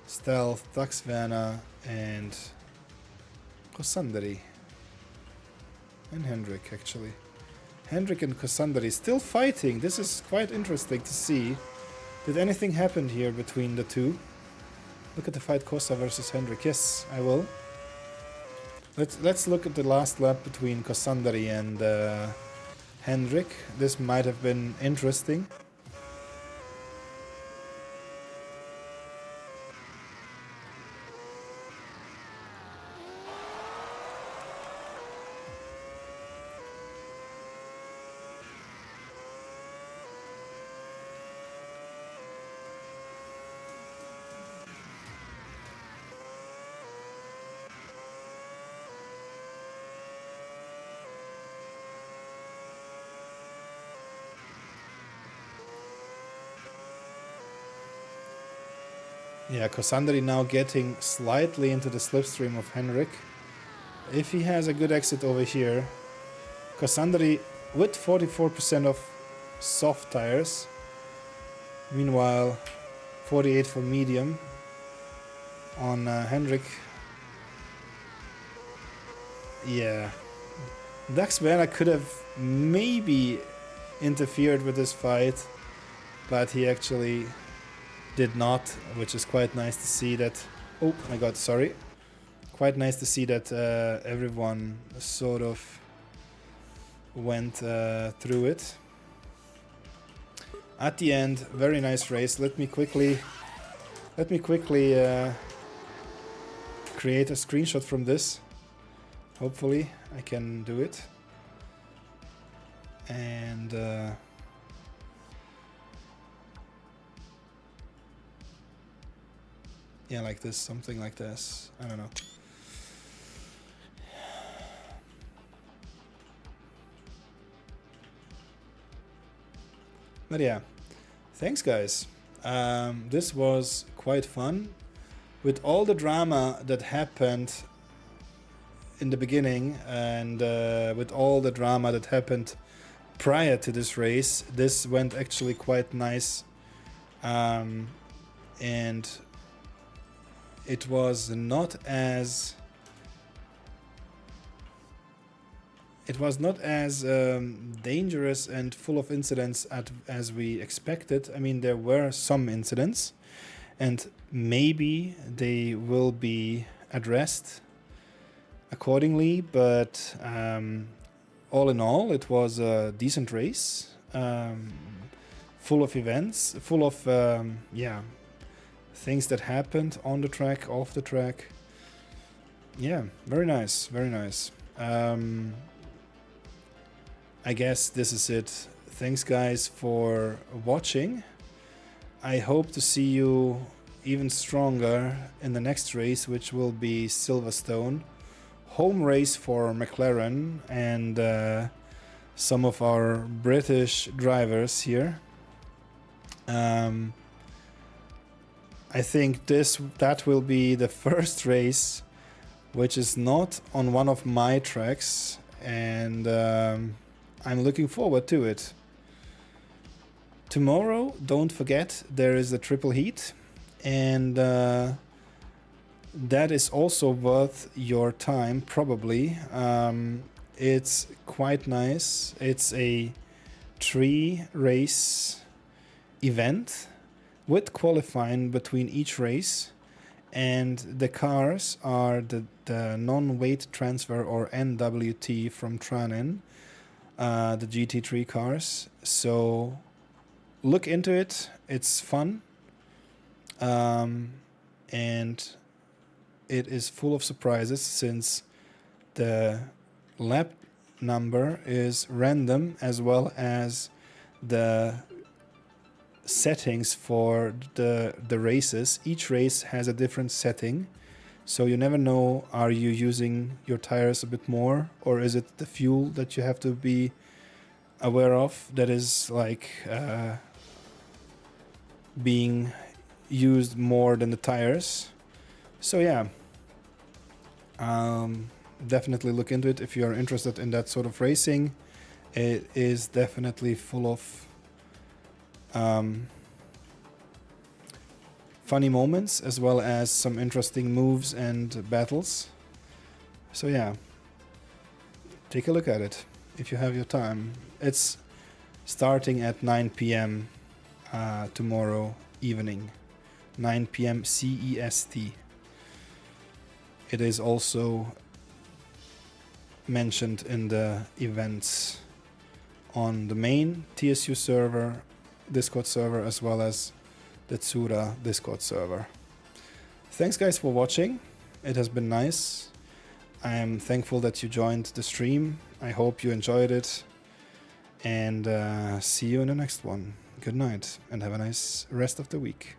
Stealth, Daxvana, and Kosandari. And Hendrik, actually. Hendrik and Kosandari still fighting. This is quite interesting to see. Did anything happen here between the two? Look at the fight, Kosa versus Hendrik. Yes, I will. Let's look at the last lap between Kosandari and Hendrik. This might have been interesting. Yeah, Kosandari now getting slightly into the slipstream of Henrik. If he has a good exit over here, Kosandari with 44% of soft tires. Meanwhile, 48 for medium on Henrik. Yeah, Daxvana could have maybe interfered with this fight, but he actually did not, which is quite nice to see that. Oh my god, sorry. Quite nice to see that everyone sort of went through it. At the end, very nice race. Let me quickly create a screenshot from this. Hopefully I can do it. And Yeah, like this, something like this. I don't know. But yeah, thanks guys. This was quite fun. With all the drama that happened in the beginning and with all the drama that happened prior to this race, this went actually quite nice. And it was not as dangerous and full of incidents as we expected. I mean, there were some incidents, and maybe they will be addressed accordingly, but all in all, it was a decent race, full of events, full of things that happened on the track, off the track. Yeah, very nice, very nice. I guess this is it. Thanks guys for watching. I hope to see you even stronger in the next race, which will be Silverstone. Home race for McLaren and some of our British drivers here. I think that will be the first race which is not on one of my tracks, and I'm looking forward to it. Tomorrow, don't forget, there is a triple heat, and that is also worth your time, probably. It's quite nice. It's a 3-race event with qualifying between each race, and the cars are the non-weight transfer or NWT from Tranen, the GT3 cars. So look into it. It's fun, and it is full of surprises since the lap number is random, as well as the settings for the races. Each race has a different setting, so you never know, are you using your tires a bit more, or is it the fuel that you have to be aware of that is like being used more than the tires. So yeah, definitely look into it if you are interested in that sort of racing. It is definitely full of funny moments, as well as some interesting moves and battles. So yeah, take a look at it if you have your time. It's starting at 9 p.m. Tomorrow evening, 9 p.m. CEST. It is also mentioned in the events on the main TSU server, Discord server, as well as the Tsura Discord server. Thanks guys for watching. It has been nice. I am thankful that you joined the stream. I hope you enjoyed it, and see you in the next one. Good night and have a nice rest of the week.